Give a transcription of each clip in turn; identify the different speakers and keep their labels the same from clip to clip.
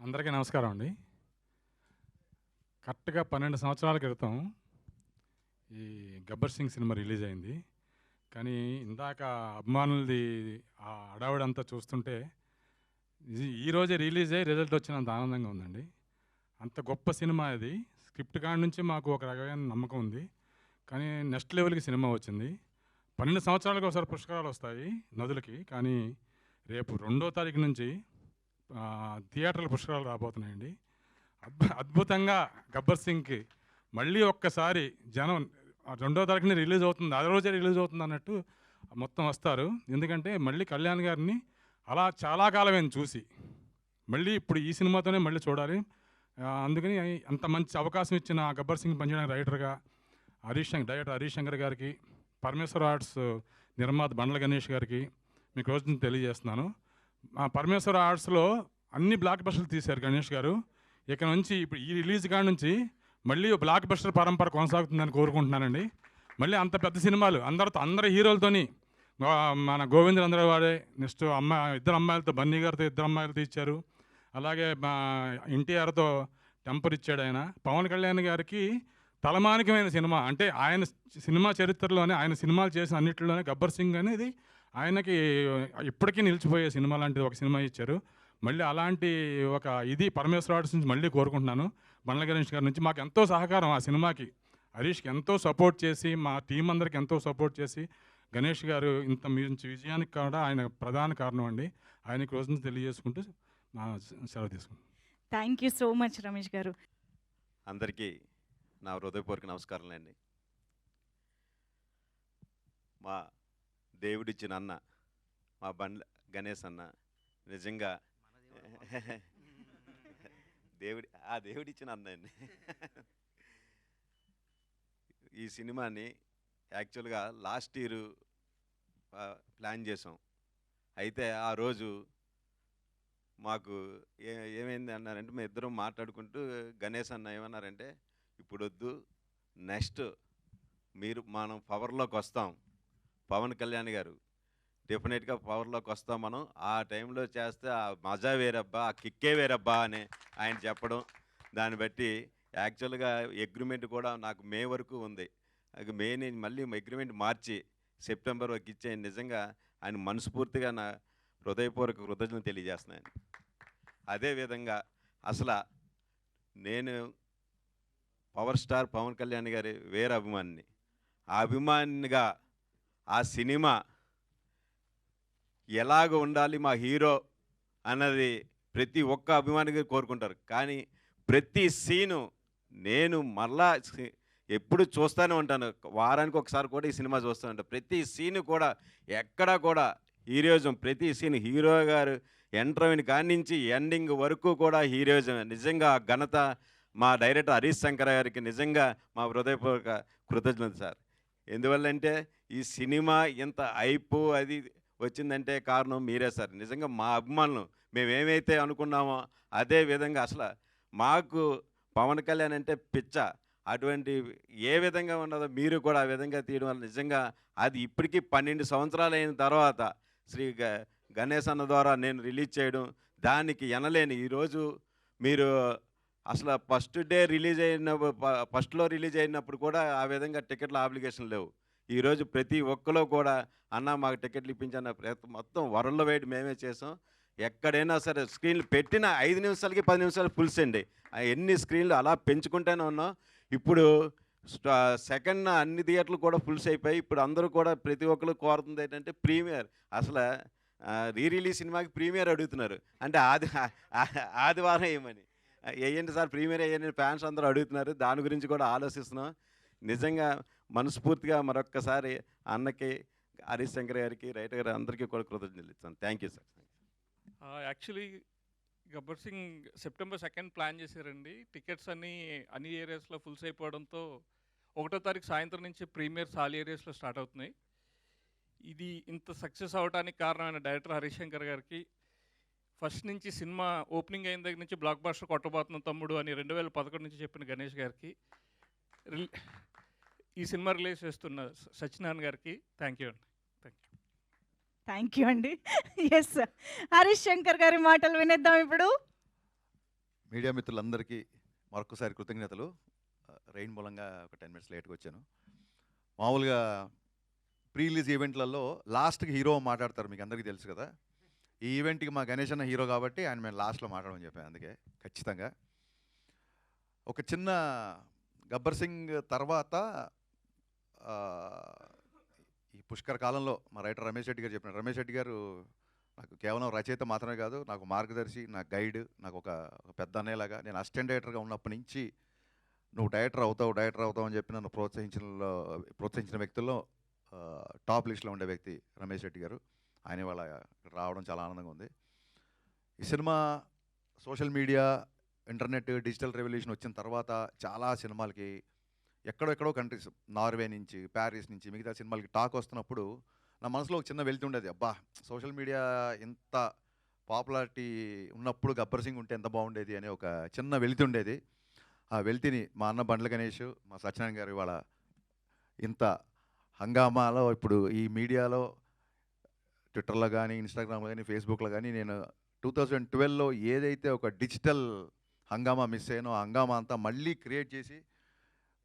Speaker 1: అందరికీ నమస్కారం అండి. కరెక్ట్‌గా 12 సంవత్సరాల క్రితం ఈ 'గబ్బర్ సింగ్' సినిమా రిలీజ్ అయింది. కానీ ఇందాక అభిమానులది ఆ హడావిడంతా చూస్తుంటే ఈరోజే రిలీజ్ అయ్యి రిజల్ట్ వచ్చినంత ఆనందంగా ఉందండి. అంత గొప్ప సినిమా ఇది. స్క్రిప్ట్ కాడి నుంచి మాకు ఒక రకమైన నమ్మకం ఉంది. కానీ నెక్స్ట్ లెవెల్‌కి సినిమా వచ్చింది. 12 సంవత్సరాలకు ఒకసారి పుష్కరాలు వస్తాయి నదులకి. కానీ రేపు 2వ తారీఖు నుంచి థియేటర్ల పుష్కరాలు రాబోతున్నాయండి. అద్భుతంగా 'గబ్బర్ సింగ్'కి మళ్ళీ ఒక్కసారి జనం 2వ తారీఖున రిలీజ్ అవుతుంది, అదే రోజే రిలీజ్ అవుతుంది అన్నట్టు మొత్తం వస్తారు. ఎందుకంటే మళ్ళీ కళ్యాణ్ గారిని అలా చాలా కాలమైంది చూసి, మళ్ళీ ఇప్పుడు ఈ సినిమాతోనే మళ్ళీ చూడాలి. అందుకని అంత మంచి అవకాశం ఇచ్చిన 'గబ్బర్ సింగ్' పనిచేయడానికి రైటర్గా డైరెక్టర్ హరీష్ శంకర్ గారికి, పరమేశ్వర ఆర్ట్స్ నిర్మాత బండ్ల గణేష్ గారికి మీకు రోజు తెలియజేస్తున్నాను. పరమేశ్వర ఆర్ట్స్లో అన్ని బ్లాక్ బస్టర్లు తీశారు గణేష్ గారు. ఇక నుంచి ఇప్పుడు ఈ రిలీజ్ కాడ నుంచి మళ్ళీ బ్లాక్ బస్టర్ పరంపర కొనసాగుతుందని కోరుకుంటున్నానండి. మళ్ళీ అంత పెద్ద సినిమాలు అందరి హీరోలతోని మన గోవింద్ వాడే నెక్స్ట్ ఇద్దరు అమ్మాయిలతో బన్నీ గారితో ఇద్దరు అమ్మాయిలతో ఇచ్చారు. అలాగే మా ఎన్టీఆర్తో టెంపర్ ఇచ్చాడు ఆయన. పవన్ కళ్యాణ్ గారికి తలమానికమైన సినిమా అంటే ఆయన సినిమా చరిత్రలోనే, ఆయన సినిమాలు చేసిన అన్నింటిలోనే 'గబ్బర్ సింగ్' అనేది ఆయనకి ఇప్పటికీ నిలిచిపోయే సినిమా లాంటిది ఒక సినిమా ఇచ్చారు. మళ్ళీ అలాంటి ఒక ఇది పరమేశ్వర ఆర్ట్స్ నుంచి మళ్ళీ కోరుకుంటున్నాను. బండ్ల గణేష్ గారి నుంచి మాకు ఎంతో సహకారం ఆ సినిమాకి, హరీష్కి ఎంతో సపోర్ట్ చేసి, మా టీం అందరికి ఎంతో సపోర్ట్ చేసి, గణేష్ గారు ఇంత మంచి విజయానికి కూడా ఆయన ప్రధాన కారణం అండి. ఆయనకి రోజు నుంచి తెలియజేసుకుంటూ సెలవు తీసుకుంటాం.
Speaker 2: Thank you so much Ramesh గారు.
Speaker 3: అందరికీ నా హృదయపూర్వక నమస్కారాలండి. మా దేవుడిచ్చిన అన్న, మా బండ్ల గణేష్ అన్న నిజంగా దేవుడిచ్చిన అన్న అండి. ఈ సినిమాని యాక్చువల్గా లాస్ట్ ఇయర్ ప్లాన్ చేసాం. అయితే ఆ రోజు మాకు ఏమైంది అన్నారంటే, మేము ఇద్దరం మాట్లాడుకుంటూ గణేష్ అన్న ఏమన్నారంటే, ఇప్పుడు వద్దు, నెక్స్ట్ మనం పవర్లోకి వస్తాం, పవన్ కళ్యాణ్ గారు డెఫినెట్గా పవర్లోకి వస్తాం, మనం ఆ టైంలో చేస్తే ఆ మజా వేరబ్బా, ఆ కిక్కే వేరబ్బా అని ఆయన చెప్పడం, దాన్ని బట్టి యాక్చువల్గా అగ్రిమెంట్ కూడా నాకు మే వరకు ఉంది. మే నేను మళ్ళీ అగ్రిమెంట్ మార్చి సెప్టెంబర్ వరకు ఇచ్చే నిజంగా ఆయన మనస్ఫూర్తిగా నా హృదయపూర్వక కృతజ్ఞతలు తెలియజేస్తున్నాను. అదేవిధంగా అసలు నేను పవర్ స్టార్ పవన్ కళ్యాణ్ గారి వేరే అభిమానిని. ఆ అభిమానిగా ఆ సినిమా ఎలాగ ఉండాలి మా హీరో అన్నది ప్రతి ఒక్క అభిమానిగా కోరుకుంటారు. కానీ ప్రతి సీను నేను మళ్ళా ఎప్పుడు చూస్తూనే ఉంటాను. వారానికి ఒకసారి కూడా ఈ సినిమా చూస్తూ ఉంటాను. ప్రతి సీను కూడా ఎక్కడా కూడా హీరోయిజం, ప్రతి సీన్ హీరో గారు ఎంటర్ అయిన కాడి నుంచి ఎండింగ్ వరకు కూడా హీరోయిజం. నిజంగా ఘనత మా డైరెక్టర్ హరీష్ శంకర్ గారికి నిజంగా మా హృదయపూర్వక కృతజ్ఞత సార్. ఎందువల్లంటే ఈ సినిమా ఇంత హైపు అది వచ్చిందంటే కారణం మీరే సార్. నిజంగా మా అభిమానులు మేమేమైతే అనుకున్నామో అదే విధంగా అసలు మాకు పవన్ కళ్యాణ్ అంటే పిచ్చ. అటువంటి ఏ విధంగా ఉన్నదో మీరు కూడా ఆ విధంగా తీయడం వల్ల నిజంగా అది ఇప్పటికీ 12 సంవత్సరాలు అయిన తర్వాత శ్రీ గణేష్ అన్న ద్వారా నేను రిలీజ్ చేయడం, దానికి ఎనలేని ఈరోజు మీరు అసలు ఫస్ట్లో రిలీజ్ అయినప్పుడు కూడా ఆ విధంగా టికెట్ల ఆబ్లిగేషన్ లేవు. ఈరోజు ప్రతి ఒక్కరు కూడా అన్న మాకు టికెట్లు ఇప్పించన్న మొత్తం వరల్డ్ వైడ్ మేమే చేసాం. ఎక్కడైనా సరే స్క్రీన్లు పెట్టిన 5 నిమిషాలకి 10 నిమిషాలు ఫుల్స్ అండి. ఎన్ని స్క్రీన్లు అలా పెంచుకుంటూనే ఉన్నాం. ఇప్పుడు సెకండ్ అన్ని థియేటర్లు కూడా ఫుల్స్ అయిపోయి ఇప్పుడు అందరూ కూడా ప్రతి ఒక్కరు కోరుతుంది ఏంటంటే ప్రీమియర్. అసలు రిలీజ్ సినిమాకి ప్రీమియర్ అడుగుతున్నారు. అంటే ఆదివారం వేయమని, వేయండి సార్ ప్రీమియర్ వేయండి ఫ్యాన్స్ అందరూ అడుగుతున్నారు. దాని గురించి కూడా ఆలోచిస్తున్నాం. నిజంగా మనస్ఫూర్తిగా మరొక్కసారి అన్నకి, హరీష్ శంకర్ గారికి, రైటర్ గారు అందరికీ కూడా కృతజ్ఞతలు ఇస్తాను. Thank you sir.
Speaker 4: Actually 'Gabbar Singh' September 2 plan చేశారండి. టికెట్స్ అన్ని ఏరియాస్లో ఫుల్స్ అయిపోవడంతో 1వ తారీఖు సాయంత్రం నుంచి ప్రీమియర్స్ ఆల్ ఏరియాస్లో స్టార్ట్ అవుతున్నాయి. ఇది ఇంత సక్సెస్ అవ్వడానికి కారణమైన డైరెక్టర్ హరీష్ శంకర్ గారికి, ఫస్ట్ నుంచి సినిమా ఓపెనింగ్ అయిన దగ్గర నుంచి బ్లాక్ బాస్టర్ కొట్టబోతున్న తమ్ముడు అని 2011 నుంచి చెప్పిన గణేష్ గారికి, ఈ సినిమా రిలీజ్ చేస్తున్న సత్యనారాయణ గారికి థ్యాంక్ యూ అండి.
Speaker 2: థ్యాంక్ యూ అండి. ఎస్, హరీష్ శంకర్ గారి మాటలు వినేద్దాం ఇప్పుడు.
Speaker 5: మీడియా మిత్రులందరికీ మరొకసారి కృతజ్ఞతలు. రెయిన్ మూలంగా ఒక 10 మినిట్స్ లేట్గా వచ్చాను. మామూలుగా ప్రీ రిలీజ్ ఈవెంట్లలో లాస్ట్కి హీరో మాట్లాడతారు, మీకు అందరికీ తెలుసు కదా. ఈ ఈవెంట్కి మా గణేష్ అన్న హీరో కాబట్టి ఆయన మేము లాస్ట్లో మాట్లాడమని చెప్పాను. అందుకే ఖచ్చితంగా ఒక చిన్న గబ్బర్ సింగ్ తర్వాత ఈ పుష్కర కాలంలో మా రైటర్ రమేష్ రెడ్డి గారు చెప్పినారు. రమేష్ రెడ్డి గారు నాకు కేవలం రచయిత మాత్రమే కాదు, నాకు మార్గదర్శి, నా గైడ్, నాకు ఒక పెద్ద అన్నయ్యలాగా. నేను అసిస్టెంట్ డైరెక్టర్గా ఉన్నప్పటి నుంచి నువ్వు డైరెక్టర్ అవుతావు అని చెప్పి నన్ను ప్రోత్సహించిన వ్యక్తుల్లో టాప్ లిస్ట్లో ఉండే వ్యక్తి రమేష్ రెడ్డి గారు. ఆయన వాళ్ళ రావడం చాలా ఆనందంగా ఉంది. ఈ cinema social media, internet, digital revolution వచ్చిన తర్వాత చాలా సినిమాలకి ఎక్కడెక్కడో కంట్రీస్, నార్వే నుంచి, ప్యారిస్ నుంచి, మిగతా సినిమాలకి టాక్ వస్తున్నప్పుడు నా మనసులో ఒక చిన్న వెలితి ఉండేది. అబ్బా, సోషల్ మీడియా ఇంత పాపులారిటీ ఉన్నప్పుడు గబ్బర్ సింగ్ ఉంటే ఎంత బాగుండేది అనే ఒక చిన్న వెలితి ఉండేది. ఆ వెలితిని మా అన్న బండ్ల గణేష్, మా సత్యనారాయణ గారు ఇవాళ ఇంత హంగామాలో, ఇప్పుడు ఈ మీడియాలో, ట్విట్టర్లో కానీ, ఇన్స్టాగ్రామ్లో కానీ, ఫేస్బుక్లో కానీ, నేను 2012లో ఏదైతే ఒక డిజిటల్ హంగామా మిస్ అయ్యానో ఆ హంగామా అంతా మళ్ళీ క్రియేట్ చేసి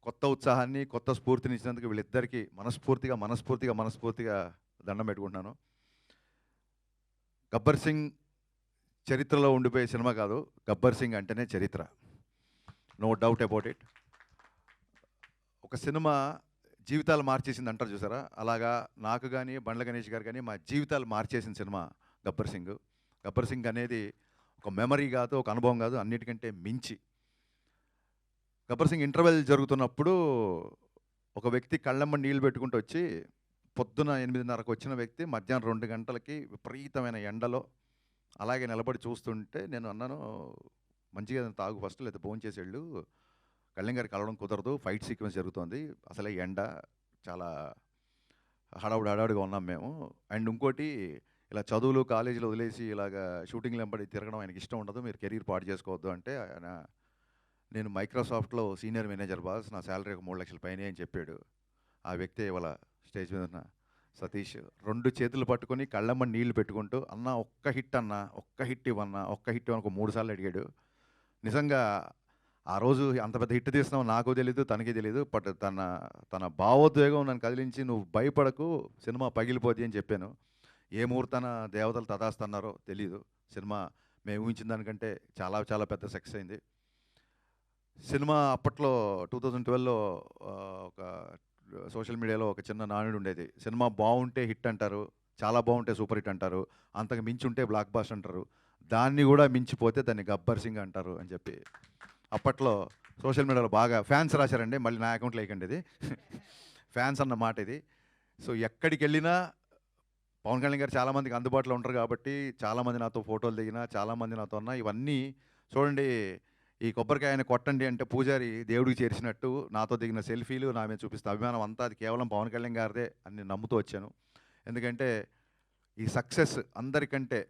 Speaker 5: కొత్త ఉత్సాహాన్ని, కొత్త స్ఫూర్తిని ఇచ్చినందుకు వీళ్ళిద్దరికీ మనస్ఫూర్తిగా దండం పెట్టుకుంటున్నాను. గబ్బర్ సింగ్ చరిత్రలో ఉండిపోయే సినిమా కాదు, గబ్బర్ సింగ్ అంటేనే చరిత్ర, నో డౌట్ అబౌట్ ఇట్. ఒక సినిమా జీవితాలు మార్చేసింది అంటారు చూసారా, అలాగా నాకు కానీ, బండ్ల గణేష్ గారు కానీ మా జీవితాలు మార్చేసిన సినిమా గబ్బర్ సింగ్. గబ్బర్ సింగ్ అనేది ఒక మెమరీ కాదు, ఒక అనుభవం కాదు, అన్నిటికంటే మించి. గబ్బర్ సింగ్ ఇంటర్వెల్ జరుగుతున్నప్పుడు ఒక వ్యక్తి కళ్ళమ్మ నీళ్ళు పెట్టుకుంటూ వచ్చి, పొద్దున 8:30కు వచ్చిన వ్యక్తి మధ్యాహ్నం 2 గంటలకి విపరీతమైన ఎండలో అలాగే నిలబడి చూస్తుంటే నేను అన్నాను, మంచిగా తాగు ఫస్ట్, లేదా భోంచేసి వెళ్ళు, కళ్యాణ్ గారికి కలవడం కుదరదు, ఫైట్ సీక్వెన్స్ జరుగుతుంది, అసలే ఎండ, చాలా హడావుడిగా ఉన్నాం మేము. అండ్ ఇంకోటి, ఇలా చదువులు కాలేజీలో వదిలేసి ఇలాగ షూటింగ్లు వెంబడి తిరగడం ఆయనకి ఇష్టం ఉండదు, మీరు కెరీర్ పాడు చేసుకోవద్దు అంటే, ఆయన నేను మైక్రోసాఫ్ట్లో సీనియర్ మేనేజర్ బాస్, నా శాలరీ ఒక 3 లక్షల పైన అని చెప్పాడు. ఆ వ్యక్తి ఇవాళ స్టేజ్ మీద ఉన్న సతీష్ 2 చేతులు పట్టుకొని కళ్ళమ్మ నీళ్లు పెట్టుకుంటూ, అన్న ఒక్క హిట్ ఇవ్వన్నా, ఒక్క హిట్ ఇవ్వను, ఒక 3 సార్లు అడిగాడు. నిజంగా ఆ రోజు అంత పెద్ద హిట్ తీస్తున్నావు నాకు తెలీదు, తనకి తెలీదు, బట్ తన భావోద్వేగం నన్ను కదిలించి, నువ్వు భయపడకు, సినిమా పగిలిపోద్ది అని చెప్పాను. ఏ ముహూర్తాన దేవతలు తదాస్తన్నారో తెలీదు, సినిమా మేము ఊహించిన దానికంటే చాలా పెద్ద సక్సెస్ అయింది. సినిమా అప్పట్లో 2012లో ఒక సోషల్ మీడియాలో ఒక చిన్న నానుడు ఉండేది, సినిమా బాగుంటే హిట్ అంటారు, చాలా బాగుంటే సూపర్ హిట్ అంటారు, అంతకు మించి ఉంటే బ్లాక్ బాస్టర్ అంటారు, దాన్ని కూడా మించిపోతే దాన్ని గబ్బర్ సింగ్ అంటారు అని చెప్పి అప్పట్లో సోషల్ మీడియాలో బాగా ఫ్యాన్స్ రాశారండి. మళ్ళీ నా అకౌంట్లో వేయకండి, ఇది ఫ్యాన్స్ అన్న మాట ఇది. సో ఎక్కడికి వెళ్ళినా పవన్ కళ్యాణ్ గారు చాలామందికి అందుబాటులో ఉంటారు కాబట్టి చాలామంది నాతో ఫోటోలు దిగినా, చాలామంది నాతో ఉన్నా, ఇవన్నీ చూడండి, ఈ కొబ్బరికాయని కొట్టండి అంటే పూజారి దేవుడికి చేర్చినట్టు నాతో దిగిన సెల్ఫీలు, నా మీద చూపిస్తే అభిమానం అంతా అది కేవలం పవన్ కళ్యాణ్ గారిదే అని నేను నమ్ముతూ వచ్చాను. ఎందుకంటే ఈ సక్సెస్ అందరికంటే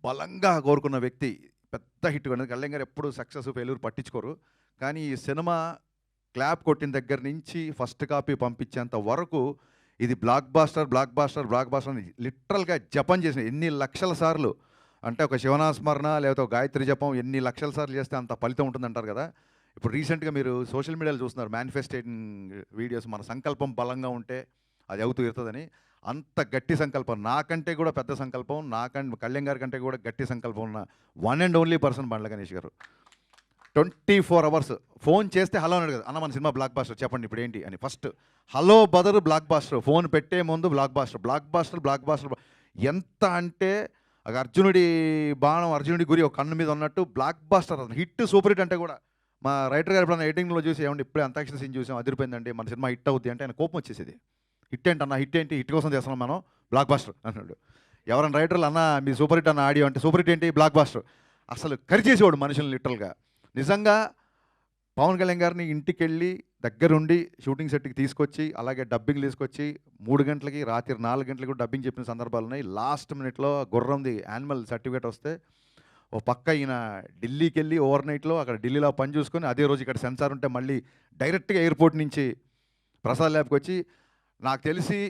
Speaker 5: బలంగా కోరుకున్న వ్యక్తి పెద్ద హిట్ కొన్నది. కళ్యాణ్ గారు ఎప్పుడు సక్సెస్ ఫెయిల్యూర్ పట్టించుకోరు, కానీ ఈ సినిమా క్లాప్ కొట్టిన దగ్గర నుంచి ఫస్ట్ కాపీ పంపించేంత వరకు ఇది బ్లాక్ బాస్టర్ అని లిటరల్గా జపం చేసిన ఎన్ని లక్షల సార్లు అంటే, ఒక శివనాస్మరణ లేకపోతే ఒక గాయత్రి జపం ఎన్ని లక్షల సార్లు చేస్తే అంత ఫలితం ఉంటుందంటారు కదా. ఇప్పుడు రీసెంట్గా మీరు సోషల్ మీడియాలో చూస్తున్నారు మేనిఫెస్టేటింగ్ వీడియోస్, మన సంకల్పం బలంగా ఉంటే అది అవుతూ ఇరుతుందని. అంత గట్టి సంకల్పం, నాకంటే కూడా పెద్ద సంకల్పం, కళ్యాణ్ గారి కంటే కూడా గట్టి సంకల్పం ఉన్న one and only person Bandla Ganesh గారు. 24 అవర్స్ ఫోన్ చేస్తే హలో అని అడగదు, అన్న మన సినిమా బ్లాక్ బాస్టర్ చెప్పండి ఇప్పుడు ఏంటి అని. First hello brother blockbuster, phone పెట్టే ముందు బ్లాక్ బాస్టర్. ఎంత అంటే అర్జునుడి బాణం అర్జునుడి గురి ఒక కన్ను మీద ఉన్నట్టు blockbuster, hit super hit అంటే కూడా మా రైటర్ గారు ఎప్పుడన్నా ఎడిటింగ్లో చూసి, ఏమంటే ఇప్పుడే అంతాక్షరి సీన్ చూసాం అదిరిపోయిందండి, మన సినిమా హిట్ అవుద్ది అంటే ఆయన కోపం వచ్చేసేది. హిట్ ఏంటన్నా, హిట్ కోసం చేస్తున్నాం మనం, బ్లాక్ బాస్టర్ అన్నాడు. ఎవరైనా రైటర్లు అన్న మీ సూపర్ హిట్ అన్న ఆడియో అంటే, సూపర్ హిట్ ఏంటి, బ్లాక్ బాస్టర్. అసలు కరిచేసేవాడు మనుషులు లిటరల్గా. నిజంగా పవన్ కళ్యాణ్ గారిని ఇంటికి వెళ్ళి దగ్గరుండి షూటింగ్ సెట్కి తీసుకొచ్చి, అలాగే డబ్బింగ్ తీసుకొచ్చి 3 గంటలకి రాత్రి 4 గంటలకి కూడా డబ్బింగ్ చెప్పిన సందర్భాలు ఉన్నాయి. లాస్ట్ మినిట్లో గుర్రంది యానిమల్ సర్టిఫికేట్ వస్తే ఓ పక్క ఈయన ఢిల్లీకి వెళ్ళి ఓవర్ నైట్లో అక్కడ ఢిల్లీలో పని చూసుకొని, అదే రోజు ఇక్కడ సెన్సార్ ఉంటే మళ్ళీ డైరెక్ట్గా ఎయిర్పోర్ట్ నుంచి ప్రసాద్ ల్యాబ్కి వచ్చి, నాకు తెలిసి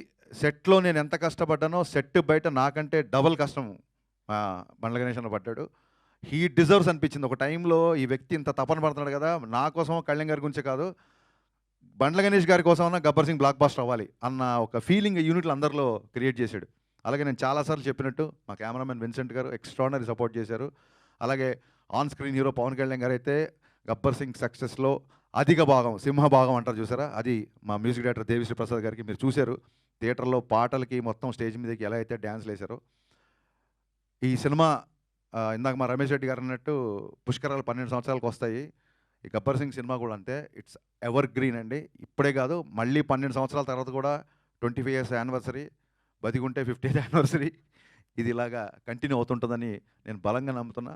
Speaker 5: సెట్లో నేను ఎంత కష్టపడ్డానో సెట్ బయట నాకంటే డబల్ కష్టం బండ్ల గణేష్ అన్న పడ్డాడు. హీ డిజర్వ్స్ అనిపించింది. ఒక టైంలో ఈ వ్యక్తి ఇంత తపన పడుతున్నాడు కదా, నా కోసం కళ్యాణ్ గారి గురించే కాదు, బండ్ల గణేష్ గారి కోసం అన్న గబ్బర్ సింగ్ బ్లాక్ బాస్టర్ అవ్వాలి అన్న ఒక ఫీలింగ్ యూనిట్లు అందరిలో క్రియేట్ చేశాడు. అలాగే నేను చాలాసార్లు చెప్పినట్టు మా కెమెరామెన్ విన్సెంట్ గారు ఎక్స్ట్రాడనరీ సపోర్ట్ చేశారు. అలాగే on screen hero Pawan Kalyan గారు అయితే గబ్బర్ సింగ్ సక్సెస్లో అధిక భాగం, సింహ భాగం అంటారు చూసారా, అది మా మ్యూజిక్ డైరెక్టర్ దేవిశ్రీ ప్రసాద్ గారికి. మీరు చూశారు థియేటర్లో పాటలకి మొత్తం స్టేజ్ మీదకి ఎలా అయితే డ్యాన్స్లు వేశారో. ఈ సినిమా ఇందాక మా రమేష్ రెడ్డి గారు అన్నట్టు పుష్కరాలు 12 సంవత్సరాలకు వస్తాయి. ఈ గబ్బర్ సింగ్ సినిమా కూడా అంతే, ఇట్స్ ఎవర్ గ్రీన్ అండి. ఇప్పుడే కాదు, మళ్ళీ 12 సంవత్సరాల తర్వాత కూడా 25 ఇయర్స్ యానివర్సరీ, బతికుంటే 50th యానివర్సరీ, ఇది ఇలాగా కంటిన్యూ అవుతుంటుందని నేను బలంగా నమ్ముతున్నా.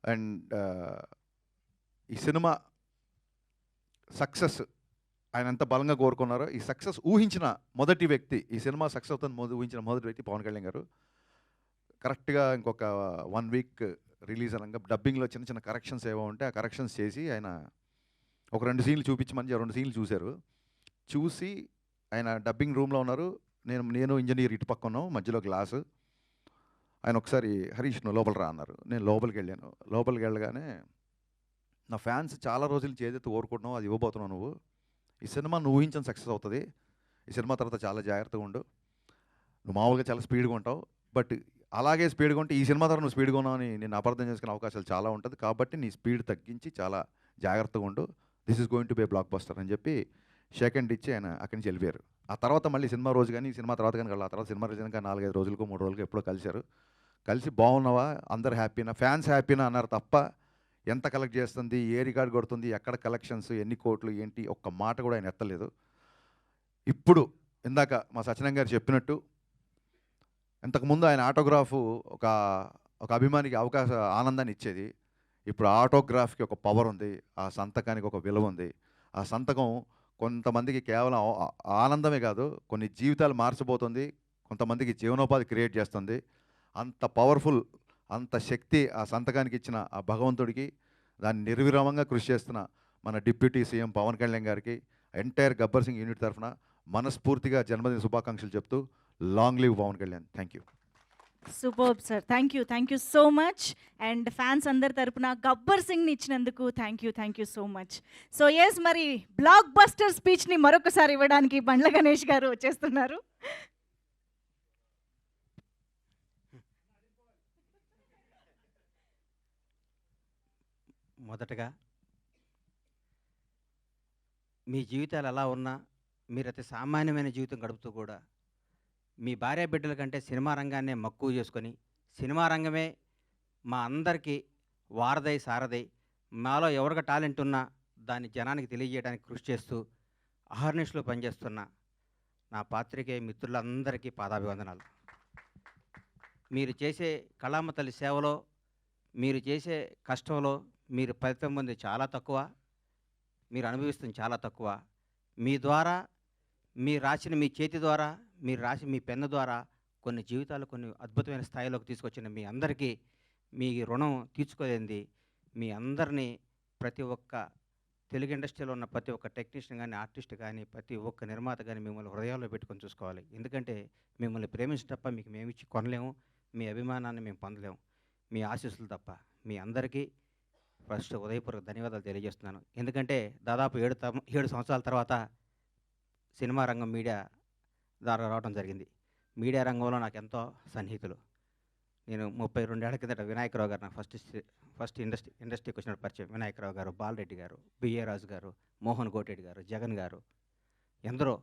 Speaker 5: అండ్ ఈ సినిమా సక్సెస్ ఆయన ఎంత బలంగా కోరుకున్నారో, ఈ సక్సెస్ ఊహించిన మొదటి వ్యక్తి, ఈ సినిమా సక్సెస్ అవుతుంది ఊహించిన మొదటి వ్యక్తి పవన్ కళ్యాణ్ గారు. కరెక్ట్గా ఇంకొక 1 వీక్ రిలీజ్ అనగా డబ్బింగ్లో చిన్న చిన్న కరెక్షన్స్ ఏవో ఉంటే ఆ కరెక్షన్స్ చేసి ఆయన ఒక 2 సీన్లు చూపించమని 2 సీన్లు చూశారు. చూసి ఆయన డబ్బింగ్ రూమ్లో ఉన్నారు, నేను ఇంజనీర్ ఇటు పక్క ఉన్నాం, మధ్యలో గ్లాసు. ఆయన ఒకసారి హరీష్ నువ్వు లోపల రా అన్నారు. నేను లోపలికి వెళ్ళాను. లోపలికి వెళ్ళగానే నా ఫ్యాన్స్ చాలా రోజులు చేదెత్తి కోరుకుంటున్నావు, అది ఇవ్వబోతున్నావు నువ్వు. ఈ సినిమా నువ్వు ఊహించిన సక్సెస్ అవుతుంది. ఈ సినిమా తర్వాత చాలా జాగ్రత్తగా ఉండు. నువ్వు మామూలుగా చాలా స్పీడ్గా ఉంటావు, బట్ అలాగే స్పీడ్గా ఉంటే ఈ సినిమా ద్వారా నువ్వు స్పీడ్గా ఉన్నావు అని నేను అపార్థం చేసుకునే అవకాశాలు చాలా ఉంటుంది. కాబట్టి నీ స్పీడ్ తగ్గించి చాలా జాగ్రత్తగా ఉండు. This is going to be blockbuster అని చెప్పి షేక్ హ్యాండ్ ఇచ్చి ఆయన అక్కడి నుంచి వెళ్ళిపోయారు. ఆ తర్వాత మళ్ళీ సినిమా రోజు కానీ సినిమా తర్వాత కానీ ఆ తర్వాత సినిమా రోజు కనుక 4-5 రోజులకు 3 రోజులకు ఎప్పుడో కలిశారు. కలిసి బాగున్నావా, అందరు హ్యాపీనా, ఫ్యాన్స్ హ్యాపీనా అన్నారు తప్ప ఎంత కలెక్ట్ చేస్తుంది, ఏ రికార్డ్ కొడుతుంది, ఎక్కడ కలెక్షన్స్, ఎన్ని కోట్లు ఏంటి, ఒక్క మాట కూడా ఆయన ఎత్తలేదు. ఇప్పుడు ఇందాక మా సత్యనారాయణ గారు చెప్పినట్టు ఇంతకుముందు ఆయన ఆటోగ్రాఫ్ ఒక అభిమానికి ఆనందాన్ని ఇచ్చేది. ఇప్పుడు ఆటోగ్రాఫ్కి ఒక పవర్ ఉంది, ఆ సంతకానికి ఒక విలువ ఉంది. ఆ సంతకం కొంతమందికి కేవలం ఆనందమే కాదు, కొన్ని జీవితాలు మార్చబోతుంది, కొంతమందికి జీవనోపాధి క్రియేట్ చేస్తుంది. అంత పవర్ఫుల్, అంత శక్తి ఆ సంతకానికి ఇచ్చిన ఆ భగవంతుడికి, దాన్ని నిర్విరామంగా కృషి చేస్తున్న మన డిప్యూటీ సీఎం పవన్ కళ్యాణ్ గారికి ఎంటైర్ గబ్బర్ సింగ్ యూనిట్ తరఫున మనస్ఫూర్తిగా జన్మదిన శుభాకాంక్షలు చెప్తూ long live Pawan Kalyan. Thank you.
Speaker 2: Superb sir, thank you so much. And fans అందరి తరపున గబ్బర్ సింగ్ని ఇచ్చినందుకు thank you so much. So yes, మరి బ్లాక్ బస్టర్ స్పీచ్ని మరొకసారి ఇవ్వడానికి బండ్ల గణేష్ గారు వచ్చేస్తున్నారు.
Speaker 6: మొదటగా మీ జీవితాలు ఎలా ఉన్నా, మీరు అతి సామాన్యమైన జీవితం గడుపుతూ కూడా మీ భార్య బిడ్డల కంటే సినిమా రంగాన్నే మక్కువ చేసుకొని, సినిమా రంగమే మా అందరికీ వారధై సారథై, మాలో ఎవరికి టాలెంట్ ఉన్నా దాన్ని జనానికి తెలియజేయడానికి కృషి చేస్తూ అహర్నిశలు పనిచేస్తున్న నా పాత్రికేయ మిత్రులందరికీ పాదాభివందనాలు. మీరు చేసే కళామ తల్లి సేవలో, మీరు చేసే కష్టంలో మీరు ఫలితం పొంది చాలా తక్కువ, మీరు అనుభవిస్తుంది చాలా తక్కువ. మీ ద్వారా, మీరు రాసిన మీ చేతి ద్వారా, మీరు రాసి మీ పెన్ను ద్వారా కొన్ని జీవితాలు కొన్ని అద్భుతమైన స్థాయిలోకి తీసుకొచ్చిన మీ అందరికీ మీ రుణం తీర్చుకోలేంది. మీ అందరినీ ప్రతి ఒక్క తెలుగు ఇండస్ట్రీలో ఉన్న ప్రతి ఒక్క టెక్నీషియన్ కానీ, ఆర్టిస్ట్ కానీ, ప్రతి ఒక్క నిర్మాత కానీ మిమ్మల్ని హృదయాల్లో పెట్టుకొని చూసుకోవాలి. ఎందుకంటే మిమ్మల్ని ప్రేమించడం తప్ప మీకు మేమిచ్చి కొనలేము, మీ అభిమానాన్ని మేము పొందలేము, మీ ఆశీస్సులు తప్ప. మీ అందరికీ ఫస్ట్ ఉదయపూర్వక ధన్యవాదాలు తెలియజేస్తున్నాను. ఎందుకంటే దాదాపు 7 సంవత్సరాల తర్వాత సినిమా రంగం మీడియా ద్వారా రావడం జరిగింది. మీడియా రంగంలో నాకు ఎంతో సన్నిహితులు. నేను 32 ఏళ్ల కిందట వినాయకరావు గారు నాకు ఫస్ట్ ఇండస్ట్రీకి వచ్చిన పరిచయం. వినాయకరావు గారు, బాలరెడ్డి గారు, బిఏ రాజు గారు, మోహన్ కోటెడ్డి గారు, జగన్ గారు, ఎందరో,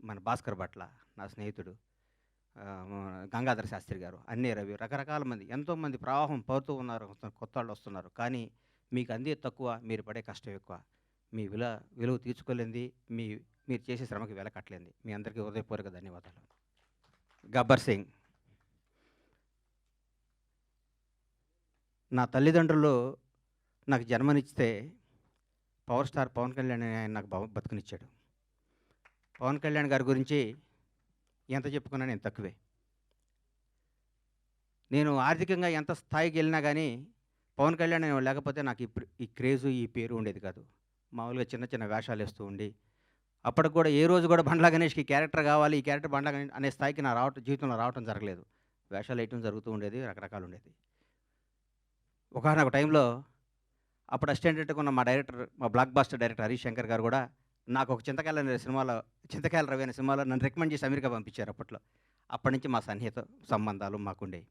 Speaker 6: మన భాస్కర్ భట్ల నా స్నేహితుడు, గంగాధర శాస్త్రి గారు, అన్నీ రవి, రకరకాల మంది, ఎంతోమంది ప్రవాహం పడుతూ ఉన్నారు, కొత్త వాళ్ళు వస్తున్నారు. కానీ మీకు అందే తక్కువ, మీరు పడే కష్టం ఎక్కువ. మీ విలువ తీర్చుకోలేంది, మీరు చేసే శ్రమకి వెల కట్టలేంది. మీ అందరికీ హృదయపూర్వక ధన్యవాదాలు. గబ్బర్ సింగ్. నా తల్లిదండ్రులు నాకు జన్మనిస్తే పవర్ స్టార్ పవన్ కళ్యాణ్ ఆయన నాకు బతుకునిచ్చాడు. పవన్ కళ్యాణ్ గారి గురించి ఎంత చెప్పుకున్నా నేను తక్కువే. నేను ఆర్థికంగా ఎంత స్థాయికి వెళ్ళినా కానీ పవన్ కళ్యాణ్ లేకపోతే నాకు ఇప్పుడు ఈ క్రేజు, ఈ పేరు ఉండేది కాదు. మామూలుగా చిన్న చిన్న వేషాలు వేస్తూ ఉండి, అప్పటికి కూడా ఏ రోజు కూడా బండ్ల గణేష్కి క్యారెక్టర్ కావాలి, ఈ క్యారెక్టర్ బండ్ల గణేష్ అనే స్థాయికి నా జీవితంలో రావటం జరగలేదు. వేషాలు వేయటం జరుగుతూ ఉండేది, రకరకాలు ఉండేది. ఒకానొక టైంలో అప్పుడు అసిస్టెంట్గా ఉన్న మా blockbuster director Harish Shankar గారు కూడా నాకు ఒక చింతకాయల రవి అనే సినిమాలో నన్ను రికమెండ్ చేసి అమెరికా పంపించారు అప్పట్లో. అప్పటి నుంచి మా సన్నిహిత సంబంధాలు మాకుండేవి.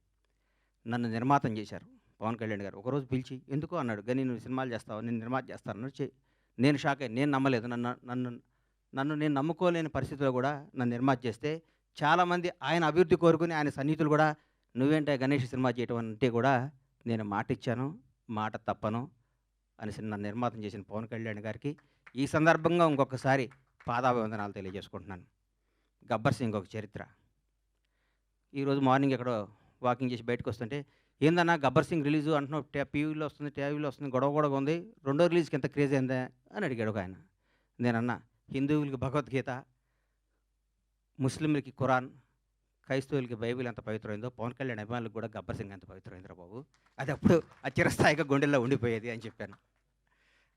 Speaker 6: నన్ను నిర్మాతం చేశారు పవన్ కళ్యాణ్ గారు. ఒకరోజు పిలిచి ఎందుకు అన్నాడు, "గని నువ్వు సినిమాలు చేస్తావు, నేను నిర్మాత చేస్తాను." నేను షాక్ అయ్యి, నేను నమ్మలేదు. నన్ను నేను నమ్ముకోలేని పరిస్థితిలో కూడా నన్ను నిర్మాత చేస్తే చాలామంది ఆయన అభివృద్ధి కోరుకుని ఆయన సన్నిహితులు కూడా నువ్వేంటే గణేష్ సినిమా చేయటం అంటే కూడా నేను మాట ఇచ్చాను, మాట తప్పను అని నన్ను నిర్మాతం చేసిన పవన్ కళ్యాణ్ గారికి ఈ సందర్భంగా ఇంకొకసారి పాదాభివందనాలు తెలియజేసుకుంటున్నాను. గబ్బర్ సింగ్ ఒక చరిత్ర. ఈరోజు మార్నింగ్ ఎక్కడో వాకింగ్ చేసి బయటకు వస్తుంటే, ఏందన్నా గబ్బర్ సింగ్ రిలీజు అంటున్నావు, టీవీలో వస్తుంది, గొడవ ఉంది, రెండో రిలీజ్కి ఎంత క్రేజ్ అయిందా అని అడిగాడు ఒక ఆయన. నేనన్నా, హిందువులకి భగవద్గీత, ముస్లింలకి ఖురాన్, క్రైస్తవులకి బైబిల్ ఎంత పవిత్రమైందో పవన్ కళ్యాణ్ అభిమానులకు కూడా గబ్బర్ సింగ్ ఎంత పవిత్రమైందిరా బాబు, అది అప్పుడు ఆ చిరస్థాయిగా గుండెల్లో ఉండిపోయేది అని చెప్పాను.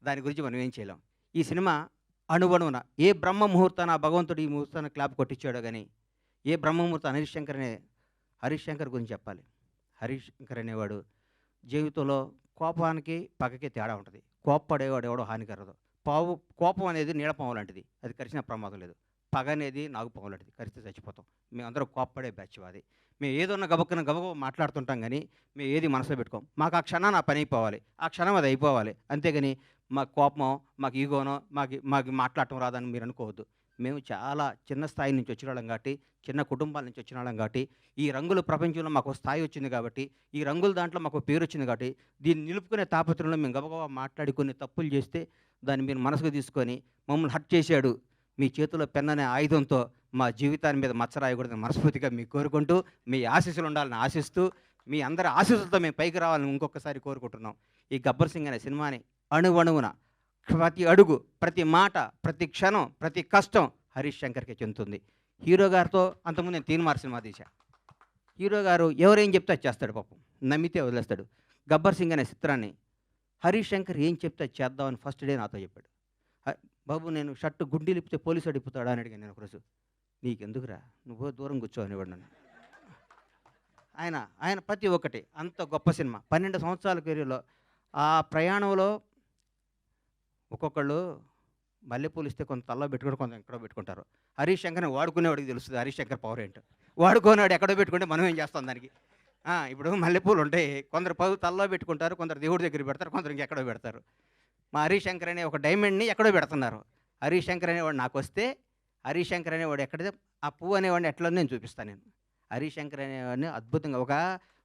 Speaker 6: దాని గురించి మనం ఏం చేయలేం. ఈ సినిమా అణువణువున ఏ బ్రహ్మ ముహూర్తాన ఆ భగవంతుడు ఈ ముహూర్తాన్ని క్లాప్ కొట్టించాడో కానీ, ఏ బ్రహ్మ ముహూర్తం హరీష్ శంకర్ గురించి చెప్పాలి. హరీష్ శంకర్ అనేవాడు జీవితంలో కోపానికి పగకి తేడా ఉంటుంది. కోప్పడేవాడు ఎవడో హానికరదు. కోపం అనేది నీడపాము లాంటిది, అది కరిచిన ప్రమాదం లేదు. పగ అనేది నాగుపాము లాంటిది, కరిస్తే చచ్చిపోతాం. మేమందరం కోప్పడే బ్యాచ్ అది. మేము ఏదన్నా గబగబ మాట్లాడుతుంటాం కానీ మేము ఏది మనసులో పెట్టుకోం. మాకు ఆ క్షణాన్ని ఆ పని అయిపోవాలి, ఆ క్షణం అది అయిపోవాలి. అంతేగాని మాకు కోపమో మాకు ఈగోనో మాకు మాట్లాడటం రాదని మీరు అనుకోవద్దు. మేము చాలా చిన్న స్థాయి నుంచి వచ్చిన వాళ్ళం కాబట్టి, చిన్న కుటుంబాల నుంచి వచ్చిన వాళ్ళం కాబట్టి, ఈ రంగుల ప్రపంచంలో మాకు స్థాయి వచ్చింది కాబట్టి, ఈ రంగుల దాంట్లో మాకు పేరు వచ్చింది కాబట్టి, దీన్ని నిలుపుకునే తాపత్రంలో మేము గబగబా మాట్లాడి కొన్ని తప్పులు చేస్తే దాన్ని మీరు మనసుకు తీసుకొని మమ్మల్ని హర్ట్ చేశాడు, మీ చేతిలో పెన్ అనే ఆయుధంతో మా జీవితాన్ని మీద మచ్చరాయకూడదని మనస్ఫూర్తిగా మీకు కోరుకుంటూ, మీ ఆశీస్సులు ఉండాలని ఆశిస్తూ, మీ అందరి ఆశీస్సులతో మేము పైకి రావాలని ఇంకొకసారి కోరుకుంటున్నాం. ఈ గబ్బర్ సింగ్ అనే సినిమాని అణువణువున ప్రతి అడుగు, ప్రతి మాట, ప్రతి క్షణం, ప్రతి కష్టం హరీష్ శంకర్కి చెందుతుంది. హీరో గారితో అంతకుముందు నేను తీన్మార్ సినిమా తీశా. హీరో గారు ఎవరేం చెప్తే అది చేస్తాడు, పాపం నమ్మితే వదిలేస్తాడు. గబ్బర్ సింగ్ అనే చిత్రాన్ని హరీష్ శంకర్ ఏం చెప్తే అది చేద్దామని ఫస్ట్ డే నాతో చెప్పాడు. బాబు నేను షర్టు గుండీ లిపితే పోలీసు అడిగిపోతాడా అని అడిగాను నేను ఒకరోజు. నీకెందుకురా, నువ్వు దూరం కూర్చో అనేవాడు నన్ను. ఆయన ప్రతి ఒక్కటి అంత గొప్ప సినిమా. 12 సంవత్సరాల కెరీర్లో ఆ ప్రయాణంలో ఒక్కొక్కళ్ళు మల్లెపూలు ఇస్తే కొంత తల్లో పెట్టుకుంటే కొంత ఎక్కడో పెట్టుకుంటారు. హరీష్ శంకర్ని వాడుకునేవాడికి తెలుస్తుంది హరీష్ శంకర్ పవర్ ఏంటో. వాడుకునేవాడు ఎక్కడో పెట్టుకుంటే మనం ఏం చేస్తాం దానికి. ఇప్పుడు మల్లెపూలు ఉంటాయి, కొందరు తల్లో పెట్టుకుంటారు, కొందరు దేవుడి దగ్గర పెడతారు, కొందరు ఇంకెక్కడో పెడతారు. మా హరీష్ శంకర్ అనే ఒక డైమండ్ని ఎక్కడో పెడుతున్నారు. హరీష్ శంకర్ అనేవాడు నాకు వస్తే, హరీష్ శంకర్ అనేవాడు ఎక్కడితే ఆ పువ్వు అనేవాడిని ఎట్లా నేను చూపిస్తాను. నేను హరీష్ శంకర్ అనేవాడిని అద్భుతంగా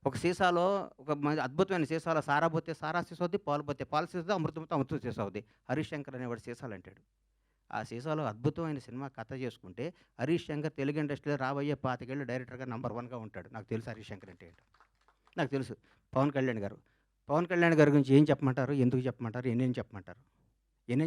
Speaker 6: ఒక సీసాలో ఒక అద్భుతమైన సీసాలో సారా పోతే సారా సీసా అవుద్ది, పాలు పోతే పాలు సీసా అవుద్ది, అమృతం సీసా అవుద్ది. హరీష్ శంకర్ అనేవాడు సీసాలు అంటాడు. ఆ సీసాలో అద్భుతమైన సినిమా కథ చేసుకుంటే హరీష్ శంకర్ తెలుగు ఇండస్ట్రీలో రాబోయే 25 ఏళ్ళు డైరెక్టర్గా నంబర్ 1గా ఉంటాడు. నాకు తెలుసు హరీష్ శంకర్ అంటే ఏంటో, నాకు తెలుసు. పవన్ కళ్యాణ్ గారి గురించి ఏం చెప్పమంటారు, ఎందుకు చెప్పమంటారు, ఎన్నేం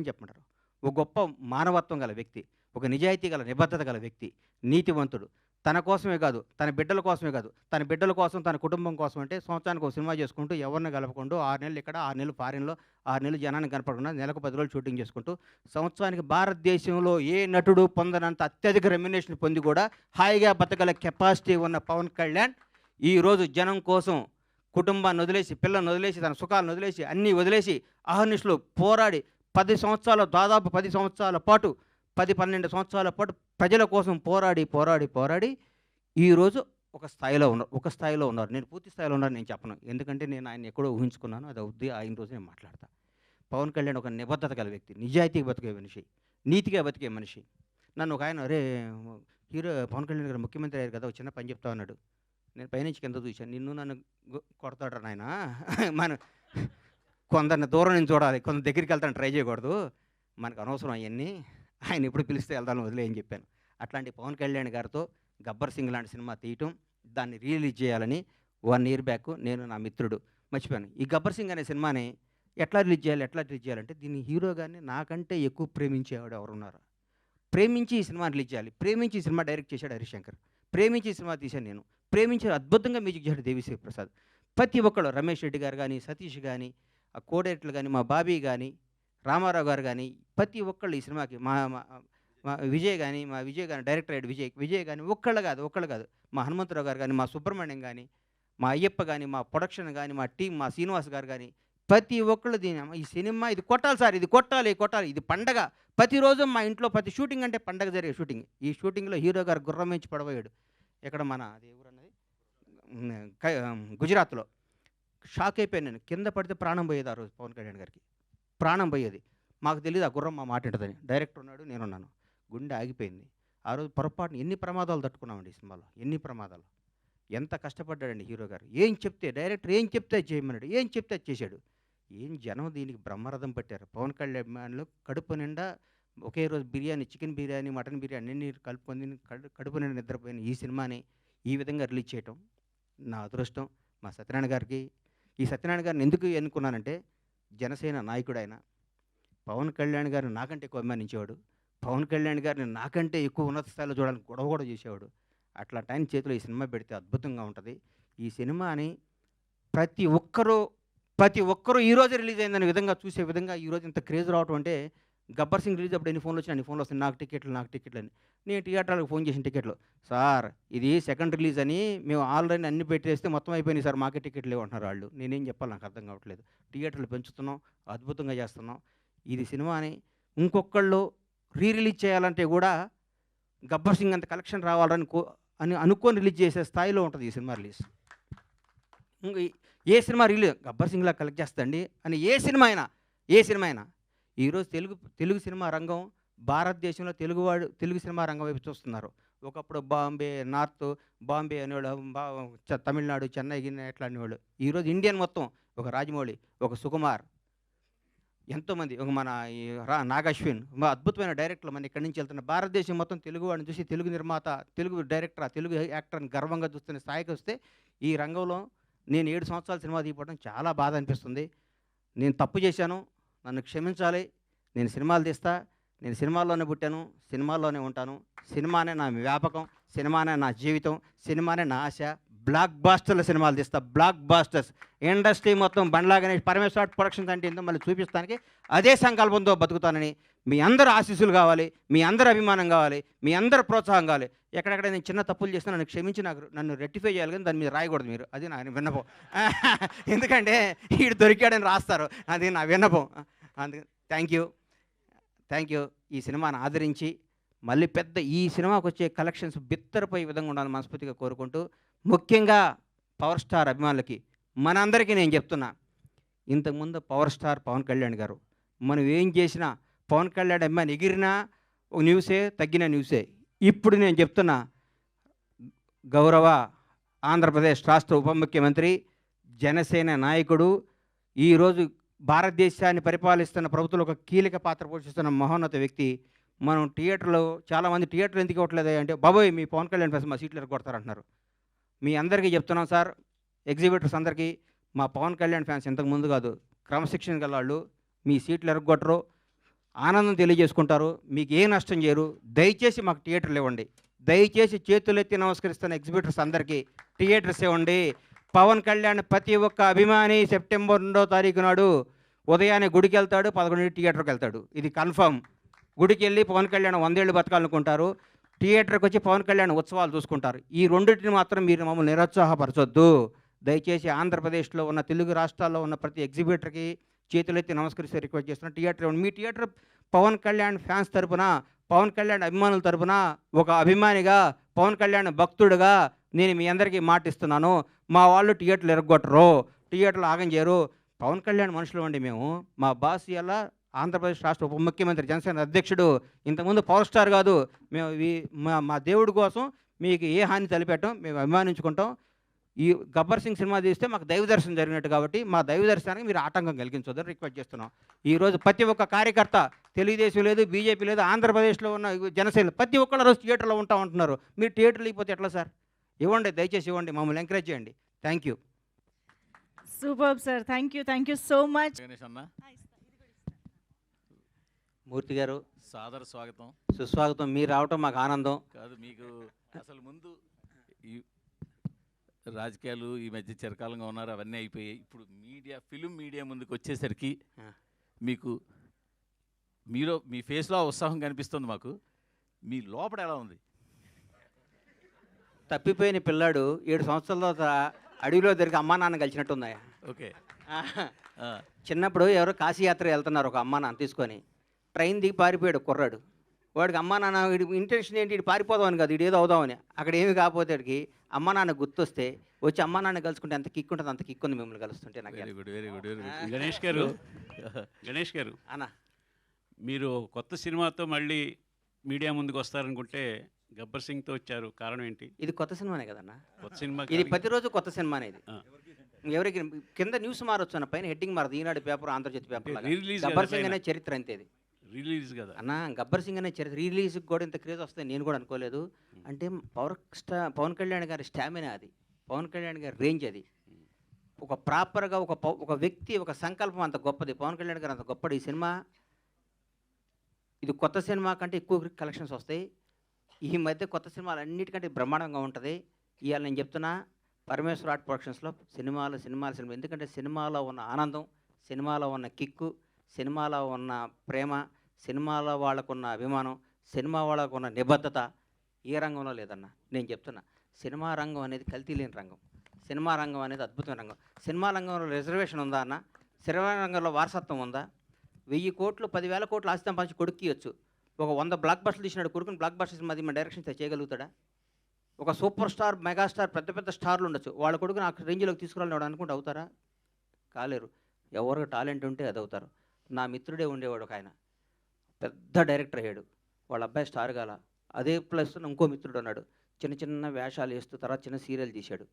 Speaker 6: చెప్పమంటారు. ఒక గొప్ప మానవత్వం గల వ్యక్తి, ఒక నిజాయితీ గల నిబద్ధత గల వ్యక్తి, నీతివంతుడు. తన కోసమే కాదు, తన బిడ్డల కోసమే కాదు, తన బిడ్డల కోసం, తన కుటుంబం కోసం అంటే సంవత్సరానికి ఒక సినిమా చేసుకుంటూ ఎవరిని కలపకుండా 6 నెలలు ఇక్కడ, 6 నెలలు ఫారిన్లో, 6 నెలలు జనాన్ని కనపడకుండా నెలకు 10 రోజులు షూటింగ్ చేసుకుంటూ సంవత్సరానికి భారతదేశంలో ఏ నటుడు పొందనంత అత్యధిక రెమ్యునేషన్ పొంది కూడా హాయిగా బతకగల కెపాసిటీ ఉన్న పవన్ కళ్యాణ్ ఈరోజు జనం కోసం కుటుంబాన్ని వదిలేసి, పిల్లల్ని వదిలేసి, తన సుఖాలను వదిలేసి, అన్నీ వదిలేసి అహర్నిశలు పోరాడి దాదాపు 10 సంవత్సరాల పాటు 10-12 సంవత్సరాల పాటు ప్రజల కోసం పోరాడి ఈరోజు ఒక స్థాయిలో ఉన్నారు. నేను పూర్తి స్థాయిలో ఉన్నాను నేను చెప్పను, ఎందుకంటే నేను ఆయన ఎక్కడో ఊహించుకున్నాను, అది అవుద్ది ఆయన రోజు నేను మాట్లాడతా. పవన్ కళ్యాణ్ ఒక నిబద్ధత గల వ్యక్తి, నిజాయితీగా బతికే మనిషి, నీతిగా బతికే మనిషి. నన్ను ఒక ఆయన, అరే హీరో పవన్ కళ్యాణ్ గారు ముఖ్యమంత్రి అయ్యారు కదా, ఒక చిన్న పని చెప్తా అన్నాడు. నేను పైనుంచి కింద చూశాను, నిన్ను నన్ను కొడతాడు నాయన, మనం కొందరిని దూరం నుంచి చూడాలి, కొంత దగ్గరికి వెళ్తాను ట్రై చేయకూడదు, మనకు అనవసరం అవన్నీ, ఆయన ఎప్పుడు పిలిస్తే వెళ్తాను వదిలే అని చెప్పాను. అట్లాంటి పవన్ కళ్యాణ్ గారితో గబ్బర్ సింగ్ లాంటి సినిమా తీయటం, దాన్ని రిలీజ్ చేయాలని 1 year బ్యాక్ నేను నా మిత్రుడు మర్చిపోయాను. ఈ గబ్బర్ సింగ్ అనే సినిమాని ఎట్లా రిలీజ్ చేయాలంటే దీన్ని హీరో గారిని నాకంటే ఎక్కువ ప్రేమించేవాడు ఎవరున్నారు, ప్రేమించి ఈ సినిమా రిలీజ్ చేయాలి, ప్రేమించి ఈ సినిమా డైరెక్ట్ చేశాడు హరీష్ శంకర్, ప్రేమించి ఈ సినిమా తీశాను నేను, ప్రేమించి అద్భుతంగా మ్యూజిక్ చేశాడు దేవిశ్రీ ప్రసాద్. ప్రతి ఒక్కళ్ళు రమేష్ రెడ్డి గారు కానీ, సతీష్ కానీ, ఆ కోడైరెక్టర్లు కానీ, మా బాబీ కానీ, రామారావు గారు కానీ, ప్రతి ఒక్కళ్ళు ఈ సినిమాకి మా విజయ్ కానీ డైరెక్టర్ అయ్యాడు విజయ్ కానీ ఒక్కళ్ళు కాదు, మా హనుమంతరావు గారు కానీ, మా సుబ్రహ్మణ్యం కానీ, మా అయ్యప్ప కానీ, మా ప్రొడక్షన్ కానీ, మా టీం, మా శ్రీనివాస్ గారు కానీ, ప్రతి ఒక్కళ్ళు దీని ఈ సినిమా ఇది కొట్టాలి సార్, ఇది కొట్టాలి, కొట్టాలి, ఇది పండగ. ప్రతిరోజు మా ఇంట్లో ప్రతి షూటింగ్ అంటే పండగ జరిగే షూటింగ్. ఈ షూటింగ్లో హీరో గారు గుర్రం నుంచి పడబోయాడు. ఎక్కడ మన అది ఎవరన్నది గుజరాత్లో. షాక్ అయిపోయాను నేను. కింద పడితే ప్రాణం పోయేది ఆ రోజు పవన్ కళ్యాణ్ గారికి. ప్రాణం పోయేది. మాకు తెలియదు ఆ గుర్రం మా మాట ఉంటుందని. డైరెక్టర్ ఉన్నాడు, నేనున్నాను. గుండె ఆగిపోయింది. ఆ రోజు పొరపాటున ఎన్ని ప్రమాదాలు తట్టుకున్నామండి ఈ సినిమాలో, ఎన్ని ప్రమాదాలు. ఎంత కష్టపడ్డాడండి హీరో గారు. ఏం చెప్తే డైరెక్టర్ ఏం చెప్తే అది చేయమన్నాడు, ఏం చెప్తే అది చేశాడు. ఏం జనం దీనికి బ్రహ్మరథం పట్టారు. పవన్ కళ్యాణ్ అభిమానులు కడుపు నిండా ఒకే రోజు బిర్యానీ, చికెన్ బిర్యానీ, మటన్ బిర్యానీ అన్ని కలుపుకొని కడుపు నిండా నిద్రపోయిన ఈ సినిమాని ఈ విధంగా రిలీజ్ చేయటం నా అదృష్టం. మా సత్యనారాయణ గారికి, ఈ సత్యనారాయణ గారిని ఎందుకు ఎన్నుకున్నానంటే జనసేన నాయకుడు ఆయన. పవన్ కళ్యాణ్ గారిని నాకంటే ఎక్కువ అభిమానించేవాడు. పవన్ కళ్యాణ్ గారిని నాకంటే ఎక్కువ ఉన్నత స్థాయిలో చూడాలని గొడవ కూడా చేసేవాడు. అట్లాంటి ఆయన చేతిలో ఈ సినిమా పెడితే అద్భుతంగా ఉంటుంది. ఈ సినిమాని ప్రతి ఒక్కరూ ఈరోజు రిలీజ్ అయిందనే విధంగా చూసే విధంగా ఈరోజు ఇంత క్రేజ్ రావటం అంటే, గబ్బర్ సింగ్ రిలీజ్ అప్పుడు ఎన్ని ఫోన్లు వచ్చినా అన్ని ఫోన్లు వస్తాయి, నాకు టికెట్లు అని. నేను థియేటర్లకు ఫోన్ చేసిన టికెట్లు, సార్ ఇది సెకండ్ రిలీజ్ అని మేము ఆల్రెడీ అన్ని పెట్టేస్తే మొత్తం అయిపోయినాయి సార్, మాకే టికెట్లు లేవు అంటున్నారు వాళ్ళు. నేనేం చెప్పాలి, నాకు అర్థం కావట్లేదు. థియేటర్లు పెంచుతున్నాం, అద్భుతంగా చేస్తున్నాం. ఇది సినిమాని ఇంకొకళ్ళు రిలీజ్ చేయాలంటే కూడా గబ్బర్ సింగ్ అంత కలెక్షన్ రావాలని అనుకొని రిలీజ్ చేసే స్థాయిలో ఉంటుంది ఈ సినిమా రిలీజ్. ఏ సినిమా రిలీజ్ గబ్బర్ సింగ్లా కలెక్ట్ చేస్తండి అని ఏ సినిమా అయినా ఈరోజు తెలుగు సినిమా రంగం భారతదేశంలో తెలుగు సినిమా రంగం వైపు చూస్తున్నారు. ఒకప్పుడు బాంబే అనేవాళ్ళు, తమిళనాడు, చెన్నై ఎట్లా అనేవాళ్ళు. ఈరోజు ఇండియన్ మొత్తం ఒక రాజమౌళి, ఒక సుకుమార్, ఎంతోమంది, ఒక మన నాగశ్విన్, అద్భుతమైన డైరెక్టర్లు మన ఇక్కడి నుంచి వెళ్తున్న భారతదేశం మొత్తం తెలుగు వాడిని చూసి తెలుగు నిర్మాత, తెలుగు డైరెక్టర్, తెలుగు యాక్టర్ని గర్వంగా చూస్తున్న స్థాయికి వస్తే ఈ రంగంలో నేను 7 సంవత్సరాలు సినిమా తీయడం చాలా బాధ అనిపిస్తుంది. నేను తప్పు చేశాను, నన్ను క్షమించాలి. నేను సినిమాలు తీస్తా, నేను సినిమాల్లోనే పుట్టాను, సినిమాల్లోనే ఉంటాను. సినిమానే నా వ్యాపకం, సినిమానే నా జీవితం, సినిమానే నా ఆశ. బ్లాక్ బాస్టర్ల సినిమాలు తీస్తా, బ్లాక్ బాస్టర్స్. ఇండస్ట్రీ మొత్తం బండ్లా గణేష్, పరమేశ్వర ప్రొడక్షన్స్ అంటే ఏంటో మళ్ళీ చూపిస్తానికి అదే సంకల్పంతో బతుకుతానని మీ అందరు ఆశీస్సులు కావాలి, మీ అందరు అభిమానం కావాలి, మీ అందరు ప్రోత్సాహం కావాలి. ఎక్కడెక్కడ నేను చిన్న తప్పులు చేసినా నన్ను క్షమించి నన్ను రెక్టిఫై చేయాలి, కానీ దాని మీద రాయకూడదు మీరు. అది నా విన్నపం. ఎందుకంటే వీడు దొరికాడని రాస్తారు, అది నా విన్నపం. అందుకని థ్యాంక్ యూ. ఈ సినిమాను ఆదరించి మళ్ళీ ఈ సినిమాకు వచ్చే కలెక్షన్స్ బిత్తరపోయే విధంగా ఉండాలని మనస్ఫూర్తిగా కోరుకుంటూ, ముఖ్యంగా పవర్ స్టార్ అభిమానులకి మనందరికీ నేను చెప్తున్నా, ఇంతకుముందు పవర్ స్టార్ పవన్ కళ్యాణ్ గారు, మనం ఏం చేసినా పవన్ కళ్యాణ్ అభిమాని ఎగిరినా ఒక న్యూసే, తగ్గిన న్యూసే. ఇప్పుడు నేను చెప్తున్నా, గౌరవ ఆంధ్రప్రదేశ్ రాష్ట్ర ఉప ముఖ్యమంత్రి, జనసేన నాయకుడు, ఈరోజు భారతదేశాన్ని పరిపాలిస్తున్న ప్రభుత్వంలో ఒక కీలక పాత్ర పోషిస్తున్న మహోన్నత వ్యక్తి. మనం థియేటర్లో చాలామంది థియేటర్లు ఎందుకు ఇవ్వట్లేదు అంటే, బాబోయ్ మీ పవన్ కళ్యాణ్ ఫ్యాన్స్ మా సీట్లు ఎరగొడతారంటున్నారు. మీ అందరికీ చెప్తున్నాం సార్, ఎగ్జిబిటర్స్ అందరికీ, మా పవన్ కళ్యాణ్ ఫ్యాన్స్ ఇంతకు ముందు కాదు, క్రమశిక్షణ గల వాళ్ళు. మీ సీట్లు ఎరగొట్టరు, ఆనందం తెలియజేసుకుంటారు, మీకు ఏ నష్టం చేయరు. దయచేసి మాకు థియేటర్లు ఇవ్వండి. దయచేసి చేతులెత్తి నమస్కరిస్తున్న ఎగ్జిబిటర్స్ అందరికీ థియేటర్స్ ఇవ్వండి. పవన్ కళ్యాణ్ ప్రతి ఒక్క అభిమాని సెప్టెంబర్ 2వ తారీఖు నాడు ఉదయాన్నే గుడికి వెళ్తాడు, 11 థియేటర్కి వెళ్తాడు. ఇది కన్ఫర్మ్. గుడికి వెళ్ళి పవన్ కళ్యాణ్ 100 ఏళ్ళు బతకాలనుకుంటారు, థియేటర్కి వచ్చి పవన్ కళ్యాణ్ ఉత్సవాలు చూసుకుంటారు. ఈ రెండింటిని మాత్రం మీరు మమ్మల్ని నిరుత్సాహపరచొద్దు. దయచేసి ఆంధ్రప్రదేశ్లో ఉన్న తెలుగు రాష్ట్రాల్లో ఉన్న ప్రతి ఎగ్జిబిటర్కి చేతులెత్తి నమస్కరిస్తే రిక్వెస్ట్ చేస్తున్నా, థియేటర్ మీ థియేటర్ పవన్ కళ్యాణ్ ఫ్యాన్స్ తరపున, పవన్ కళ్యాణ్ అభిమానుల తరపున, ఒక అభిమానిగా, పవన్ కళ్యాణ్ భక్తుడుగా నేను మీ అందరికీ మాటిస్తున్నాను. మా వాళ్ళు థియేటర్లు ఎరగొట్టరు, థియేటర్లు ఆగం చేయరు. పవన్ కళ్యాణ్ మనుషులు అండి మేము. మా బాస్ ఇలా ఆంధ్రప్రదేశ్ రాష్ట్ర ఉప ముఖ్యమంత్రి, జనసేన అధ్యక్షుడు, ఇంతకుముందు పవర్ స్టార్ కాదు. మేము మా దేవుడి కోసం మీకు ఏ హాని తలపెట్టాం, మేము అభిమానించుకుంటాం. ఈ గబ్బర్ సింగ్ సినిమా తీస్తే మాకు దైవ దర్శనం జరిగినట్టు కాబట్టి మా దైవ దర్శనానికి మీరు ఆటంకం కలిగించొద్దని రిక్వెస్ట్ చేస్తున్నాం. ఈరోజు ప్రతి ఒక్క కార్యకర్త, తెలుగుదేశం లేదు, బీజేపీ లేదు, ఆంధ్రప్రదేశ్లో ఉన్న జనసేన ప్రతి ఒక్కళ్ళ రోజు థియేటర్లో ఉంటా ఉంటున్నారు. మీరు థియేటర్లు ఇవ్వకపోతే ఎట్లా సార్? ఇవ్వండి, దయచేసి ఇవ్వండి, మమ్మల్ని ఎంకరేజ్ చేయండి. Thank you.
Speaker 2: Super sir, thank you so much.
Speaker 7: Ganesh అన్న,
Speaker 6: మూర్తి గారు
Speaker 7: సాదర స్వాగతం,
Speaker 6: సుస్వాగతం. మీరు రావటం మాకు ఆనందం.
Speaker 7: కాదు మీకు అసలు ముందు ఈ రాజకీయాలు ఈ మధ్య చిరకాలంగా ఉన్నారు, అవన్నీ అయిపోయాయి. ఇప్పుడు ఫిలిం మీడియా ముందుకు వచ్చేసరికి మీకు మీ ఫేస్లో ఉత్సాహం కనిపిస్తుంది మాకు. మీ లోపల ఎలా ఉంది?
Speaker 6: తప్పిపోయిన పిల్లాడు 7 సంవత్సరాల తర్వాత అడవిలో దొరికి అమ్మా నాన్న కలిసినట్టు ఉన్నాయా?
Speaker 7: ఓకే.
Speaker 6: చిన్నప్పుడు ఎవరో కాశీయాత్ర వెళ్తున్నారు ఒక అమ్మా నాన్న తీసుకొని, ట్రైన్ దిగి పారిపోయాడు కుర్రాడు. వాడికి అమ్మా నాన్న వీడి ఇంటెన్షన్ ఏంటి, ఇటు పారిపోదామని కాదు, ఇటు ఏదో అవుదామని. అక్కడ ఏమి కాకపోతే వాడికి అమ్మా నాన్న గుర్తొస్తే వచ్చి అమ్మా నాన్న కలుసుకుంటే ఎంత కిక్ ఉంటుంది, అంత కిక్ ఉంది మిమ్మల్ని కలుస్తుంటే నాకు.
Speaker 7: Very good, very good, very good.
Speaker 8: Ganesh గారు
Speaker 6: అన్న
Speaker 8: మీరు కొత్త సినిమాతో మళ్ళీ మీడియా ముందుకు వస్తారనుకుంటే గబ్బర్ సింగ్తో వచ్చారు, కారణం ఏంటి?
Speaker 6: ఇది కొత్త సినిమానే కదన్నా,
Speaker 8: కొత్త సినిమా
Speaker 6: ఇది ప్రతిరోజు కొత్త సినిమానే. ఇది
Speaker 8: ఆ.
Speaker 6: ఎవరికి కింద న్యూస్ మారొచ్చు అన్న, పైన హెడ్డింగ్ మారదు. Eenadu paper, Andhrajyothy paper.
Speaker 8: Release
Speaker 6: Gabbar Singh అనే చరిత్ర అంతే ఇది
Speaker 8: రిలీజ్ కదా
Speaker 6: అన్న. గబ్బర్ సింగ్ అనే చరిత్ర రిలీజ్కి కూడా ఇంత క్రేజ్ వస్తుంది నేను కూడా అనుకోలేదు. అంటే పవన్ కళ్యాణ్ గారి స్టామినా అది, పవన్ కళ్యాణ్ గారి రేంజ్ అది. ఒక ప్రాపర్గా ఒక వ్యక్తి, ఒక సంకల్పం అంత గొప్పది. పవన్ కళ్యాణ్ గారు అంత గొప్పది. ఈ సినిమా ఇది కొత్త సినిమా కంటే ఎక్కువ కలెక్షన్స్ వస్తాయి. ఈ మధ్య కొత్త సినిమాలు అన్నిటికంటే బ్రహ్మాండంగా ఉంటుంది. ఇవాళ నేను చెప్తున్నా, పరమేశ్వర ఆర్ట్ ప్రొడక్షన్స్లో సినిమా. ఎందుకంటే సినిమాలో ఉన్న ఆనందం, సినిమాలో ఉన్న కిక్కు, సినిమాలో ఉన్న ప్రేమ, సినిమాలో వాళ్ళకున్న అభిమానం, సినిమా వాళ్ళకున్న నిబద్ధత ఏ రంగంలో లేదన్న. నేను చెప్తున్నా, సినిమా రంగం అనేది కల్తీ లేని రంగం. సినిమా రంగం అనేది అద్భుతమైన రంగం. సినిమా రంగంలో రిజర్వేషన్ ఉందా అన్న? సినిమా రంగంలో వారసత్వం ఉందా? 1000 కోట్లు 10,000 కోట్లు ఆస్తి సంపాదించి కొడుకు ఇవ్వచ్చు. ఒక 100 బ్లాక్ బస్టర్లు తీసినాడు కొడుకుని బ్లాక్ బస్టర్ సినిమా మన డైరెక్షన్ చేయగలుగుతాడా? ఒక సూపర్ స్టార్, మెగాస్టార్, పెద్ద పెద్ద స్టార్లు ఉండొచ్చు, వాళ్ళ కొడుకు నాకు రేంజ్లోకి తీసుకురాలని అనుకుంటే అవుతారా? కాలేరు. ఎవరికి టాలెంట్ ఉంటే అది అవుతారు. నా మిత్రుడే ఉండేవాడు ఒక ఆయన, పెద్ద డైరెక్టర్ అయ్యాడు. వాళ్ళ అబ్బాయి స్టార్ గాల. అదే ప్లస్ ఇంకో మిత్రుడు ఉన్నాడు, చిన్న చిన్న వేషాలు వేస్తూ తర్వాత చిన్న సీరియల్ తీశాడు.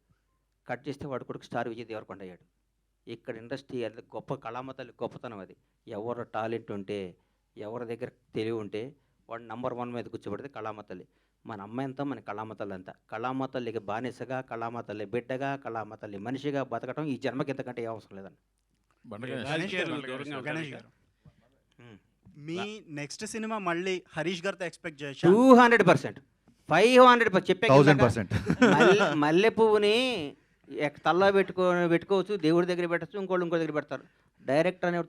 Speaker 6: కట్ చేస్తే వాడు కొడుకు స్టార్ విజయ్ దేవరకొండ అయ్యాడు. ఇక్కడ ఇండస్ట్రీ అది గొప్ప కళామ తల్లి గొప్పతనం అది. ఎవరు టాలెంట్ ఉంటే, ఎవరి దగ్గర తెలివి ఉంటే వాడు నంబర్ 1 మీద కూర్చోబెడితే కళామ తల్లి. మన అమ్మాయి అంతా మన కళామ తల్లి అంతా. కళామ తల్లికి బానిసగా, కళామ తల్లి బిడ్డగా, కళామ తల్లి మనిషిగా బతకటం ఈ జన్మకి ఇంతకంటే ఏ అవసరం లేదండి.
Speaker 9: గణేష్ గారు, మీ నెక్స్ట్ సినిమా మళ్ళీ హరీష్ గారితో ఎక్స్పెక్ట్ చేయొచ్చు?
Speaker 6: 200%, 500% చెప్పే
Speaker 5: 1000%.
Speaker 6: మల్లె పువ్వుని తల్లో పెట్టుకోవచ్చు, దేవుడి దగ్గర పెట్టచ్చు, ఇంకో దగ్గర పెడతారు. డైరెక్టర్ అనే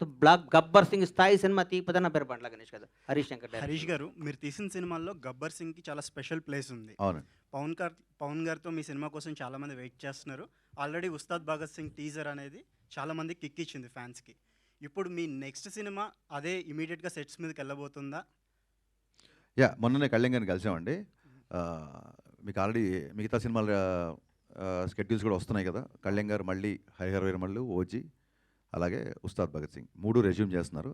Speaker 6: గబ్బర్ సింగ్ స్థాయి సినిమా తీపదన్న పేరు బండ్ల గణేష్ కదా, హరీష్ శంకర్.
Speaker 9: హరీష్ గారు, మీరు తీసిన సినిమాల్లో గబ్బర్ సింగ్కి చాలా స్పెషల్ ప్లేస్ ఉంది.
Speaker 5: అవునండి.
Speaker 9: పవన్ గారితో మీ సినిమా కోసం చాలామంది వెయిట్ చేస్తున్నారు. ఆల్రెడీ ఉస్తాద్ భగత్ సింగ్ టీజర్ అనేది చాలామంది కిక్ ఇచ్చింది ఫ్యాన్స్కి. ఇప్పుడు మీ నెక్స్ట్ సినిమా అదే ఇమీడియట్గా సెట్స్ మీదకి వెళ్ళబోతుందా?
Speaker 5: మొన్ననే కళ్యాణ్ గారిని కలిసామండి. మీకు ఆల్రెడీ మిగతా సినిమాల స్కెడ్యూల్స్ కూడా వస్తున్నాయి కదా. కళ్యాణ్ గారు మళ్ళీ హరిహర వీరమల్లు, ఓజీ, అలాగే ఉస్తాద్ భగత్ సింగ్ 3 రెజ్యూమ్ చేస్తున్నారు.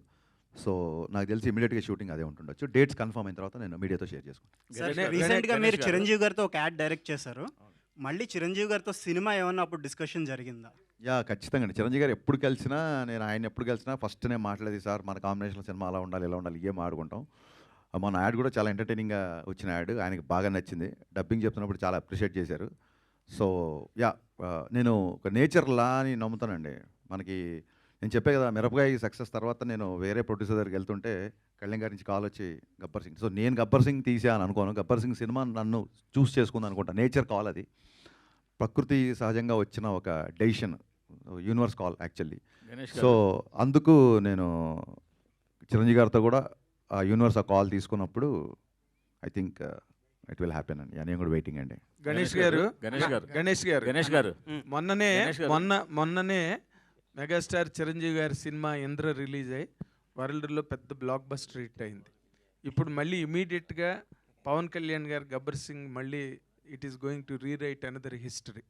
Speaker 5: సో నాకు తెలిసి ఇమీడియట్గా షూటింగ్ అదే ఉంటుండొచ్చు. డేట్స్ కన్ఫర్మ్ అయిన తర్వాత నేను మీడియాతో షేర్ చేసుకుంటాను.
Speaker 9: రీసెంట్గా మీరు చిరంజీవి గారితో ఒక యాడ్ డైరెక్ట్ చేశారు. మళ్ళీ చిరంజీవి గారితో సినిమా ఏమన్నా అప్పుడు డిస్కషన్ జరిగిందా?
Speaker 5: ఖచ్చితంగా అండి. చిరంజీవి గారు ఎప్పుడు కలిసినా, నేను ఆయన ఎప్పుడు కలిసినా ఫస్ట్ నేను మాట్లాడేది, సార్ మన కాంబినేషన్ సినిమా అలా ఉండాలి, ఇలా ఉండాలి, ఏం ఆడుకుంటాం. మన యాడ్ కూడా చాలా ఎంటర్టైనింగ్గా వచ్చిన యాడ్, ఆయనకి బాగా నచ్చింది. డబ్బింగ్ చెప్తున్నప్పుడు చాలా అప్రిషియేట్ చేశారు. సో నేను ఒక నేచర్ లా అని నమ్ముతానండి. మనకి నేను చెప్పే కదా, మిరపకాయ సక్సెస్ తర్వాత నేను వేరే ప్రొడ్యూసర్ దగ్గరికి వెళ్తుంటే కళ్యాణ్ గారి నుంచి కాల్ వచ్చి గబ్బర్ సింగ్. సో నేను గబ్బర్ సింగ్ తీసా అని అనుకోను, గబ్బర్ సింగ్ సినిమా నన్ను చూస్ చేసుకుంది అనుకుంటా. నేచర్ కాల్ అది, ప్రకృతి సహజంగా వచ్చిన ఒక decision, universe call actually. So అందుకు నేను చిరంజీవి గారితో కూడా ఆ యూనివర్స్ ఆ కాల్ తీసుకున్నప్పుడు I think it will happen అండి. నేను కూడా వెయిటింగ్ అండి.
Speaker 7: గణేష్ గారు
Speaker 10: మొన్ననే మెగాస్టార్ చిరంజీవి గారి సినిమా ఇంద్ర రిలీజ్ అయ్యి వరల్డ్లో పెద్ద బ్లాక్ బస్టర్ హిట్ అయింది. ఇప్పుడు మళ్ళీ ఇమీడియట్గా పవన్ కళ్యాణ్ గారు గబ్బర్ సింగ్ మళ్ళీ it is going to rewrite another history.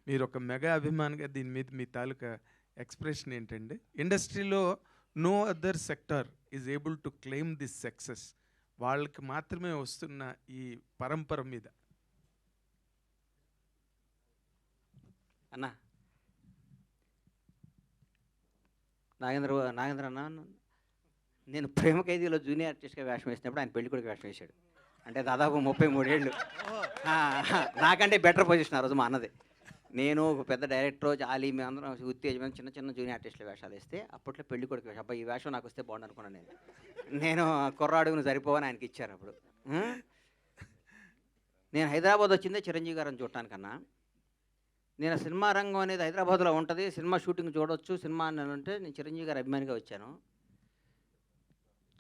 Speaker 10: మీరు ఒక మెగా అభిమానిగా దీని మీద మీ తాలూకా ఎక్స్ప్రెషన్ ఏంటండి? ఇండస్ట్రీలో no other sector is able to claim this success. వాళ్ళకి మాత్రమే వస్తున్న ఈ పరంపర మీద.
Speaker 6: అన్న నాగేంద్ర అన్న, నేను ప్రేమ ఖైదీలో జూనియర్ ఆర్టిస్ట్గా వేషం వేసినప్పుడు ఆయన పెళ్లి కొడుకు వేషం వేశాడు. అంటే దాదాపు 33 ఏళ్ళు. నాకంటే బెటర్ పొజిషన్ ఆ రోజు మా అన్నది. నేను ఒక పెద్ద డైరెక్టర్, జాలి, మేము అందరం ఉత్తేజమైన చిన్న చిన్న జూనియర్ ఆర్టిస్టుల వేషాలు వేస్తే అప్పట్లో పెళ్లి కొడుకు వేషం. అబ్బాయి ఈ వేషం నాకు వస్తే బాగుండు అనుకున్నాను నేను కుర్రాడుగును సరిపోవని ఆయనకి ఇచ్చారు అప్పుడు. నేను హైదరాబాద్ వచ్చిందే చిరంజీవి గారిని చూడటానికన్నా. నేను సినిమా రంగం అనేది హైదరాబాద్లో ఉంటుంది, సినిమా షూటింగ్ చూడవచ్చు, సినిమా అని అంటే నేను చిరంజీవి గారి అభిమానిగా వచ్చాను.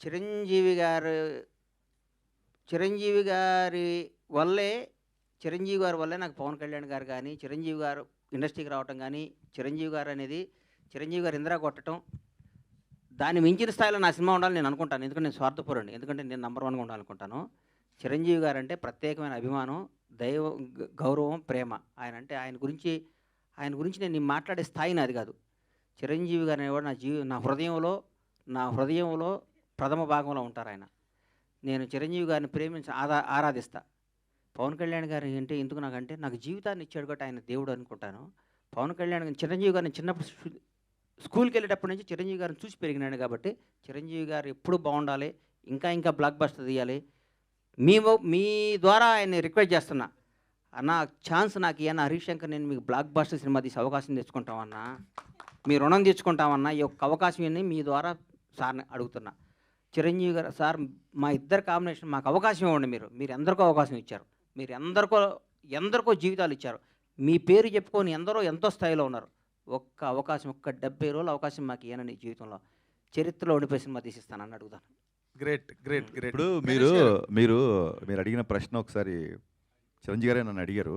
Speaker 6: చిరంజీవి గారి వల్లే నాకు పవన్ కళ్యాణ్ గారు కానీ, చిరంజీవి గారు ఇండస్ట్రీకి రావటం కానీ చిరంజీవి గారు అనేది చిరంజీవి గారు ఇందిరా కొట్టడం దాన్ని మించిన స్థాయిలో నా సినిమా ఉండాలని నేను అనుకుంటాను. ఎందుకంటే నేను స్వార్థపరుడిని, ఎందుకంటే నేను నంబర్ 1గా ఉండాలనుకుంటాను. చిరంజీవి గారు అంటే ప్రత్యేకమైన అభిమానం, గౌరవం, ప్రేమ. ఆయన గురించి నేను మాట్లాడే స్థాయి నాది కాదు. చిరంజీవి గారు అనేవాడు నా హృదయంలో ప్రథమ భాగంలో ఉంటారు ఆయన. నేను చిరంజీవి గారిని ప్రేమించి ఆరాధిస్తా. పవన్ కళ్యాణ్ గారు అంటే ఎందుకు నాకంటే నాకు జీవితాన్ని ఇచ్చాడు కాబట్టి ఆయన దేవుడు అనుకుంటాను. పవన్ కళ్యాణ్ చిరంజీవి గారిని చిన్నప్పుడు స్కూల్కి వెళ్ళేటప్పటి నుంచి చిరంజీవి గారిని చూసి పెరిగినాడు కాబట్టి చిరంజీవి గారు ఎప్పుడు బాగుండాలి, ఇంకా బ్లాక్ బస్టర్ తీయాలి. మీ ద్వారా ఆయన్ని రిక్వెస్ట్ చేస్తున్నా, అన్న ఛాన్స్ నాకు ఇవ్వన్న హరీష్ శంకర్, నేను మీకు బ్లాక్ బస్టర్ సినిమా తీసి అవకాశం తెచ్చుకుంటామన్నా, మీ రుణం తెచ్చుకుంటామన్నా, ఈ ఒక్క అవకాశం ఇవ్వండి మీ ద్వారా సార్ని అడుగుతున్నా. చిరంజీవి గారు సార్ మా ఇద్దరు కాంబినేషన్ మాకు అవకాశం ఇవ్వండి. మీరు ఎందరికో అవకాశం ఇచ్చారు, మీరు ఎందరికో జీవితాలు ఇచ్చారు, మీ పేరు చెప్పుకొని ఎంతో స్థాయిలో ఉన్నారు. ఒక్క అవకాశం, 70 రోజుల అవకాశం మాకు ఇవ్వనని జీవితంలో చరిత్రలో ఉండిపోయి సినిమా తీసిస్తానని అడుగుతాను.
Speaker 10: గ్రేట్.
Speaker 5: ఇప్పుడు మీరు అడిగిన ప్రశ్న ఒకసారి చిరంజీవి గారే నన్ను అడిగారు.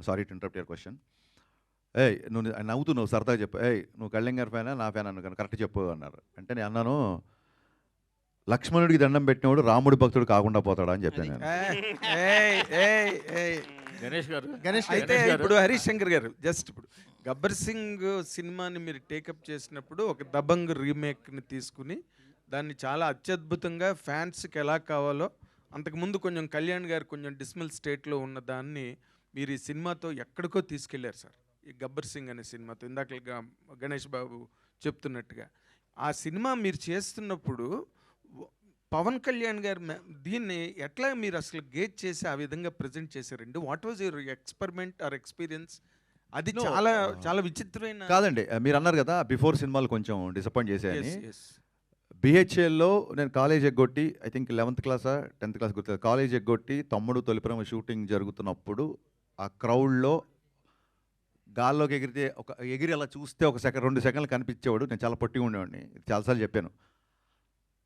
Speaker 5: Sorry to interrupt your question. నువ్వు నవ్వుతున్నావు, సరదాగా చెప్పు. నువ్వు కళ్యాణ్ గారి ఫ్యానా నా ఫ్యాన్ అన్నాను, కరెక్ట్ చెప్పు అన్నారు. అంటే నేను అన్నాను, లక్ష్మణుడికి దండం పెట్టినవాడు రాముడి భక్తుడు కాకుండా పోతాడా అని చెప్పాను నేను.
Speaker 10: గణేష్ అయితే ఇప్పుడు హరీష్ శంకర్ గారు జస్ట్ ఇప్పుడు గబ్బర్ సింగ్ సినిమాని మీరు టేకప్ చేసినప్పుడు ఒక దబంగ్ రీమేక్ని తీసుకుని దాన్ని చాలా అత్యద్భుతంగా ఫ్యాన్స్కి ఎలా కావాలో, అంతకుముందు కొంచెం కళ్యాణ్ గారు కొంచెం డిస్మల్ స్టేట్లో ఉన్న దాన్ని మీరు ఈ సినిమాతో ఎక్కడికో తీసుకెళ్లారు సార్. ఈ గబ్బర్ సింగ్ అనే సినిమాతో ఇందాక గణేష్ బాబు చెప్తున్నట్టుగా ఆ సినిమా మీరు చేస్తున్నప్పుడు పవన్ కళ్యాణ్ గారు దీన్ని ఎట్లా మీరు అసలు గేజ్ చేసి ఆ విధంగా ప్రజెంట్ చేశారండి? What was your experiment are experience? అది చాలా విచిత్రమైన.
Speaker 5: కాదండి, మీరు అన్నారు కదా బిఫోర్ సినిమాలు కొంచెం డిసప్పాయింట్ చేశాయని. బిహెచ్ఎల్లో నేను కాలేజ్ ఎగ్గొట్టి, ఐ థింక్ 11th క్లాసా 10th క్లాస్ గుర్తు, కాలేజ్ ఎగ్గొట్టి తమ్ముడు తొలిప్రేమ షూటింగ్ జరుగుతున్నప్పుడు ఆ క్రౌడ్లో గాల్లోకి ఎగిరి అలా చూస్తే 2 సెకండ్లు కనిపించేవాడు. నేను చాలా పొట్టిగా ఉండేవాడిని, చాలాసార్లు చెప్పాను.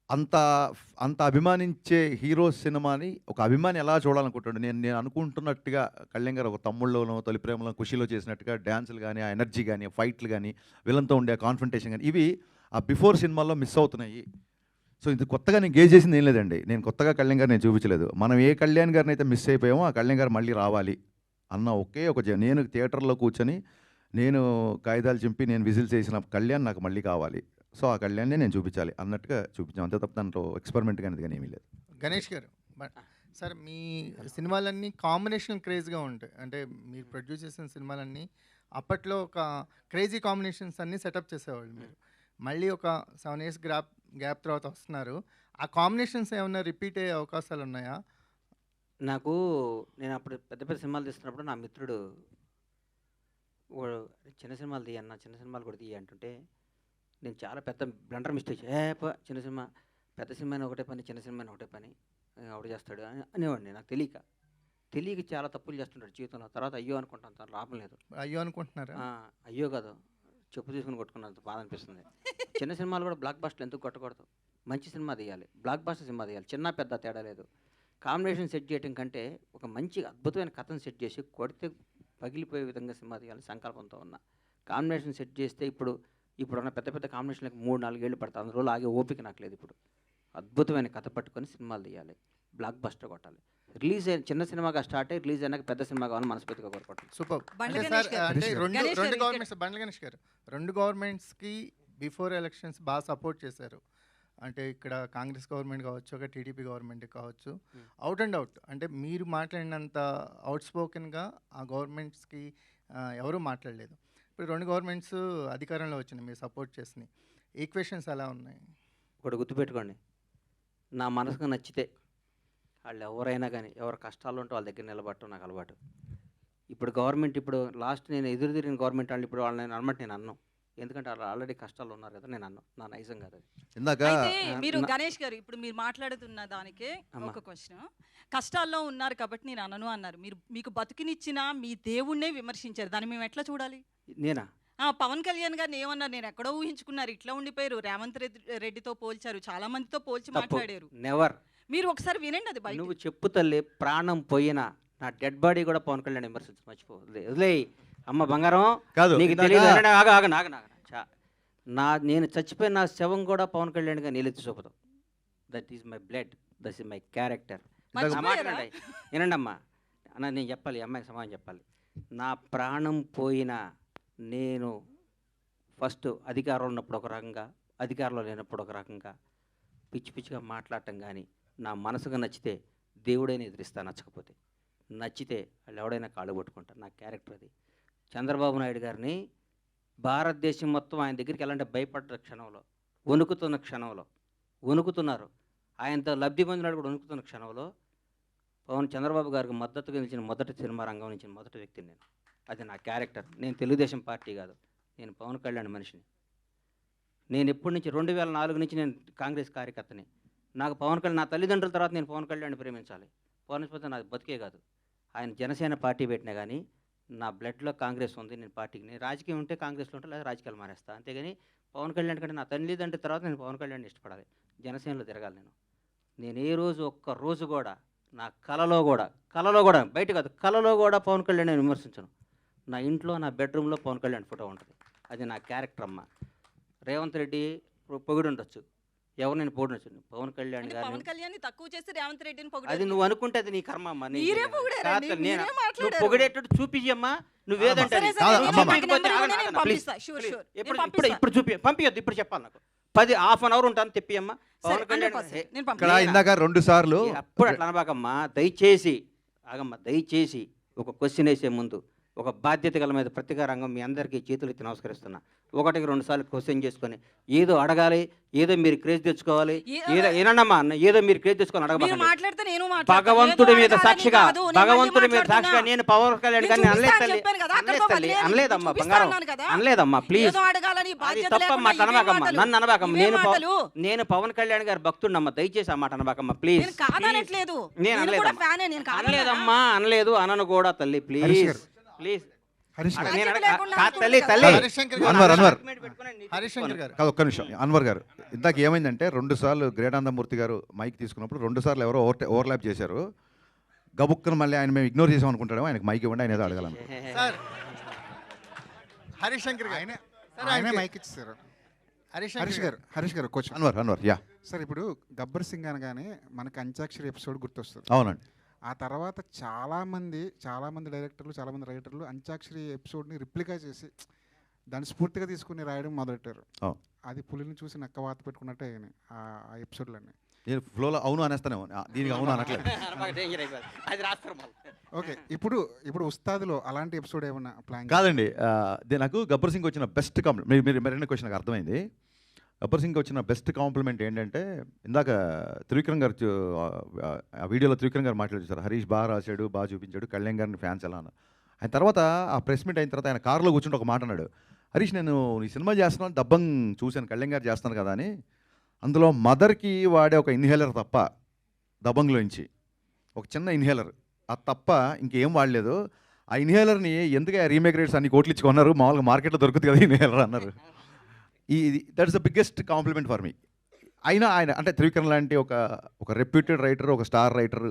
Speaker 5: అంత అభిమానించే హీరో సినిమాని ఒక అభిమాని ఎలా చూడాలనుకుంటాడు? నేను అనుకుంటున్నట్టుగా కళ్యాణ్ గారు ఒక తమ్ముళ్ళలోనో తొలిప్రేమలో ఖుషీలో చేసినట్టుగా డ్యాన్సులు కానీ, ఆ ఎనర్జీ కానీ, ఫైట్లు కానీ, విలన్తో ఉండే కాన్ఫ్రంటేషన్ కానీ, ఇవి ఆ బిఫోర్ సినిమాల్లో మిస్ అవుతున్నాయి. సో ఇది కొత్తగా నేను గేజ్ చేసింది ఏం లేదండి. నేను కొత్తగా కళ్యాణ్ గారిని చూపించలేదు. మనం ఏ కళ్యాణ్ గారిని అయితే మిస్ అయిపోయామో ఆ కళ్యాణ్ గారు మళ్ళీ రావాలి అన్న నేను థియేటర్లో కూర్చొని నేను కాగితాలు చింపి నేను విజిల్స్ చేసిన కళ్యాణ్ నాకు మళ్ళీ కావాలి. సో ఆ కళ్యాణ్ని నేను చూపించాలి అన్నట్టుగా చూపించాం. అంతే తప్ప దాంట్లో ఎక్స్పెరిమెంట్ కానీ కానీ ఏమీ లేదు.
Speaker 11: గణేష్ గారు సార్, మీ సినిమాలన్నీ కాంబినేషన్ క్రేజ్గా ఉంటాయి. అంటే మీరు ప్రొడ్యూస్ చేసిన సినిమాలన్నీ అప్పట్లో ఒక క్రేజీ కాంబినేషన్స్ అన్నీ సెటప్ చేసేవాళ్ళు. మీరు మళ్ళీ ఒక 7 years గ్యాప్ తర్వాత వస్తున్నారు. ఆ కాంబినేషన్స్ ఏమన్నా రిపీట్ అయ్యే అవకాశాలు ఉన్నాయా?
Speaker 6: నేను అప్పుడు పెద్ద సినిమాలు తీస్తున్నప్పుడు నా మిత్రుడు చిన్న సినిమాలు తీయన్న, చిన్న సినిమాలు కూడా తీయ అంటుంటే నేను చాలా పెద్ద బ్లండర్ మిస్టేక్, చిన్న సినిమా పెద్ద సినిమా ఒకటే పని, చిన్న సినిమా ఒకటే పని ఒకటి చేస్తాడు అనేవాడిని. నాకు తెలియక చాలా తప్పులు చేస్తుంటాడు జీవితంలో. తర్వాత అయ్యో అనుకుంటాను, తను లాభం లేదు.
Speaker 11: అయ్యో అనుకుంటున్నారా?
Speaker 6: అయ్యో కాదు, చెప్పు తీసుకుని కొట్టుకున్నంత బాధ అనిపిస్తుంది. చిన్న సినిమాలు కూడా బ్లాక్ బస్టర్ ఎందుకు కొట్టకూడదు? మంచి సినిమా తీయాలి, బ్లాక్ బస్టర్ సినిమా తీయాలి, చిన్న పెద్ద తేడా లేదు. కాంబినేషన్ సెట్ చేయడం కంటే ఒక మంచి అద్భుతమైన కథను సెట్ చేసి కొడితే పగిలిపోయే విధంగా సినిమా తీయాలి సంకల్పంతో ఉన్న. కాంబినేషన్ సెట్ చేస్తే ఇప్పుడున్న పెద్ద కాంబినేషన్లకు 3-4 ఏళ్ళు పడతాయి. అందులో ఆగే ఓపిక నాకు లేదు. ఇప్పుడు అద్భుతమైన కథ పట్టుకొని సినిమాలు తీయాలి, బ్లాక్ బస్టర్ కొట్టాలి. రిలీజ్ అయిన చిన్న సినిమాగా స్టార్ట్ అయ్యి రిలీజ్ అయినాక పెద్ద సినిమా కావాలని మనస్ఫూర్తిగా కోరుకుంటాను.
Speaker 11: సూపర్. బండ్ల గణేష్ గారు, 2 గవర్నమెంట్స్కి బిఫోర్ ఎలక్షన్స్ బాగా సపోర్ట్ చేశారు. అంటే ఇక్కడ కాంగ్రెస్ గవర్నమెంట్ కావచ్చు, ఒక టీడీపీ గవర్నమెంట్ కావచ్చు, అవుట్ అండ్ అవుట్ అంటే మీరు మాట్లాడినంత అవుట్ స్పోకెన్గా ఆ గవర్నమెంట్స్కి ఎవరూ మాట్లాడలేదు. ఇప్పుడు 2 గవర్నమెంట్స్ అధికారంలో వచ్చినాయి, మీరు సపోర్ట్ చేసినాయి. ఈక్వేషన్స్ ఎలా ఉన్నాయి?
Speaker 6: ఒకటి గుర్తుపెట్టుకోండి, నా మనసుకు నచ్చితే వాళ్ళు ఎవరైనా కానీ ఎవరు కష్టాలు ఉంటే వాళ్ళ దగ్గర నిలబడటం నాకు అలవాటు. ఇప్పుడు గవర్నమెంట్ లాస్ట్ నేను ఎదురు తిరిగిన గవర్నమెంట్ వాళ్ళు ఇప్పుడు వాళ్ళని అనమాట నేను అన్నాను. ఎందుకంటే వాళ్ళు ఆల్రెడీ కష్టాలు ఉన్నారు కదా, నేను అన్నాను. నా నైజం కాదు అది.
Speaker 12: మీరు గణేష్ గారు ఇప్పుడు మీరు మాట్లాడుతున్న దానికే ఒక క్వశ్చన్. కష్టాల్లో ఉన్నారు కాబట్టి నేను అనను అన్నారు. మీకు బతుకునిచ్చిన మీ దేవుణ్ణే విమర్శించారు, దాన్ని మేము ఎట్లా చూడాలి?
Speaker 6: నేనా?
Speaker 12: పవన్ కళ్యాణ్ గారిని ఏమన్నారు? నేను ఎక్కడో ఊహించుకున్నారు, ఇట్లా ఉండిపోయారు. రేవంత్ రెడ్డితో పోల్చారు, చాలా మందితో పోల్చి మాట్లాడారు.
Speaker 6: నెవర్.
Speaker 12: మీరు ఒకసారి వినండి అది బయట.
Speaker 6: నువ్వు చెప్పు తల్లి, ప్రాణం పోయినా నా డెడ్ బాడీ కూడా పవన్ కళ్యాణ్ విమర్శించు, మర్చిపో, వదిలే. అమ్మ బంగారం
Speaker 5: కాదు,
Speaker 6: నీకు
Speaker 5: ఇందాక-
Speaker 6: తెలియదు. నేను చచ్చిపోయిన నా శవం కూడా పవన్ కళ్యాణ్ గారు నీళ్ళెత్తి చూపదు. That is my blood, that is my character. మాట్లాడండి, వినండి అమ్మా. అన్న నేను చెప్పాలి, ఈ అమ్మాయికి సమాధానం చెప్పాలి. నా ప్రాణం పోయినా నేను ఫస్ట్ అధికారంలో ఉన్నప్పుడు ఒక రకంగా, అధికారంలో లేనప్పుడు ఒక రకంగా పిచ్చి పిచ్చిగా మాట్లాడటం కానీ, నా మనసుకు నచ్చితే దేవుడైనా ఎదిరిస్తా, నచ్చకపోతే నచ్చితే వాళ్ళు ఎవడైనా కాళ్ళు పట్టుకుంటారు. నా క్యారెక్టర్ అది. చంద్రబాబు నాయుడు గారిని భారతదేశం మొత్తం ఆయన దగ్గరికి వెళ్ళాలంటే భయపడ్డ క్షణంలో, వణుకుతున్న క్షణంలో, వణుకుతున్నారు. ఆయనతో లబ్ధి పొందినాడు కూడా వణుకుతున్న క్షణంలో చంద్రబాబు గారికి మద్దతుగా నిలిచిన మొదటి సినిమా రంగం నుంచి మొదటి వ్యక్తిని నేను. అది నా క్యారెక్టర్. నేను తెలుగుదేశం పార్టీ కాదు, నేను పవన్ కళ్యాణ్ మనిషిని. నేను ఎప్పటి నుంచి 2004 నుంచి నేను కాంగ్రెస్ కార్యకర్తని. నాకు పవన్ కళ్యాణ్, నా తల్లిదండ్రుల తర్వాత నేను పవన్ కళ్యాణ్ ప్రేమించాలి. పవన్ పోతే నాకు బతికే కాదు. ఆయన జనసేన పార్టీ పెట్టినా కానీ నా బ్లడ్లో కాంగ్రెస్ ఉంది. నేను పార్టీకి, నేను రాజకీయం ఉంటే కాంగ్రెస్లో ఉంటే లేదా రాజకీయాలు మానేస్తాను. అంతేగాని పవన్ కళ్యాణ్ కంటే నా తల్లిదండ్రుల తర్వాత నేను పవన్ కళ్యాణ్ ఇష్టపడాలి. జనసేనలో తిరగాలి. నేను ఏ రోజు ఒక్క రోజు కూడా నా కలలో కూడా బయట కాదు, కలలో కూడా పవన్ కళ్యాణ్ నేను విమర్శించను. నా ఇంట్లో, నా బెడ్రూమ్లో పవన్ కళ్యాణ్ ఫోటో ఉంటుంది. అది నా క్యారెక్టర్ అమ్మ. రేవంత్ రెడ్డి పొగిడి ఉండొచ్చు, ఎవరు నేను పొగిడొచ్చు. పవన్ కళ్యాణ్ గారిని,
Speaker 12: పవన్ కళ్యాణ్ తక్కువ చేసి రేవంత్ రెడ్డిని
Speaker 6: అది
Speaker 12: పొగిడారు.
Speaker 6: నువ్వు అనుకుంటే అది నీ కర్మ అమ్మ.
Speaker 12: మీరే పొగిడారండి, మీరే
Speaker 6: నువ్వు
Speaker 12: మాట్లాడారు.
Speaker 6: పొగిడేటట్టు చూపించి అమ్మా, నువ్వేదంటే
Speaker 12: సరే, సరే, నేను నాకు నెంబర్ ఇవ్వండి, నేను పంపిస్తా. Sure, sure. నేను పంపిస్తా.
Speaker 6: ఇప్పుడు పంపించొద్దు, ఇప్పుడు చెప్పాలి నాకు. 10 హాఫ్ అన్ అవర్ ఉంటాను తెప్పి అమ్మ.
Speaker 12: సరే,
Speaker 6: పవన్ కళ్యాణ్
Speaker 12: 100% నేను
Speaker 5: ఇక్కడ
Speaker 12: పంపిస్తా.
Speaker 5: ఇందాక 2 సార్లు
Speaker 6: అప్పుడు అట్లా అనబాకమ్మా. దయచేసి ఆగమ్మా, దయచేసి ఒక క్వశ్చన్ వేసే ముందు ఒక బాధ్యత గల మీద ప్రతిగా రంగం మీ అందరికీ చేతులు ఎత్తి నమస్కరిస్తున్నా. 1-2 సార్లు క్వశ్చన్ చేసుకొని ఏదో అడగాలి, ఏదో మీరు క్రేజ్ తెచ్చుకోవాలి, ఏదో ఏనమ్మా ఏదో మీరు క్రేజ్ తెచ్చుకొని
Speaker 12: మీరు
Speaker 6: అడగబాకండి.
Speaker 12: మాట్లాడితే నేను మాట్లాడతా.
Speaker 6: భగవంతుడి
Speaker 12: ఏదో
Speaker 6: మీద
Speaker 12: అడగాలని
Speaker 6: సాక్షిగా,
Speaker 12: కాదు, నేను
Speaker 6: భగవంతుడి
Speaker 12: మళ్ళీ
Speaker 6: మీద సాక్షిగా
Speaker 12: మాట్లాడుతున్నా.
Speaker 6: నేను పవన్ కళ్యాణ్ గారిని
Speaker 12: నేను
Speaker 6: అనలేదు
Speaker 12: చూపిస్తా
Speaker 6: తల్లి,
Speaker 12: అని చెప్పాను కదా,
Speaker 6: అనలేదు
Speaker 12: అక్కడితో
Speaker 6: తల్లి,
Speaker 12: వదిలేయండి.
Speaker 6: అనలేదమ్మా
Speaker 12: చూపిస్తా
Speaker 6: బంగారం,
Speaker 12: అన్నాను కదా.
Speaker 6: అనలేదమ్మా ప్లీజ్.
Speaker 12: ఏదో అడగాలని
Speaker 6: అది
Speaker 12: బాధ్యత
Speaker 6: తప్పమ్మా,
Speaker 12: లేకుండా ఇవే
Speaker 6: అనబాకమ్మా,
Speaker 12: మాటలు.
Speaker 6: నన్ను అనబాకమ్మా.
Speaker 12: ఇవే మాటలు.
Speaker 6: నేను పవన్ కళ్యాణ్ గారు భక్తుడినమ్మా, దయచేసి ఆ మాట అనబాకమ్మా ప్లీజ్.
Speaker 12: నేను కాదనట్లేదు.
Speaker 6: నేను
Speaker 12: నేను కూడా
Speaker 6: అనలేదమ్మా,
Speaker 12: ఫ్యానే, నేను కాదనలేదా?
Speaker 6: అనలేదమ్మా, అనలేదు, అనను కూడా తల్లి ప్లీజ్ ప్లీజ్.
Speaker 11: హరీష్ గారు.
Speaker 6: నేను
Speaker 12: బాధ్యత లేకుండా
Speaker 6: తల్లి
Speaker 12: అనుకుంటా
Speaker 6: తల్లి
Speaker 12: కదా.
Speaker 11: హరీష్ శంకర్ గారు.
Speaker 5: అన్వర్
Speaker 11: హరీష్ శంకర్ గారు.
Speaker 5: కాదు, ఒక్క నిమిషం అన్వర్ గారు. ఇందాక ఏమైందంటే 2 సార్లు గ్రేటానందమూర్తి గారు మైక్ తీసుకున్నప్పుడు 2 సార్లు ఎవరో ఓవర్లాప్ చేశారు. గబుక్కను మళ్ళీ ఆయన మేము ఇగ్నోర్ చేసాం అనుకుంటాడేమో. ఆయనకు మైక్ ఇవ్వండి, ఆయన ఏదో అడగాలను.
Speaker 11: సార్ హరీష్ శంకర్ గారు. సార్,
Speaker 13: ఆయనే
Speaker 11: ఆయనకి-
Speaker 13: మైక్ ఇచ్చారు.
Speaker 11: హరీష్
Speaker 13: హరీష్
Speaker 11: శంకర్
Speaker 13: గారు, హరీష్ గారు క్వశ్చన్.
Speaker 5: అన్వర్ యా.
Speaker 13: సార్ ఇప్పుడు గబ్బర్ సింగ్ అనగానే మనకి అంత్యాక్షరి ఎపిసోడ్ గుర్తొస్తుంది.
Speaker 5: అవునండి.
Speaker 13: ఆ తర్వాత చాలామంది డైరెక్టర్లు, చాలామంది రైటర్లు అంత్యాక్షరి ఎపిసోడ్ని రిప్లికా చేసి దాన్ని స్ఫూర్తిగా తీసుకుని రాయడం మొదలెట్టారు.
Speaker 5: అవును.
Speaker 13: అది పులిని చూసి నక్క వాత పెట్టుకున్నట్టే అయినాయి ఆ ఎపిసోడ్లన్నీ.
Speaker 5: నేను ఫ్లోలో అవును అనేస్తానే, దీనికి అవును అనట్లేదు.
Speaker 6: అది రాస్తారు మళ్ళీ.
Speaker 13: ఓకే, ఇప్పుడు ఉస్తాద్లో అలాంటి ఎపిసోడ్ ఏమన్నా ప్లాన్?
Speaker 5: కాదండి, నాకు గబ్బర్ సింగ్ వచ్చిన బెస్ట్ కాంప్లిమెంట్, మీరు మరిన్న క్వశ్చన్ నాకు అర్థమైంది. గబ్బర్ సింగ్ వచ్చిన బెస్ట్ కాంప్లిమెంట్ ఏంటంటే, ఇందాక త్రివిక్రమ్ గారు ఆ వీడియోలో త్రివిక్రమ్ గారు మాట్లాడుతారు, హరీష్ బాగా రాశాడు, బాగా చూపించాడు, కళ్యాణ్ గారిని ఫ్యాన్స్ ఎలా అన్నారు. ఆయన తర్వాత ఆ ప్రెస్ మీట్ అయిన తర్వాత ఆయన కారులో కూర్చుంటే ఒక మాట అన్నాడు, హరీష్ నేను ఈ సినిమా చేస్తున్నాను, దబ్బంగ్ చూశాను, కళ్యాణ్ గారు చేస్తున్నారు కదా అని. అందులో మదర్కి వాడే ఒక ఇన్హేలర్ తప్ప, దబంగ్లోంచి ఒక చిన్న ఇన్హేలర్, అది తప్ప ఇంకేం వాడలేదు. ఆ ఇన్హేలర్ని ఎందుకు రీమేక్ రేట్స్ అన్ని కోట్లు ఇచ్చుకున్నారు, మామూలుగా మార్కెట్లో దొరుకుతుంది కదా ఇన్హేలర్ అన్నారు. That is the biggest compliment for me. అయినా ఆయన అంటే త్రివిక్రమ్ లాంటి ఒక రెప్యూటెడ్ రైటర్, ఒక స్టార్ రైటర్,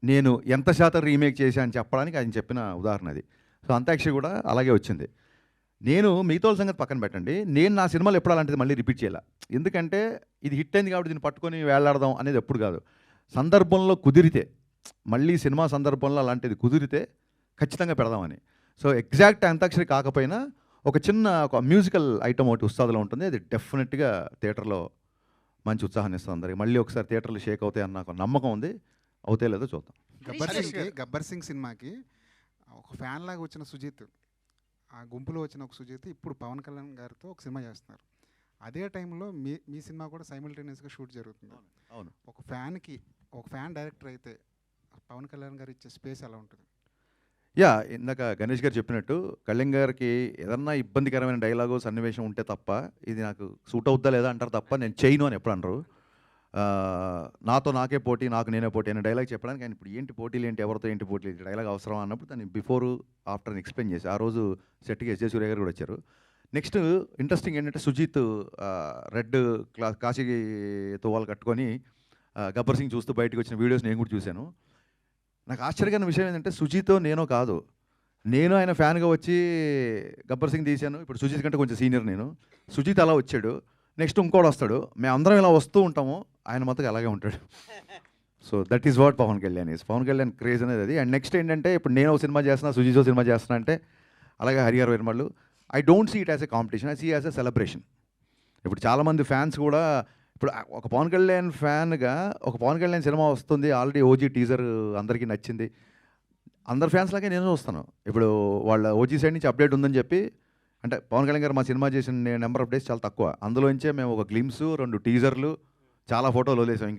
Speaker 5: నేను ఎంత శాతం రీమేక్ చేశా అని చెప్పడానికి ఆయన చెప్పిన ఉదాహరణ అది. సో అంత్యాక్షరి కూడా అలాగే వచ్చింది. నేను మిగతా సంగతి పక్కన పెట్టండి, నేను నా సినిమాలు ఎప్పుడు అలాంటిది మళ్ళీ రిపీట్ చేయాల. ఎందుకంటే ఇది హిట్ అయింది కాబట్టి దీన్ని పట్టుకొని వేలాడదాం అనేది ఎప్పుడు కాదు. సందర్భంలో కుదిరితే, మళ్ళీ సినిమా సందర్భంలో అలాంటిది కుదిరితే ఖచ్చితంగా పెడదామని. సో ఎగ్జాక్ట్ అంత్యాక్షరి కాకపోయినా ఒక మ్యూజికల్ ఐటమ్ ఒకటి ఉస్తాదులో ఉంటుంది, అది డెఫినెట్గా థియేటర్లో మంచి ఉత్సాహాన్ని ఇస్తుంది అందరికి. మళ్ళీ ఒకసారి థియేటర్లు షేక్ అవుతాయి అన్న ఒక నమ్మకం ఉంది, అవుతాయి లేదో చూద్దాం.
Speaker 13: గబ్బర్ సింగ్ సినిమాకి ఒక ఫ్యాన్ లాగా వచ్చిన సుజిత్, ఆ గుంపులో వచ్చిన ఒక సుజిత్ ఇప్పుడు పవన్ కళ్యాణ్ గారితో ఒక సినిమా చేస్తున్నారు. అదే టైంలో మీ సినిమా కూడా సైమిల్టేనియస్గా షూట్ జరుగుతుంది.
Speaker 5: అవును.
Speaker 13: ఒక ఫ్యాన్ డైరెక్టర్ అయితే పవన్ కళ్యాణ్ గారు ఇచ్చే స్పేస్ ఎలా ఉంటుంది?
Speaker 5: యా, ఇందాక గణేష్ గారు చెప్పినట్టు కళ్యాణ్ గారికి ఏదన్నా ఇబ్బందికరమైన డైలాగు సన్నివేశం ఉంటే తప్ప, ఇది నాకు సూట్ అవుద్దా లేదా అంటారు తప్ప నేను చేయను అని ఎప్పుడు అనరు. నాతో నాకే పోటీ, నాకు నేనే పోటీ అనే డైలాగ్ చెప్పడానికి ఆయన ఇప్పుడు ఏంటి పోటీలు ఏంటి, ఎవరితో ఏంటి పోటీలు, డైలాగ్ అవసరం అన్నప్పుడు దాన్ని బిఫోర్ ఆఫ్టర్ ఎక్స్ప్లెయిన్ చేసి ఆ రోజు సెట్కి ఎస్జే సూర్య గారు కూడా వచ్చారు. నెక్స్ట్ ఇంట్రెస్టింగ్ ఏంటంటే సుజిత్ రెడ్ కాశీ తువ్వాలు కట్టుకొని గబ్బర్ సింగ్ చూస్తూ బయటకు వచ్చిన వీడియోస్ నేను కూడా చూశాను. నాకు ఆశ్చర్యకరమైన విషయం ఏంటంటే సుజితో నేనో కాదు, నేను ఆయన ఫ్యాన్గా వచ్చి గబ్బర్ సింగ్ తీశాను. ఇప్పుడు సుజిత్ కంటే కొంచెం సీనియర్ నేను. సుజిత్ అలా వచ్చాడు, నెక్స్ట్ ఇంకోటి వస్తాడు, మేమందరం ఇలా వస్తూ ఉంటాము, ఆయన మొత్తం అలాగే ఉంటాడు. So that is what Pawan Kalyan is. Pawan Kalyan craze అనేది అది. అండ్ నెక్స్ట్ ఏంటంటే ఇప్పుడు నేను ఒక సినిమా చేస్తున్నా, సుజిత్ ఒక సినిమా చేస్తున్నా అంటే, అలాగే Harihara Veeramallu, I don't see it as a competition, I see as a celebration. ఇప్పుడు చాలామంది ఫ్యాన్స్ కూడా ఇప్పుడు ఒక పవన్ కళ్యాణ్ ఫ్యాన్గా ఒక పవన్ కళ్యాణ్ సినిమా వస్తుంది, ఆల్రెడీ ఓజీ టీజర్ అందరికీ నచ్చింది, అందరు ఫ్యాన్స్ లాగే నేను వస్తాను. ఇప్పుడు వాళ్ళ ఓజీ సైడ్ నుంచి అప్డేట్ ఉందని చెప్పి, అంటే పవన్ కళ్యాణ్ గారు మా సినిమా చేసిన నెంబర్ ఆఫ్ డేస్ చాలా తక్కువ, అందులోంచే మేము ఒక గ్లిమ్స్, 2 టీజర్లు, చాలా ఫోటోలు వదిలేసాం.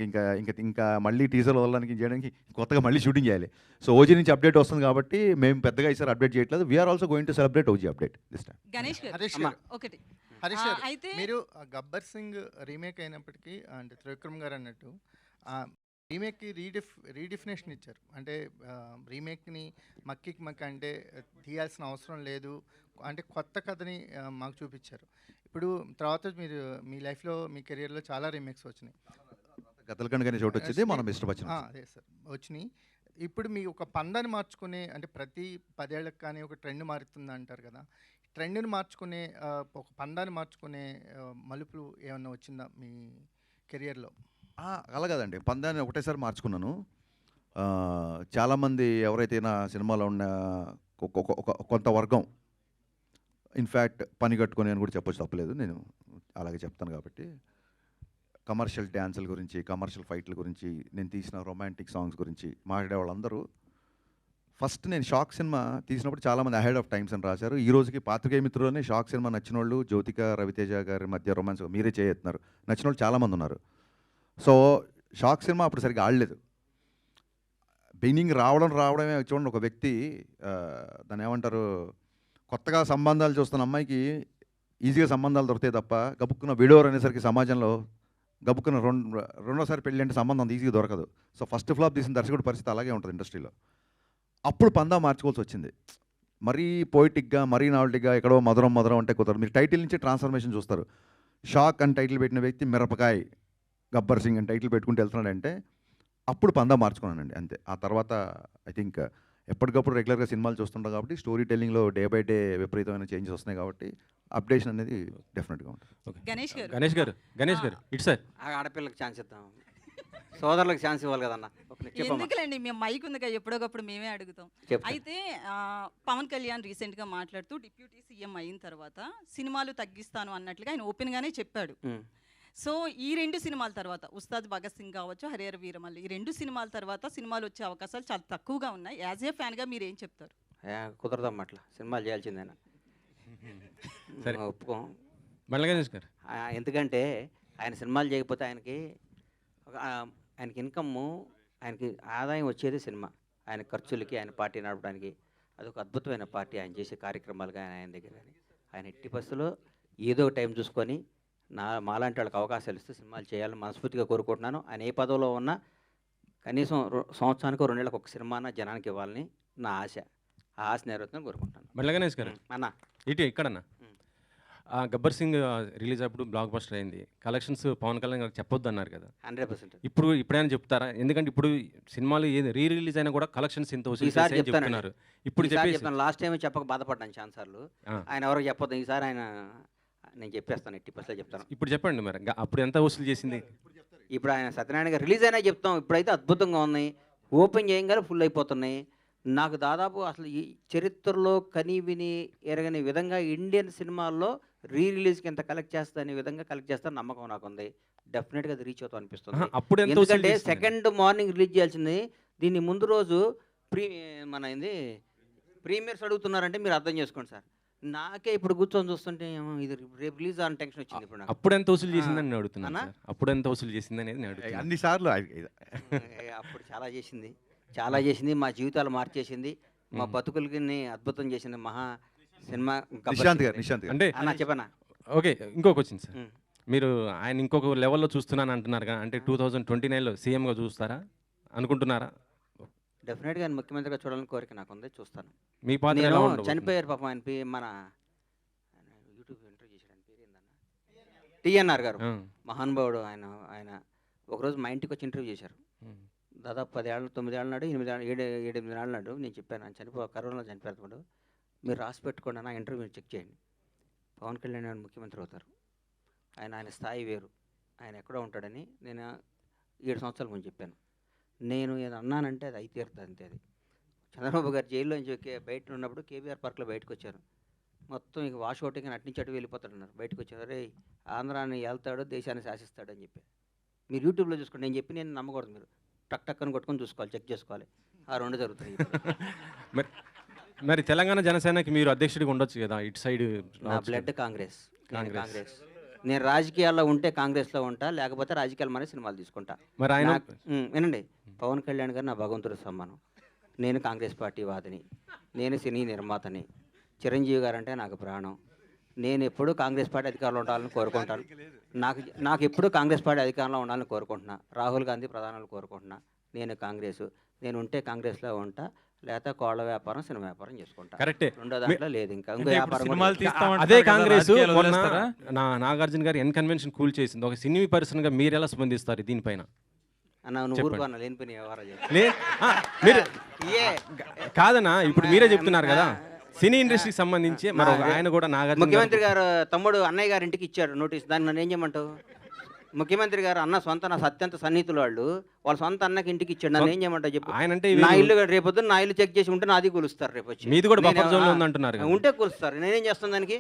Speaker 5: ఇంకా మళ్ళీ టీజర్లు వదలడానికి చేయడానికి కొత్తగా మళ్ళీ షూటింగ్ చేయాలి. సో ఓజీ నుంచి అప్డేట్ వస్తుంది కాబట్టి మేము పెద్దగా ఈసారి అప్డేట్ చేయట్లేదు. We're also going to celebrate OG update this time.
Speaker 12: Ganesh గారు
Speaker 11: హరీష్
Speaker 12: అమ్మా,
Speaker 11: గారు,
Speaker 12: ఒకటి
Speaker 11: హరీష్ గారు,
Speaker 12: అయితే
Speaker 11: మీరు గబ్బర్ సింగ్ రీమేక్ అయినప్పటికీ అంటే త్రివిక్రమ్ గారు అన్నట్టు రీమేక్కి రీడిఫినేషన్ ఇచ్చారు. అంటే రీమేక్ని మక్కికి మక్క అంటే తీయాల్సిన అవసరం లేదు, అంటే కొత్త కథని మాకు చూపించారు. ఇప్పుడు తర్వాత మీరు మీ లైఫ్లో మీ కెరియర్లో చాలా రీమేక్స్ వచ్చినాయి.
Speaker 5: గతలకండ కానీ చోటు వచ్చింది, మనం ఇష్టపచ్చిన
Speaker 11: అదే సార్ వచ్చినాయి. ఇప్పుడు మీ ఒక పందాన్ని మార్చుకునే, అంటే ప్రతి 10 ఏళ్ళకి కానీ ఒక ట్రెండ్ మారుతుంది అంటారు కదా, ట్రెండ్ని మార్చుకునే ఒక పందాన్ని మార్చుకునే మలుపులు ఏమన్నా వచ్చిందా మీ కెరియర్లో?
Speaker 5: అలా కాదండి, పందాన్ని ఒకటేసారి మార్చుకున్నాను. చాలామంది ఎవరైతే నా సినిమాలో ఉన్న కొంత వర్గం, ఇన్ఫ్యాక్ట్ పని కట్టుకొని అని కూడా చెప్పొచ్చు, తప్పలేదు, నేను అలాగే చెప్తాను కాబట్టి, కమర్షియల్ డ్యాన్సుల గురించి, కమర్షియల్ ఫైట్ల గురించి, నేను తీసిన రొమాంటిక్ సాంగ్స్ గురించి మాట్లాడే వాళ్ళందరూ ఫస్ట్ నేను షాక్ సినిమా తీసినప్పుడు చాలామంది అహెడ్ ఆఫ్ టైమ్స్ అని రాశారు. ఈ రోజుకి పాత్రికేయ మిత్రులోనే షాక్ సినిమా నచ్చిన వాళ్ళు, జ్యోతిక రవితేజ గారి మధ్య రొమాన్స్ మీరే చేస్తున్నారు, నచ్చిన వాళ్ళు చాలామంది ఉన్నారు. సో షాక్ సినిమా అప్పుడు సరిగ్గా ఆడలేదు. బిగినింగ్ రావడమే చూడండి, ఒక వ్యక్తి దాన్ని ఏమంటారు, కొత్తగా సంబంధాలు చూస్తున్న అమ్మాయికి ఈజీగా సంబంధాలు దొరుకుతాయి తప్ప, గబుక్కున్న విడోర్ అనేసరికి సమాజంలో గబుక్కున్న రెండోసారి పెళ్ళి అంటే సంబంధం ఈజీగా దొరకదు. సో ఫస్ట్ ఫ్లాప్ తీసిన దర్శకుడి పరిస్థితి అలాగే ఉంటుంది ఇండస్ట్రీలో. అప్పుడు పందా మార్చుకోవాల్సి వచ్చింది. మరీ పోయిటిక్గా, మరీ నావల్టీగా, ఎక్కడో మధురం అంటే కుదరదు. మీరు టైటిల్ నుంచి ట్రాన్స్ఫర్మేషన్ చూస్తారు. షాక్ అని టైటిల్ పెట్టిన వ్యక్తి మిరపకాయ్ గబ్బర్ సింగ్ అని టైటిల్ పెట్టుకుంటూ వెళ్తున్నాడంటే అప్పుడు పందా మార్చుకున్నానండి, అంతే. ఆ తర్వాత ఐ థింక్ ఎప్పటికప్పుడు రెగ్యులర్గా సినిమాలు చూస్తుంటాం కాబట్టి స్టోరీ టెల్లింగ్లో డే బై డే విపరీతమైన చేంజెస్ వస్తున్నాయి కాబట్టి అప్డేషన్ అనేది డెఫినెట్గా ఉంటుంది.
Speaker 12: గణేష్
Speaker 14: గారు ఇటు సార్,
Speaker 6: ఆడపిల్లకి ఛాన్స్ ఇద్దాం, సోదరులకు ఛాన్స్ ఇవ్వాలి కదన్న.
Speaker 12: ఎందుకులేండి, మేము మైక్ ఉందిగా, ఎప్పుడోకప్పుడు మేమే అడుగుతాం. అయితే పవన్ కళ్యాణ్ రీసెంట్గా మాట్లాడుతూ డిప్యూటీ సీఎం అయిన తర్వాత సినిమాలు తగ్గిస్తాను అన్నట్లుగా ఆయన ఓపెన్గానే చెప్పాడు. సో ఈ 2 సినిమాల తర్వాత ఉస్తాద్ భగత్ సింగ్ కావచ్చు, హరిహర వీరమల్లు, ఈ 2 సినిమాల తర్వాత సినిమాలు వచ్చే అవకాశాలు చాలా తక్కువగా ఉన్నాయి. యాజ్ ఏ ఫ్యాన్గా మీరు ఏం చెప్తారు?
Speaker 6: కుదరదమ్మా, అట్లా సినిమాలు చేయాల్సిందేనా, ఒప్పుకో. ఎందుకంటే ఆయన సినిమాలు చేయకపోతే ఆయనకి ఇన్కమ్, ఆయనకి ఆదాయం వచ్చేది సినిమా. ఆయన ఖర్చులకి, ఆయన పార్టీ నడపడానికి అదొక అద్భుతమైన పార్టీ. ఆయన చేసే కార్యక్రమాలు కానీ ఆయన దగ్గర కానీ ఆయన ఎట్టి బస్సులో ఏదో టైం చూసుకొని మాలాంటి వాళ్ళకి అవకాశాలు ఇస్తూ సినిమాలు చేయాలని మనస్ఫూర్తిగా కోరుకుంటున్నాను. ఆయన ఏ పదవిలో ఉన్నా కనీసం సంవత్సరానికి 2 నెలలకు ఒక సినిమాన జనానికి ఇవ్వాలని నా ఆశ. ఆ ఆశ నెరవేరుతుందని కోరుకుంటాను.
Speaker 14: గణేష్ గారు
Speaker 6: అన్న
Speaker 14: ఇక్కడన్నా గబ్బర్ సింగ్ రిలీజ్ అప్పుడు బ్లాక్ బస్టర్ అయింది, కలెక్షన్స్ పవన్ కళ్యాణ్ గారు చెప్పొద్దు అన్నారు కదా,
Speaker 6: 100%.
Speaker 14: ఇప్పుడైనా చెప్తారా? ఎందుకంటే ఇప్పుడు సినిమాలు ఏది రిలీజ్ అయినా కూడా కలెక్షన్స్ ఇంత
Speaker 6: ఈసారి చెప్తున్నారు.
Speaker 14: ఇప్పుడు
Speaker 6: చెప్తాను, లాస్ట్ టైం చెప్పక బాధపడ్డాను ఛాన్స్ సార్లు. ఆయన ఎవరికి చెప్పొద్దు, ఈసారి ఆయన నేను చెప్పేస్తాను, 80% చెప్తాను.
Speaker 14: ఇప్పుడు చెప్పండి మరి, అప్పుడు ఎంత వసూలు చేసింది?
Speaker 6: ఇప్పుడు ఆయన సత్యనారాయణ గారు రిలీజ్ అయినా చెప్తాం, ఇప్పుడైతే అద్భుతంగా ఉన్నాయి, ఓపెన్ చేయగానే ఫుల్ అయిపోతున్నాయి. నాకు దాదాపు అసలు ఈ చరిత్రలో కని విని ఎరగని విధంగా ఇండియన్ సినిమాల్లో రిలీజ్కి ఎంత కలెక్ట్ చేస్తా అనే విధంగా కలెక్ట్ చేస్తాను నమ్మకం నాకు ఉంది. డెఫినెట్గా అది రీచ్ అవుతాం అనిపిస్తుంది. ఎందుకంటే సెకండ్ మార్నింగ్ రిలీజ్ చేయాల్సింది, దీన్ని ముందు రోజు ప్రీమియర్స్ అడుగుతున్నారంటే మీరు అర్థం చేసుకోండి సార్. నాకే ఇప్పుడు కూర్చొని చూస్తుంటే ఇది రేపు రిలీజ్ అని టెన్షన్ వచ్చింది. ఇప్పుడు
Speaker 14: అప్పుడు ఎంత వసూలు చేసిందని నేను అడుగుతున్నాను. అప్పుడు ఎంత వసూలు చేసింది అనేది నేను అడుగుతున్నాను.
Speaker 5: అన్నిసార్లు
Speaker 6: అప్పుడు చాలా చేసింది, మా జీవితాలు మార్చేసింది, మా బతుకులకి అద్భుతం చేసింది మహా సినిమా.
Speaker 5: నిశాంత్ గారు
Speaker 14: అంటే
Speaker 6: చెప్పనా?
Speaker 14: ఓకే, ఇంకొక వచ్చింది సార్, మీరు ఆయన ఇంకొక లెవెల్లో చూస్తున్నాను అంటున్నారు కదా, అంటే 2029లో సీఎంగా చూస్తారా అనుకుంటున్నారా?
Speaker 6: డెఫినెట్గా ఆయన ముఖ్యమంత్రిగా చూడాలని కోరిక నాకు ఉంది, చూస్తాను.
Speaker 14: మీ పాత్ర ఎలా ఉండబోతుంది?
Speaker 6: చనిపోయారు పాపం ఆయన మన యూట్యూబ్ ఇంటర్వ్యూ చేశాడు, ఆయన పేరు ఏందన్న, టీఎన్ఆర్ గారు, మహానుభావుడు. ఆయన ఒకరోజు మా ఇంటికి వచ్చి ఇంటర్వ్యూ చేశారు. దాదాపు 10 ఏళ్ళ 9 ఏళ్ళ నాడు 8 8 ఏళ్ళ నాడు నేను చెప్పాను ఆయన కరోనాలో చనిపోయినప్పుడు మీరు రాసి పెట్టుకోండి నా ఇంటర్వ్యూ చెక్ చేయండి. పవన్ కళ్యాణ్ గారు ముఖ్యమంత్రి అవుతారు, ఆయన స్థాయి వేరు, ఆయన ఎక్కడో ఉంటాడని నేను 7 సంవత్సరాల ముందు చెప్పాను. నేను ఏదో అన్నానంటే అది అయితే తీరుతుంది అంతే. అది చంద్రబాబు గారు జైల్లో నుంచి బయట ఉన్నప్పుడు కేబీఆర్ పార్క్లో బయటకు వచ్చారు. మొత్తం ఇక వాష్ అవుట్గా అటు నుంచి అటు వెళ్ళిపోతాడన్నారు. బయటకు వచ్చారు, రే ఆంధ్రాన్ని వెళ్తాడు దేశాన్ని శాసిస్తాడు అని చెప్పి. మీరు యూట్యూబ్లో చూసుకోండి, నేను చెప్పి నేను నమ్మకూడదు. మీరు టక్ టక్ అని కొట్టుకొని చూసుకోవాలి, చెక్ చేసుకోవాలి. ఆ 2 జరుగుతాయి.
Speaker 14: మరి తెలంగాణ జనసేనకి మీరు అధ్యక్షుడిగా ఉండొచ్చు కదా, ఇటు సైడ్.
Speaker 6: నా బ్లడ్ కాంగ్రెస్. నేను రాజకీయాల్లో ఉంటే కాంగ్రెస్లో ఉంటా, లేకపోతే రాజకీయాలు మన సినిమాలు తీసుకుంటా.
Speaker 14: మరి ఆయన
Speaker 6: వినండి, పవన్ కళ్యాణ్ గారు నా భగవంతుడి సమ్మానం. నేను కాంగ్రెస్ పార్టీ వాదిని, నేను సినీ నిర్మాతని. చిరంజీవి గారు అంటే నాకు ప్రాణం. నేను ఎప్పుడూ కాంగ్రెస్ పార్టీ అధికారంలో ఉండాలని కోరుకుంటాను. నాకు ఎప్పుడూ కాంగ్రెస్ పార్టీ అధికారంలో ఉండాలని కోరుకుంటున్నా. రాహుల్ గాంధీ ప్రధానాలు కోరుకుంటున్నా. నేను కాంగ్రెస్, నేను ఉంటే కాంగ్రెస్లో ఉంటా, లేకపోతే కోళ్ళ వ్యాపారం సినిమా వ్యాపారం చేసుకుంటా.
Speaker 14: కరెక్టే.
Speaker 6: రెండో దాంట్లో లేదు ఇంకా వ్యాపారం.
Speaker 14: అదే కాంగ్రెస్ నాగార్జున గారు ఎన్ కన్వెన్షన్ కూల్ చేసింది. ఒక సినీ పర్సన్గా మీరు ఎలా స్పందిస్తారు దీనిపైన?
Speaker 6: నువ్వు ఊరుకోన్నా లేనిపోయిన
Speaker 14: కాదన్నా, ఇప్పుడు మీరే చెప్తున్నారు కదా సినీ ఇండస్ట్రీకి సంబంధించి. మరి ఆయన కూడా నాగార్జున
Speaker 6: ముఖ్యమంత్రి గారు తమ్ముడు అన్నయ్య గారి ఇంటికి ఇచ్చారు నోటీస్. దాన్ని నన్ను ఏం చేయమంటావు? ముఖ్యమంత్రి గారు అన్న సొంత నా అత్యంత సన్నిహితులు వాళ్ళ సొంత అన్నకి ఇంటికి ఇచ్చాడు. నన్ను ఏం చేయమంటావు చెప్పు?
Speaker 14: ఆయనంటే
Speaker 6: నా ఇల్లు రేపొద్దు నా ఇల్లు చెక్ చేసి ఉంటే నాది కూలుస్తారు. రేపు వచ్చి
Speaker 14: మీది కూడా బఫర్ జోన్లో ఉందంటున్నారు.
Speaker 6: ఉంటే కూలుస్తారు. నేనేం చేస్తాను దానికి?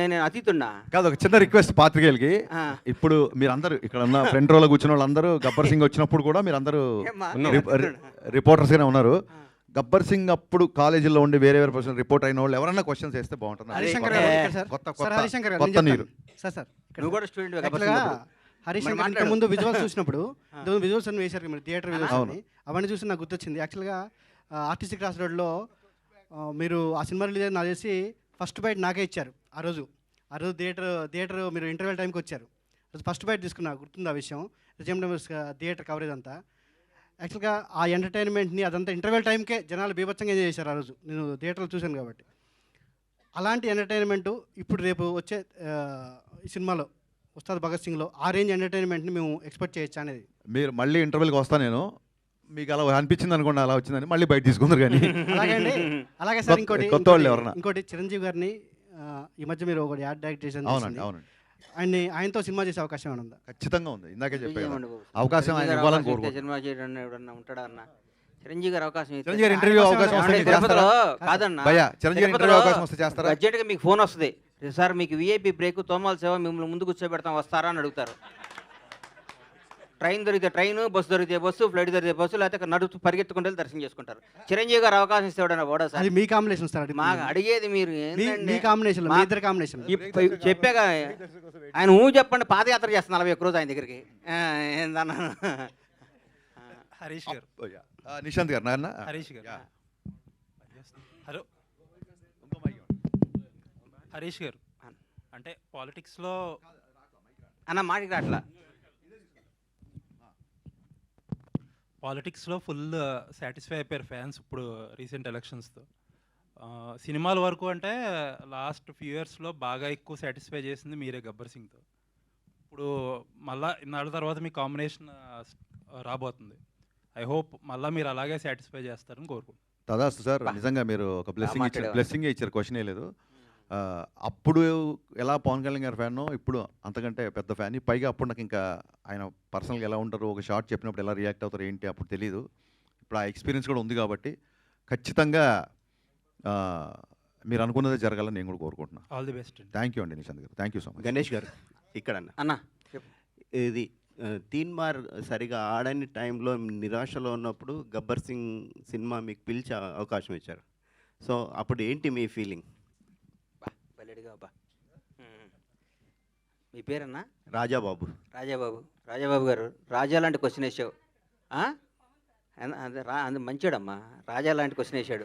Speaker 6: నేను అతీతున్నా
Speaker 5: కాదు. ఒక చిన్న రిక్వెస్ట్ పాత్రికేయులకి, ఇప్పుడు మీరందరూ ఇక్కడ ఉన్న ఫ్రంట్ రోలో కూర్చున్న వాళ్ళందరూ గబ్బర్ సింగ్ వచ్చినప్పుడు కూడా మీరందరూ రిపోర్టర్స్గానే ఉన్నారు. గబ్బర్ సింగ్ అప్పుడు కాలేజీలో ఉండి వేరే పర్సన్ రిపోర్ట్ అయిన వాళ్ళు ఎవరైనా క్వశ్చన్స్ వేస్తే బాగుంటుంది.
Speaker 9: హరిశంకర్
Speaker 5: నీరు
Speaker 9: సార్
Speaker 6: నువ్వు కూడా స్టూడెంట్.
Speaker 9: హరిశంకర్ ముందు విజువల్స్ చూసినప్పుడు విజువల్స్ అన్ని వేశారు మీరు, థియేటర్ విజువల్స్ అన్ని. అవన్నీ చూసి నాకు గుర్తొచ్చింది. యాక్చువల్గా ఆర్టీసీ క్రాస్ రోడ్లో మీరు ఆ సినిమా రిలీజ్ నాకు చేసి ఫస్ట్ బైట్ నాకే ఇచ్చారు. ఆ రోజు థియేటర్ మీరు ఇంటర్వెల్ టైంకి వచ్చారు. ఫస్ట్ బైట్ తీసుకున్నా, గుర్తుంది ఆ విషయం. థియేటర్ కవరేజ్ అంతా యాక్చువల్గా ఆ ఎంటర్టైన్మెంట్ని అదంతా ఇంటర్వెల్ టైంకే జనాలు బీభత్సంగా ఎంజాయ్ చేశారు. ఆ రోజు నేను థియేటర్లో చూశాను కాబట్టి. అలాంటి ఎంటర్టైన్మెంట్ ఇప్పుడు రేపు వచ్చే ఈ సినిమాలో ఉస్తాద్ భగత్ సింగ్లో ఆ రేంజ్ ఎంటర్టైన్మెంట్ని మేము ఎక్స్పెక్ట్ చేయొచ్చు అనేది.
Speaker 5: మీరు మళ్ళీ ఇంటర్వెల్కి వస్తాను నేను, మీకు అలా అనిపించింది అనుకోండి, అలా వచ్చిందని మళ్ళీ బయట తీసుకుందరు. కానీ
Speaker 9: అలాగే సార్
Speaker 5: కొత్త వాళ్ళు ఎవరన్నా
Speaker 9: ఇంకోటి చిరంజీవి గారిని ఈ మధ్య మీరు ఒకటి యాడ్ డైరెక్ట్ చేశారు.
Speaker 5: అవునండి.
Speaker 9: ఆయనతో సినిమా చేసే అవకాశం ఏమైనా ఉందా?
Speaker 5: ఖచ్చితంగా ఉంది. ఇందాకే చెప్పాను, అవకాశం ఆయన ఇవ్వాలని కోరుకుంటున్నాను.
Speaker 6: సినిమా చేయడం ఎవడన్నా ఉంటాడా అన్న? చిరంజీవి గారు అవకాశం
Speaker 5: చిరంజీవి గారు ఇంటర్వ్యూ అవకాశం వస్తే
Speaker 6: కాదన్నా,
Speaker 5: చిరంజీవి గారు ఇంటర్వ్యూ అవకాశం వస్తే చేస్తారా?
Speaker 6: అర్జెంట్గా మీకు ఫోన్ వస్తుంది, సార్ మీకు విఐపి బ్రేక్ తోమాల సేవ మిమ్మల్ని ముందు కూర్చోబెడతాం వస్తారా అని అడుగుతారు. ట్రైన్ దొరికితే ట్రైన్, బస్సు దొరికితే బస్సు, ఫ్లైట్ దొరికితే బస్సు, లేకపోతే నడుస్తూ పరిగెత్తుకుంటే దర్శనం చేసుకుంటారు. చిరంజీవి గారు అవకాశం ఇస్తాడన్న ఓడా సార్?
Speaker 9: అది మీ కాంబినేషన్ సార్.
Speaker 6: మాకు అడిగేది మీరు
Speaker 9: మీ కాంబినేషన్, మీ ఇద్దరు కాంబినేషన్.
Speaker 6: చెప్పాగా ఆయన చెప్పండి, పాదయాత్ర చేస్తాను 41 రోజు ఆయన దగ్గరికి. ఏందన్నా
Speaker 9: హరీష్ గారు,
Speaker 5: నిశాంత్ గారు, నాన్న
Speaker 9: హరీష్ గారు, హలో హరీష్ గారు, అంటే పాలిటిక్స్లో
Speaker 6: అన్న మాటికి రాట్లా.
Speaker 9: పాలిటిక్స్లో ఫుల్ సాటిస్ఫై అయిపోయారు ఫ్యాన్స్ ఇప్పుడు రీసెంట్ ఎలక్షన్స్తో. సినిమాల వరకు అంటే లాస్ట్ ఫ్యూ ఇయర్స్లో బాగా ఎక్కువ సాటిస్ఫై చేసింది మీరే గబ్బర్ సింగ్తో. ఇప్పుడు మళ్ళీ ఇన్నాళ్ళ తర్వాత మీ కాంబినేషన్ రాబోతుంది. ఐ హోప్ మళ్ళీ మీరు అలాగే సాటిస్ఫై చేస్తారని కోరుకుంటున్నాను.
Speaker 5: తదాస్తు సార్. నిజంగా మీరు ఒక బ్లెస్సింగ్ ఇచ్చారు, క్వశ్చనే లేదు. అప్పుడు ఎలా పవన్ కళ్యాణ్ గారి ఫ్యాన్, ఇప్పుడు అంతకంటే పెద్ద ఫ్యాన్. పైగా అప్పుడు నాకు ఇంకా ఆయన పర్సనల్గా ఎలా ఉంటారు, ఒక షార్ట్ చెప్పినప్పుడు ఎలా రియాక్ట్ అవుతారు ఏంటి అప్పుడు తెలియదు. ఇప్పుడు ఆ ఎక్స్పీరియన్స్ కూడా ఉంది కాబట్టి ఖచ్చితంగా మీరు అనుకున్నదే జరగాలని నేను కూడా కోరుకుంటున్నాను.
Speaker 9: All the best.
Speaker 5: Thank you అండి నిశాంత్ గారు, thank you so much.
Speaker 15: Ganesh గారు ఇక్కడ
Speaker 6: అన్న
Speaker 15: ఇది తీన్మార్ సరిగా ఆడని టైంలో నిరాశలో ఉన్నప్పుడు గబ్బర్ సింగ్ సినిమా మీకు పిలిచే అవకాశం ఇచ్చారు. సో అప్పుడు ఏంటి మీ ఫీలింగ్?
Speaker 6: మీ పేరన్నా?
Speaker 15: రాజాబాబు.
Speaker 6: రాజాబాబు గారు, రాజా లాంటి క్వశ్చన్ వేసావు. అందు మంచివాడమ్మా, రాజా లాంటి క్వశ్చన్ వేసాడు.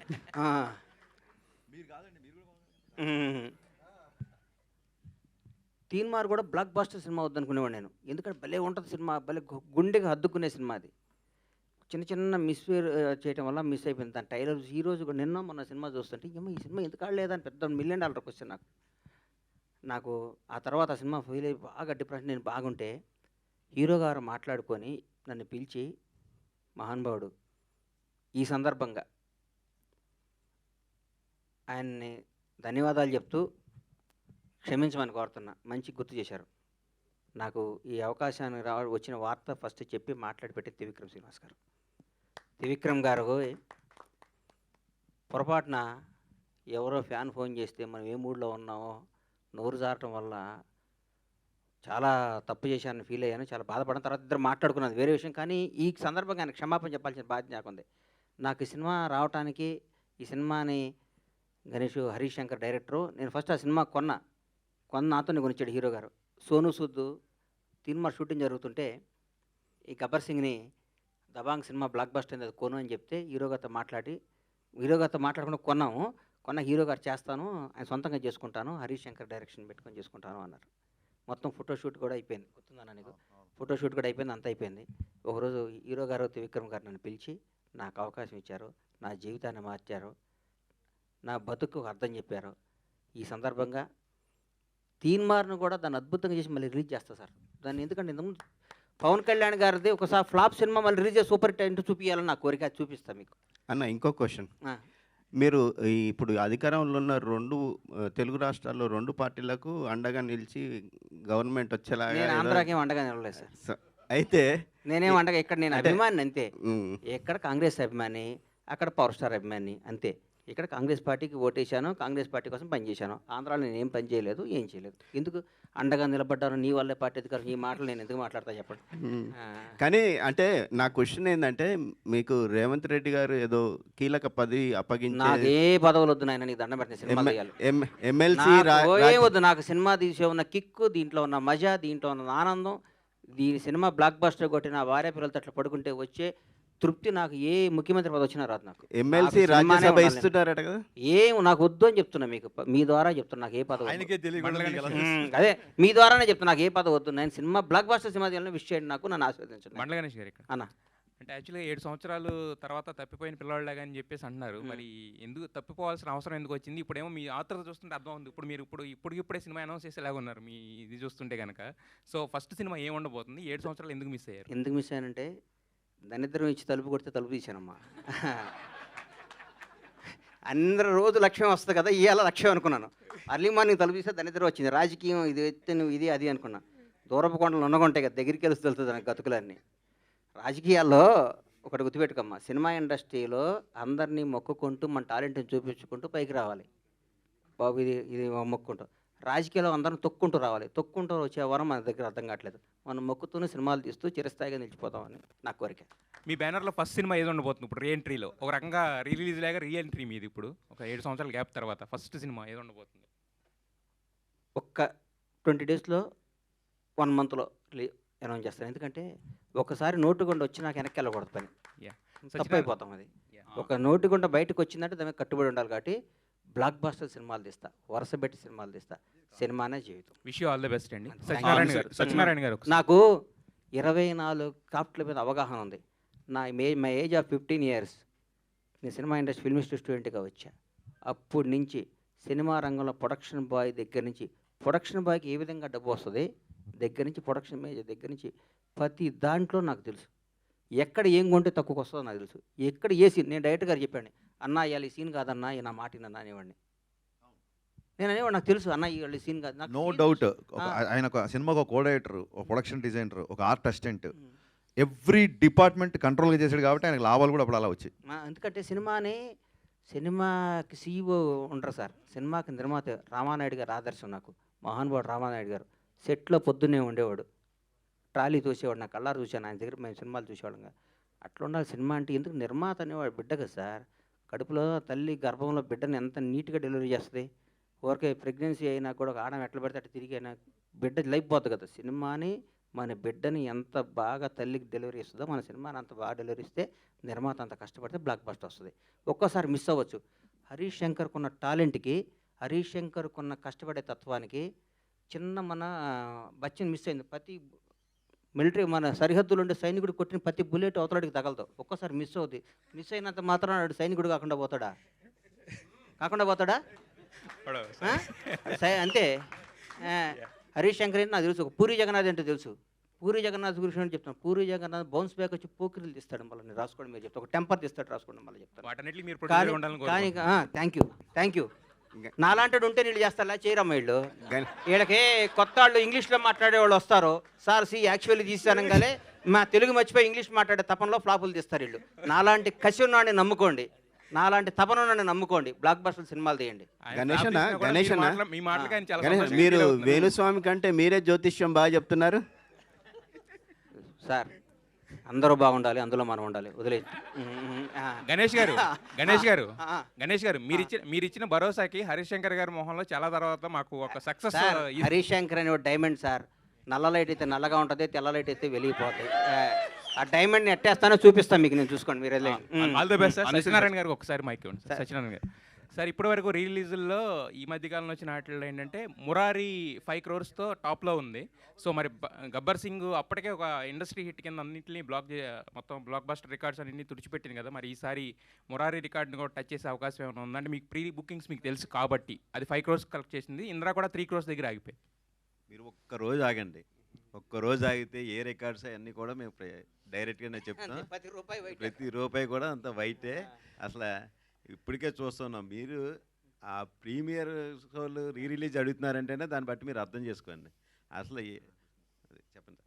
Speaker 6: తీన్మార్ కూడా బ్లాక్ బాస్టర్ సినిమా వద్దనుకునేవాడు నేను. ఎందుకంటే భలే ఉంటుంది సినిమా, భలే గుండెకి హద్దుకునే సినిమా. అది చిన్న మిస్ఫేర్ చేయడం వల్ల మిస్ అయిపోయింది. దాని టైలర్ ఈ రోజు కూడా నిన్న మొన్న సినిమా చూస్తుంటే ఏమో ఈ సినిమా ఎందుకు ఆడలేదని పెద్ద $1 million క్వశ్చన్ నాకు. ఆ తర్వాత ఆ సినిమా ఫెయిల్ అయ్యి బాగా డిప్రెషన్, నేను బాగుంటే హీరో గారు మాట్లాడుకొని నన్ను పిలిచి మహానుభావుడు. ఈ సందర్భంగా ఆయన్ని ధన్యవాదాలు చెప్తూ క్షమించమని కోరుతున్నా. మంచి గుర్తు చేశారు. నాకు ఈ అవకాశాన్ని వచ్చిన వార్త ఫస్ట్ చెప్పి మాట్లాడి పెట్టి త్రివిక్రమ్ శ్రీనివాస్ గారు. త్రివిక్రమ్ గారు పొరపాటున ఎవరో ఫ్యాన్ ఫోన్ చేస్తే మనం ఏ మూడ్లో ఉన్నామో నోరు జారటం వల్ల చాలా తప్పు చేశానని ఫీల్ అయ్యాను. చాలా బాధపడిన తర్వాత ఇద్దరు మాట్లాడుకున్నది వేరే విషయం. కానీ ఈ సందర్భంగా ఆయన క్షమాపణ చెప్పాల్సిన బాధ్యత నాకుంది. నాకు ఈ సినిమా రావడానికి, ఈ సినిమాని గణేష్ హరీష్ శంకర్ డైరెక్టరు, నేను ఫస్ట్ ఆ సినిమా కొన్న నాతోనే కొనిచ్చాడు హీరో గారు. సోను సూద్ తీన్మార్ షూటింగ్ జరుగుతుంటే ఈ గబ్బర్ సింగ్ని దబాంగ్ సినిమా బ్లాక్ బస్టర్ అయింది, అది కొను అని చెప్తే హీరో గారితో మాట్లాడకుండా కొన్న హీరో గారు చేస్తాను, ఆయన సొంతంగా చేసుకుంటాను, హరీష్ శంకర్ డైరెక్షన్ పెట్టుకొని చేసుకుంటాను అన్నారు. మొత్తం ఫోటోషూట్ కూడా అయిపోయింది. గుర్తుందా నీకు? ఫోటోషూట్ కూడా అయిపోయింది, అంతా అయిపోయింది. ఒకరోజు హీరో గారు త్రివిక్రమ్ గారు నన్ను పిలిచి నాకు అవకాశం ఇచ్చారు, నా జీవితాన్ని మార్చారు, నా బతుకు అర్థం చెప్పారు. ఈ సందర్భంగా తీన్మార్ను కూడా దాన్ని అద్భుతంగా చేసి మళ్ళీ రిలీజ్ చేస్తా సార్. దాన్ని ఎందుకంటే ఇంతకుముందు పవన్ కళ్యాణ్ గారిది ఒకసారి ఫ్లాప్ సినిమా మళ్ళీ రిలీజ్ చేసి సూపర్ హిట్ చూపించాలని నా కోరిక, అది చూపిస్తాను మీకు.
Speaker 15: అన్న ఇంకో క్వశ్చన్, మీరు ఇప్పుడు అధికారంలో ఉన్న తెలుగు రాష్ట్రాల్లో 2 పార్టీలకు అండగా నిలిచి గవర్నమెంట్ వచ్చేలాగా,
Speaker 6: నేను ఆంధ్రాకేం అండగా నిలవలేదు సార్.
Speaker 15: అయితే
Speaker 6: నేనేం అండగా, ఇక్కడ నేను అభిమాని అంతే. ఎక్కడ కాంగ్రెస్ అభిమాని, అక్కడ పవర్ స్టార్ అభిమాని అంతే. ఇక్కడ కాంగ్రెస్ పార్టీకి ఓటేశాను, కాంగ్రెస్ పార్టీ కోసం పనిచేశాను. ఆంధ్రాలో నేను ఏం పని చేయలేదు, ఏం చేయలేదు. ఎందుకు అండగా నిలబడ్డాను, నీ వల్లే పార్టీ అధికారం, ఈ మాటలు నేను ఎందుకు మాట్లాడతా చెప్పండి.
Speaker 15: కానీ అంటే నా క్వశ్చన్ ఏంటంటే, మీకు రేవంత్ రెడ్డి గారు ఏదో కీలక పదవి అప్పగించి,
Speaker 6: నాకు ఏ పదవులు వద్దు నాయన, నీకు దండం పెట్టిన సినిమా తీయాలి.
Speaker 15: ఎమ్మెల్సీ
Speaker 6: వద్దు, నాకు సినిమా తీసే ఉన్న కిక్కు, దీంట్లో ఉన్న మజా, దీంట్లో ఉన్న ఆనందం, దీని సినిమా బ్లాక్ బస్టర్ కొట్టి నా భార్య పిల్లలతో అట్లా పడుకుంటే వచ్చే తృప్తి నాకు ఏ ముఖ్యమంత్రి పదవి వచ్చినా రాదు. నాకు
Speaker 15: ఎమ్మెల్సీ రాజ్యసభ ఇస్తున్నారట కదా,
Speaker 6: ఏం నాకు వద్దు అని చెప్తున్నా. మీకు మీ ద్వారా చెప్తున్నా, నాకు ఏ పదవి, అదే మీ ద్వారానే చెప్తున్నా, నాకు ఏ పదవి వద్దు. నేను సినిమా బ్లాక్ బస్టర్ సినిమా తీయాలని విష్ చేయండి, నాకు నన్ను ఆశీర్వదించండి.
Speaker 16: మండల గణేష్ గారు ఇక్కడ
Speaker 6: అన్న
Speaker 16: అంటే యాక్చువల్గా 7 సంవత్సరాలు తర్వాత తప్పిపోయిన పిల్లవాళ్ళగా అని చెప్పేసి అంటున్నారు. మరి ఎందుకు తప్పిపోవాల్సిన అవసరం ఎందుకు వచ్చింది? ఇప్పుడేమో మీ ఆత్రత చూస్తుంటే అర్థం ఉంది. ఇప్పుడే సినిమా అనౌన్స్ చేసేలాగా ఉన్నారు మీ ఇది చూస్తుంటే కనుక. సో ఫస్ట్ సినిమా ఏం ఉండబోతుంది? 7 సంవత్సరాలు ఎందుకు మిస్ అయ్యారు?
Speaker 6: ఎందుకు మిస్ అయ్యానంటే, దరిద్రం ఇచ్చి తలుపు కొడితే తలుపు తీశానమ్మా. అందరూ రోజు లక్ష్యం వస్తుంది కదా, ఇవాళ లక్ష్యం అనుకున్నాను. అర్లీ మార్నింగ్ తలుపు తీస్తే దరిద్రం వచ్చింది. రాజకీయం ఇది ఎత్తే నువ్వు ఇది అది అనుకున్నా. దూరపు కొండలు ఉన్నగుంటాయి కదా, దగ్గరికి వెళ్తే తెలుస్తుంది నాకు గతుకులన్నీ. రాజకీయాల్లో ఒకటి గుర్తుపెట్టుకోమ్మా, సినిమా ఇండస్ట్రీలో అందరినీ మొక్కుకుంటూ మన టాలెంట్ని చూపించుకుంటూ పైకి రావాలి బాబు. ఇది మొక్కుంటూ రాజకీయాల్లో అందరం తొక్కుంటూ రావాలి. తొక్కుంటూ వచ్చే వరం మన దగ్గర అర్థం కావట్లేదు. మనం మొక్కుతూనే సినిమాలు తీస్తూ చిరస్థాయిగా నిలిచిపోతామని నా కోరిక.
Speaker 16: మీ బ్యానర్లో ఫస్ట్ సినిమా ఏది ఉండబోతుంది ఇప్పుడు? రీ ఎంట్రీలో ఒక రకంగా రిలీజ్ లాగా రీ ఎంట్రీ మీది ఇప్పుడు ఒక 7 సంవత్సరాల గ్యాప్ తర్వాత ఫస్ట్ సినిమా ఏది ఉండబోతుంది?
Speaker 6: ఒక్క 20 డేస్లో 1 మంత్లో అనౌన్స్ చేస్తాను. ఎందుకంటే ఒకసారి నోటుగుండ వచ్చి నాకు వెనక్కి వెళ్ళకూడదు, పని తప్పైపోతాం. అది ఒక నోటుగుండ బయటకు వచ్చిందంటే దాని మీద కట్టుబడి ఉండాలి. కాబట్టి బ్లాక్ బస్టర్ సినిమాలు తీస్తా, వరుస పెట్టి సినిమాలు తీస్తా. సినిమానే జీవితం.
Speaker 16: Wish you all the best అండి. సత్యనారాయణ గారు,
Speaker 6: నాకు 24 క్రాఫ్ట్ల మీద అవగాహన ఉంది. మై ఏజ్ ఆఫ్ 15 years నేను సినిమా ఇండస్ట్రీ ఫిల్మ్ ఇన్స్టిట్యూట్ స్టూడెంట్గా వచ్చా. అప్పటి నుంచి సినిమా రంగంలో ప్రొడక్షన్ బాయ్ దగ్గర నుంచి, ప్రొడక్షన్ బాయ్కి ఏ విధంగా డబ్బు వస్తుంది దగ్గర నుంచి, ప్రొడక్షన్ మేనేజర్ దగ్గర నుంచి ప్రతి దాంట్లో నాకు తెలుసు. ఎక్కడ ఏం కొంటే తక్కువకి వస్తుందో నాకు తెలుసు. ఎక్కడ ఏ సీన్, నేను డైరెక్టర్ గారు చెప్పాను, అన్న ఇవాళ ఈ సీన్ కాదన్నా, నా మాట విన్నా అనేవాడిని. నేను అనేవాడు, నాకు తెలుసు అన్న ఇవాళ ఈ సీన్ కాదు.
Speaker 5: No doubt. ఆయన ఒక సినిమాకు ఒక కోడైటర్, ఒక ప్రొడక్షన్ డిజైనర్, ఒక ఆర్ట్ అసిస్టెంట్, ఎవ్రీ డిపార్ట్మెంట్ కంట్రోల్గా చేశాడు కాబట్టి ఆయనకు లాభాలు కూడా అప్పుడు అలా వచ్చాయి.
Speaker 6: ఎందుకంటే సినిమాకి CEO ఉంటారు సార్. సినిమాకి నిర్మాత రామానాయుడు గారు ఆదర్శం నాకు. మహానుభావుడు రామానాయుడు గారు సెట్లో పొద్దున్నే ఉండేవాడు, ట్రాలీ చూసేవాడు. నా కళ్ళారు చూశాను ఆయన దగ్గర, మేము సినిమాలు చూసేవాళ్ళంగా. అట్లా ఉండాలి సినిమా అంటే. ఎందుకు నిర్మాత అనేవాడు బిడ్డ కదా సార్. కడుపులో తల్లి గర్భంలో బిడ్డను ఎంత నీట్గా డెలివరీ చేస్తుంది. ఊరికే ప్రెగ్నెన్సీ అయినా కూడా ఒక ఆడం ఎట్లా పెడితే అట్లా తిరిగి అయినా బిడ్డ లైఫ్ పోతుంది కదా. సినిమాని మన బిడ్డని ఎంత బాగా తల్లికి డెలివరీ ఇస్తుందో మన సినిమాని అంత బాగా డెలివరీ ఇస్తే నిర్మాత అంత కష్టపడితే బ్లాక్ బస్టర్ వస్తుంది. ఒక్కోసారి మిస్ అవ్వచ్చు. హరీష్ శంకర్కున్న టాలెంట్కి, హరీష్ శంకర్కున్న కష్టపడే తత్వానికి చిన్న మన బచ్చన్ మిస్ అయింది. ప్రతి మిలిటరీ మన సరిహద్దులు ఉండే సైనికుడు కొట్టిన ప్రతి బుల్లెట్ అవతలడికి తగలదు. ఒక్కోసారి మిస్ అవుతుంది. మిస్ అయినంత మాత్రం సైనికుడు కాకుండా పోతాడా? అంతే. హరీష్ శంకర్ నాకు తెలుసు. పూరి జగన్నాథ్ అంటే తెలుసు. పూరి జగన్నాథ్ గురించి నేను చెప్తాను. పూరి జగన్నాథ్ బౌన్స్ బ్యాక్ వచ్చి పోకిరీలు తీస్తాడు, మళ్ళీ నేను రాసుకోండి మీరు చెప్తాను. ఒక టెంపర్ తీస్తాడు, రాసుకోండి మళ్ళీ చెప్తాను.
Speaker 16: వాటన్నిటికీ మీరు
Speaker 6: కానీ
Speaker 16: ప్రొడ్యూసర్ ఉండాలని
Speaker 6: కానీ
Speaker 16: కోరుకుంటున్నాను.
Speaker 6: థ్యాంక్ యూ నాలాంటి ఉంటే నీళ్ళు చేస్తారా, చేయరమ్మ వీళ్ళు. వీళ్ళకి కొత్త వాళ్ళు ఇంగ్లీష్లో మాట్లాడే వాళ్ళు వస్తారు, సార్ యాక్చువల్లీ తీసానంగానే మా తెలుగు మర్చిపోయి ఇంగ్లీష్ మాట్లాడే తపనలో ఫ్లాపులు తీస్తారు వీళ్ళు. నాలాంటి కసి ఉన్నాడిని నమ్ముకోండి, నాలాంటి తపన ఉన్నాడిని నమ్ముకోండి, బ్లాక్ బస్టర్ సినిమాలు తీయండి.
Speaker 16: మీ మాటలకి ఆయన చాలా
Speaker 15: గణేష్
Speaker 16: సంతోషంగా
Speaker 15: మీరు
Speaker 16: feel అవుతున్నారు.
Speaker 15: వేణుస్వామి కంటే మీరే జ్యోతిష్యం బాగా చెప్తున్నారు.
Speaker 6: సార్ అందరూ బాగుండాలి, అందులో మనం ఉండాలి, వదిలే.
Speaker 16: గణేష్ గారు మీరు ఇచ్చిన భరోసాకి హరీష్ శంకర్ గారి మొహంలో చాలా తర్వాత మాకు ఒక సక్సెస్.
Speaker 6: హరీష్ శంకర్ అనే డైమండ్ సార్, నల్ల లైట్ అయితే నల్లగా ఉంటుంది, తెల్ల లైట్ అయితే వెలిగిపోతాయి. ఆ డైమండ్ని ఎట్టేస్తానో చూపిస్తాను మీకు, నేను చూసుకోండి మీరు.
Speaker 16: All the best sir. Satyanarayana గారికి ఒకసారి మైక్ ఇవ్వండి సార్. సత్యనారాయణ గారు సార్, ఇప్పటి వరకు రిలీజుల్లో ఈ మధ్యకాలంలో వచ్చిన వాటిల్లో ఏంటంటే మురారి 5 crores టాప్లో ఉంది. సో మరి గబ్బర్ సింగ్ అప్పటికే ఒక ఇండస్ట్రీ హిట్ కింద అన్నింటినీ మొత్తం బ్లాక్ బస్టర్ రికార్డ్స్ అన్నింటినీ తుడిచిపెట్టింది కదా, మరి ఈసారి మురారి రికార్డ్ని కూడా టచ్ చేసే అవకాశం ఏమైనా ఉందంటే, మీకు ప్రీ బుకింగ్స్ మీకు తెలుసు కాబట్టి అది 5 crores కలెక్ట్ చేసింది, ఇంద్రా కూడా 3 crores దగ్గర ఆగిపోయి.
Speaker 3: మీరు ఒక్కరోజు ఆగండి, ఒక్కరోజు ఆగితే ఏ రికార్డ్స్ అవన్నీ కూడా మేము డైరెక్ట్గానే చెప్తాం. ప్రతి రూపాయి కూడా అంత వైటే. అసలు ఇప్పటికే చూస్తున్నాం, మీరు ఆ ప్రీమియర్ షోలు రిలీజ్ అడుగుతున్నారంటేనే దాన్ని బట్టి మీరు అర్థం చేసుకోండి. అసలు చెప్పండి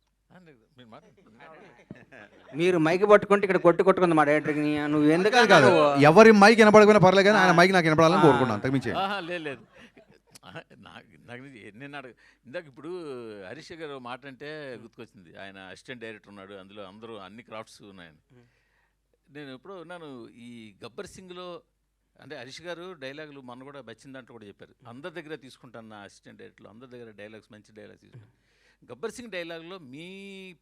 Speaker 6: మీరు మైక్ పట్టుకుంటే ఇక్కడ కొట్టుకుంది మా డైరెక్టర్. నువ్వు ఎందుకు
Speaker 5: కాదు, ఎవరి మైక్ వినపడకపోయినా పర్లేదు కానీ ఆయన మైక్ నాకు వినపడాలని కోరుకున్నాను, అంతకుమించి.
Speaker 7: లేదు నాకు నేను ఇందాక ఇప్పుడు హరీష్ గారు మాట అంటే గుర్తుకొచ్చింది. ఆయన అసిస్టెంట్ డైరెక్టర్ ఉన్నాడు, అందులో అందరూ అన్ని క్రాఫ్ట్స్ ఉన్నాయని. నేను ఎప్పుడో ఉన్నాను ఈ గబ్బర్ సింగ్లో, అంటే హరీష్ గారు డైలాగులు మొన్న కూడా వచ్చిన దాంట్లో కూడా చెప్పారు, అందరి దగ్గర తీసుకుంటాను నా అసిస్టెంట్ డైరెక్టర్లు, అందరి దగ్గర డైలాగ్స్ మంచి డైలాగ్స్ తీసుకుంటాను. గబ్బర్ సింగ్ డైలాగ్లో మీ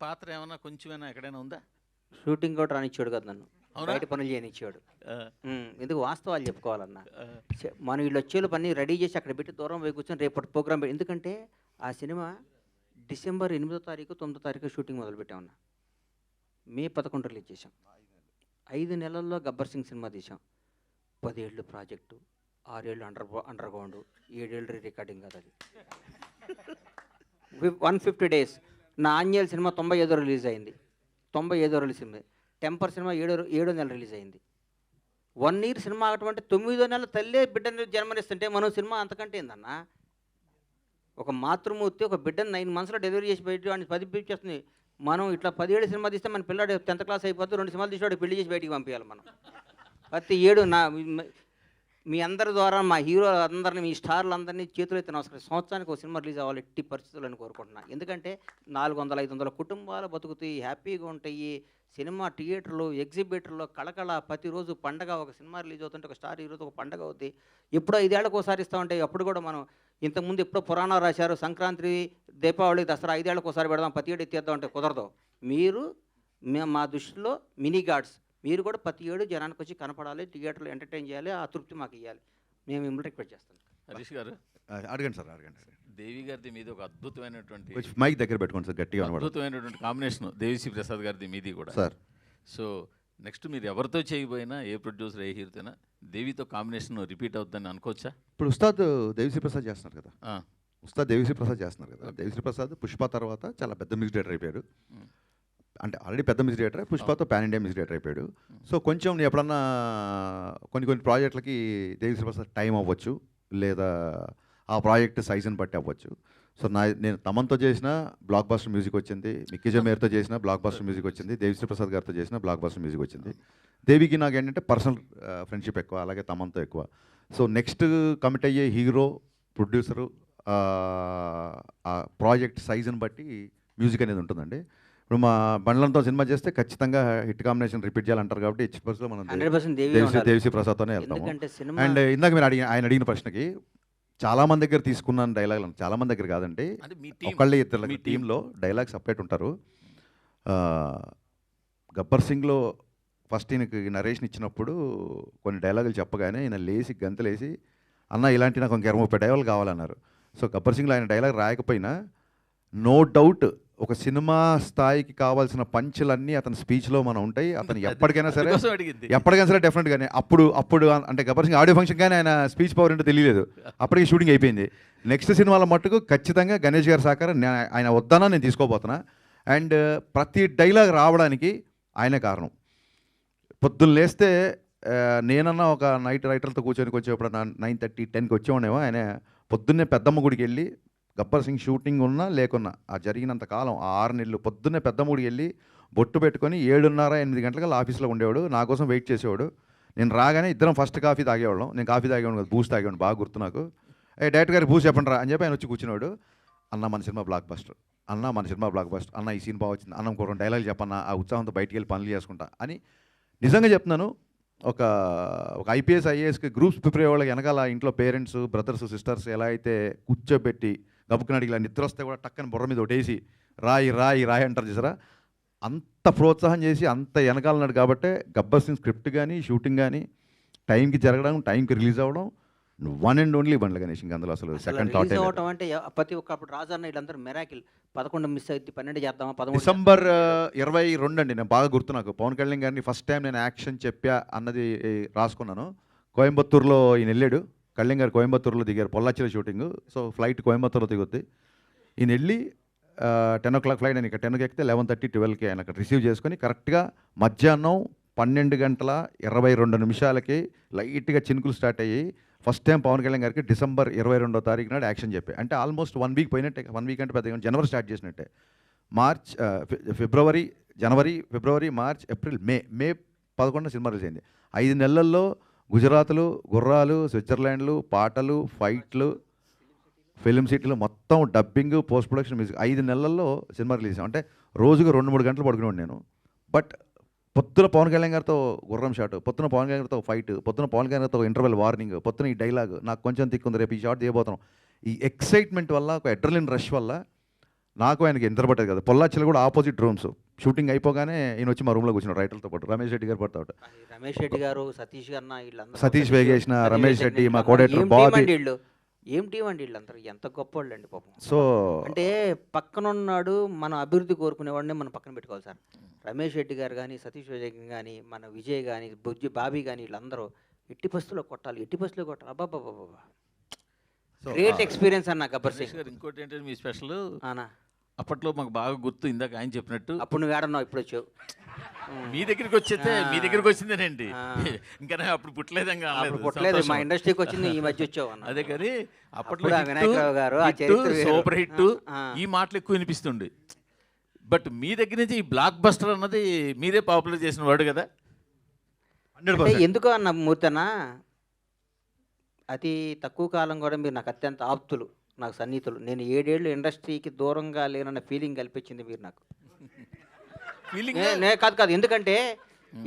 Speaker 7: పాత్ర ఏమైనా కొంచెమైనా ఎక్కడైనా ఉందా?
Speaker 6: షూటింగ్ కూడా రానిచ్చాడు కదా నన్ను, బయట పనులు చేయనిచ్చాడు. ఎందుకు వాస్తవాలు చెప్పుకోవాలన్నా, మనం వీళ్ళు వచ్చేలు పని రెడీ చేసి అక్కడ పెట్టి దూరం పోయి కూర్చొని రేపటి ప్రోగ్రామ్ పెట్టి, ఎందుకంటే ఆ సినిమా డిసెంబర్ 8వ తారీఖు 9వ తారీఖు షూటింగ్ మొదలుపెట్టామన్నా, మే 11 రిలీజ్ చేసాం. 5 నెలల్లో గబ్బర్ సింగ్ సినిమా తీసాం. 10 ఏళ్ళు ప్రాజెక్టు, 6 ఏళ్ళు అండర్ గ్రౌండ్, 7 ఏళ్ళు రికార్డింగ్ కదా అది. 150 days. నా ఆంజనేయులు సినిమా 95 రిలీజ్ అయింది, 95 రిలీజ్ అయింది. టెంపర్ సినిమా 7వ నెల రిలీజ్ అయింది. 1 year సినిమా అటువంటి 9వ నెల తల్లే బిడ్డని జన్మనిస్తుంటే మనం సినిమా అంతకంటే ఏందన్నా. ఒక మాతృమూర్తి ఒక బిడ్డను 9 monthsలో డెలివరీ చేసి బయట వాడిని 10 చేస్తుంది. మనం ఇట్లా 10 ఏళ్ళు సినిమా తీస్తే మన పిల్లాడు 10th class అయిపోతే 2 సినిమాలు తీసేవాడు పెళ్లి చేసి బయటికి పంపించాలి మనం. ప్రతి ఏడు మీ అందరి ద్వారా మా హీరో అందరినీ, మీ స్టార్లు అందరినీ చేతులు ఎత్తి నమస్కారం. సంవత్సరానికి ఒక సినిమా రిలీజ్ అవ్వాలి ఎట్టి పరిస్థితులను కోరుకుంటున్నాను. ఎందుకంటే 400-500 కుటుంబాలు బతుకుతాయి, హ్యాపీగా ఉంటాయి. సినిమా థియేటర్లు, ఎగ్జిబిటర్లు కళకళ, ప్రతిరోజు పండగ. ఒక సినిమా రిలీజ్ అవుతుంటే ఒక స్టార్ హీరోతో ఒక పండగ అవుద్ది. ఎప్పుడో 5 ఏళ్ళకు ఒకసారి ఇస్తూ ఉంటాయి. అప్పుడు కూడా మనం ఇంతకుముందు ఎప్పుడో పురాణాలు రాశారు, సంక్రాంతి, దీపావళి, దసరా 5 ఏళ్ళకు ఒకసారి పెడదాం, ప్రతి ఏడు ఎత్తేద్దాం అంటే కుదరదు. మీరు మా దృష్టిలో మినీ గాడ్స్, మీరు కూడా ప్రతి ఏడు జనానికి వచ్చి కనపడాలి, థియేటర్లో ఎంటర్టైన్ చేయాలి, ఆ తృప్తి మాకు ఇవ్వాలి. మేము మిమ్మల్ని రిక్వెస్ట్ చేస్తాం.
Speaker 7: హరీష్ గారు
Speaker 5: అడగండి సార్, అడగండి.
Speaker 7: దేవి గారిది మీద ఒక అద్భుతమైనటువంటి,
Speaker 5: మైక్ దగ్గర పెట్టుకోండి సార్, గట్టిగా
Speaker 7: అద్భుతమైనటువంటి కాంబినేషన్ దేవిశ్రీ ప్రసాద్ గారిది మీది కూడా
Speaker 5: సార్.
Speaker 7: సో నెక్స్ట్ మీరు ఎవరితో చేయబోయినా, ఏ ప్రొడ్యూసర్ ఏ హీరోతోనా దేవితో కాంబినేషన్ రిపీట్ అవుతుందని అనుకోవచ్చా?
Speaker 5: ఇప్పుడు ఉస్తాద్ దేవిశ్రీ ప్రసాద్ చేస్తున్నారు కదా, ఉస్తాద్ దేవిశ్రీ ప్రసాద్ చేస్తున్నారు కదా. దేవిశ్రీ ప్రసాద్ పుష్ప తర్వాత చాలా పెద్ద మ్యూజిక్ డైరెక్టర్ అయిపోయాడు. అంటే ఆల్రెడీ పెద్ద మ్యూజిక్ డైరెక్టర్, పుష్పతో పాన్ ఇండియా మ్యూజిక్ డైరెక్టర్ అయిపోయాడు. సో కొంచెం ఎప్పుడన్నా కొన్ని ప్రాజెక్టులకి దేవిశ్రీ ప్రసాద్ టైం అవ్వచ్చు, లేదా ఆ ప్రాజెక్ట్ సైజుని బట్టి అవ్వచ్చు. సో నేను తమన్తో చేసిన బ్లాక్ బస్టర్ మ్యూజిక్ వచ్చింది, మిక్కీ జమేర్తో చేసిన బ్లాక్ బస్టర్ మ్యూజిక్ వచ్చింది, దేవిశ్రీ ప్రసాద్ గారితో చేసిన బ్లాక్ బస్టర్ మ్యూజిక్ వచ్చింది. దేవికి నాకు ఏంటంటే పర్సనల్ ఫ్రెండ్షిప్ ఎక్కువ, అలాగే తమన్తో ఎక్కువ. సో నెక్స్ట్ కమిట్ అయ్యే హీరో, ప్రొడ్యూసరు, ఆ ప్రాజెక్ట్ సైజుని బట్టి మ్యూజిక్ అనేది ఉంటుందండి. ఇప్పుడు మా బండ్లంతో సినిమా చేస్తే ఖచ్చితంగా హిట్ కాంబినేషన్ రిపీట్ చేయాలంటారు కాబట్టి HPSలో మనం
Speaker 6: 100%
Speaker 5: దేవిశ్రీ ప్రసాద్తోనే వెళ్తాము. అండ్ ఇందాక మీరు ఆయన అడిగిన ప్రశ్నకి చాలా మంది దగ్గర తీసుకున్నాను డైలాగులు, చాలా మంది దగ్గర కాదండి, ఒకళ్ళే ఇద్దరు టీంలో డైలాగ్ సపరేట్ ఉంటారు. గబ్బర్ సింగ్లో ఫస్ట్ ఈయనకి నరేషన్ ఇచ్చినప్పుడు కొన్ని డైలాగులు చెప్పగానే ఈయన లేచి గంతలేసి, అన్న ఇలాంటి నాకు ఇంక 20-30 డైలాగులు కావాలన్నారు. సో గబ్బర్ సింగ్లో ఆయన డైలాగ్ రాయకపోయినా నో డౌట్ ఒక సినిమా స్థాయికి కావాల్సిన పంచులన్నీ అతని స్పీచ్లో మనం ఉంటాయి. అతను ఎప్పటికైనా సరే డెఫినెట్గానే అప్పుడు అంటే గబ్బర్ సింగ్ ఆడియో ఫంక్షన్ కానీ ఆయన స్పీచ్ పవర్ ఏంటో తెలియలేదు, అప్పటికి షూటింగ్ అయిపోయింది. నెక్స్ట్ సినిమాల మట్టుకు ఖచ్చితంగా గణేష్ గారి సహకారం ఆయన వద్దనా నేను తీసుకోబోతున్నా. అండ్ ప్రతి డైలాగ్ రావడానికి ఆయనే కారణం. పొద్దున్న లేస్తే నేనన్నా ఒక నైట్ రైటర్తో కూర్చొని కొంచెం ఇప్పుడు 9:30, 10కి వచ్చేవాడేమో. ఆయన పొద్దున్నే పెద్దమ్మ గుడికి వెళ్ళి గబ్బర్ సింగ్ షూటింగ్ ఉన్నా లేకున్నా ఆ జరిగినంత కాలం ఆ 6 నెలలు పొద్దున్నే పెద్దమ్మ గుడికి వెళ్ళి బొట్టు పెట్టుకొని 7:30, 8 గంటలకు ఆఫీస్లో ఉండేవాడు. నా కోసం వెయిట్ చేసేవాడు. నేను రాగానే ఇద్దరం ఫస్ట్ కాఫీ తాగేవాళ్ళం. నేను కాఫీ తాగేవాడు కదా, బూస్ట్ తాగేవాడు, బాగా గుర్తు నాకు. డైరెక్టర్ గారికి బూస్ట్ చెప్పండి రా అని చెప్పి ఆయన వచ్చి కూర్చున్నాడు. అన్న మన సినిమా బ్లాక్ బస్టర్, అన్న మన సినిమా బ్లాక్ బస్టర్, అన్న ఈ సీన్ బాగా వచ్చింది, అన్న ఇంకో 2 డైలాగులు చెప్పన్నా, ఆ ఉత్సాహంతో బయటికి వెళ్ళి పనులు చేసుకుంటా అని. నిజంగా చెప్తున్నాను, ఒక IPS IASకి గ్రూప్స్ ప్రిపేర్ అయ్యే వాళ్ళకి వెనకాల ఇంట్లో పేరెంట్స్, బ్రదర్స్, సిస్టర్స్ ఎలా అయితే కూర్చోబెట్టి గబుక్కుని అడిగి నిద్ర వస్తే కూడా టక్కని బుర్ర మీద ఒకటేసి రాయి రాయి రాయి అంటారు చూసారా, అంత ప్రోత్సాహం చేసి అంత వెనకాలన్నాడు. కాబట్టి గబ్బర్ సింగ్ స్క్రిప్ట్ కానీ షూటింగ్ కానీ టైంకి జరగడం, టైంకి రిలీజ్ అవ్వడం, 1 and only బండ్ల గణేష్. ఇంక అందులో అసలు సెకండ్ థాట్
Speaker 6: అవటం అంటే ప్రతి ఒక్క అప్పుడు రాజన్న వీళ్ళందరూ మెరాకిల్. 11 మిస్ అయితే 12 చేద్దామా, 13
Speaker 5: డిసెంబర్ 22 అండి. నేను బాగా గుర్తు నాకు. పవన్ కళ్యాణ్ గారిని ఫస్ట్ టైం నేను యాక్షన్ చెప్పా అన్నది రాసుకున్నాను. కోయంబత్తూరులో ఈయన వెళ్ళాడు. కళ్యాణ్ గారు కోయంబత్తూరులో దిగారు, పొల్లాచిలో షూటింగ్. సో ఫ్లైట్ కోయంబత్తూరులో దిగుద్ది. ఈయన వెళ్ళి 10 o'clock ఫ్లైట్, నేను ఇక్కడ 10కి ఎక్కితే 11:30, 12కి ఆయన అక్కడ రిసీవ్ చేసుకొని కరెక్ట్గా మధ్యాహ్నం 12:22 లైట్గా చినుకులు స్టార్ట్ అయ్యి ఫస్ట్ టైం పవన్ కళ్యాణ్ గారికి డిసెంబర్ 22వ తారీఖు నాడు యాక్షన్ చెప్పే. అంటే ఆల్మోస్ట్ 1 వీక్ పోయినట్టే. 1 వీక్ అంటే పెద్దగా జనవరి స్టార్ట్ చేసినట్టే. మార్చ్, జనవరి, ఫిబ్రవరి, మార్చ్, ఏప్రిల్, మే 11 సినిమా రిలీజ్ అయింది. 5 నెలల్లో గుజరాత్లు, గుర్రాలు, స్విట్జర్లాండ్లు, పాటలు, ఫైట్లు, ఫిలిం సిటీలు, మొత్తం డబ్బింగ్, పోస్ట్ ప్రొడక్షన్, మ్యూజిక్ 5 నెలల్లో సినిమా రిలీజ్. అంటే రోజుకు 2-3 గంటలు పడుకునేవాడు నేను. బట్ పొద్దున పవన్ కళ్యాణ్ గారితో గుర్రం షాట్, పొద్దున పవన్ కళ్యాణ్ గారితో ఫైట్, పొద్దున పవన్ కళ్యాణ్ గారితో ఇంటర్వెల్ వార్నింగ్, పొద్దున ఈ డైలాగ్ నాకు కొంచెం తిక్కుంది, రేపు ఈ షాట్ చేయబోతున్నాం. ఈ ఎక్సైట్మెంట్ వల్ల, ఒక అడ్రలిన్ రష్ వల్ల నాకు ఆయనకి నిద్రపట్టేది కదా. పొల్లాచిలో కూడా ఆపోజిట్ రూమ్స్. షూటింగ్ అయిపోగానే ఈయన వచ్చి మా రూమ్లో కూర్చున్నాడు రైటర్తో పాటు. రమేష్ రెడ్డి గారు పడతాడు,
Speaker 6: రమేష్ రెడ్డి గారు, సతీష్ గారు, వీళ్ళందరూ,
Speaker 5: సతీష్ వేగేసిన, రమేష్ రెడ్డి, మా కోడేటర్ బాబీ.
Speaker 6: ఏం టీం అండి వీళ్ళందరూ, ఎంత గొప్పవాళ్ళు అండి పాపం.
Speaker 5: సో
Speaker 6: అంటే పక్కనున్నాడు, మన అభివృద్ధి కోరుకునేవాడిని మనం పక్కన పెట్టుకోవాలి సార్. రమేష్ రెడ్డి గారు కానీ, సతీష్ విజయ్ కానీ, మన విజయ్ కానీ, బాబీ కానీ, వీళ్ళందరూ ఎట్టి పరిస్థితుల్లో కొట్టాలి, ఎట్టి పరిస్థితుల్లో కొట్టాలి. అబ్బాబాబా, గ్రేట్ ఎక్స్పీరియన్స్ అన్న గబ్బర్ సింగ్.
Speaker 7: ఇంకోటి ఏంటంటే మీ స్పెషల్
Speaker 6: అన్నా,
Speaker 7: అప్పట్లో మాకు బాగా గుర్తు, ఇందాక ఆయన చెప్పినట్టు.
Speaker 6: అప్పుడు నువ్వు ఏడన్నావు, ఇప్పుడు వచ్చావు.
Speaker 7: మీ దగ్గరికి వచ్చిందేనండి. ఇంకా అప్పుడు పుట్టలేదంగా,
Speaker 6: పుట్టలేదు, మా ఇండస్ట్రీకి వచ్చింది ఈ మధ్య వచ్చావు అన్న.
Speaker 7: అదే కానీ అప్పట్లో
Speaker 6: వినాయకరావు గారు
Speaker 7: సూపర్ హిట్, ఈ మాటలు ఎక్కువ వినిపిస్తుండే. బట్ మీ దగ్గర నుంచి ఈ బ్లాక్ బస్టర్ అన్నది మీరే పాపులర్ చేసిన వాడు కదా.
Speaker 6: ఎందుకో అన్న మూర్తన, అతి తక్కువ కాలం కూడా మీరు నాకు అత్యంత ఆప్తులు, నాకు సన్నిహితులు. నేను 7 ఏళ్ళు ఇండస్ట్రీకి దూరంగా లేనన్న ఫీలింగ్ కల్పించింది మీరు నాకు. కాదు, ఎందుకంటే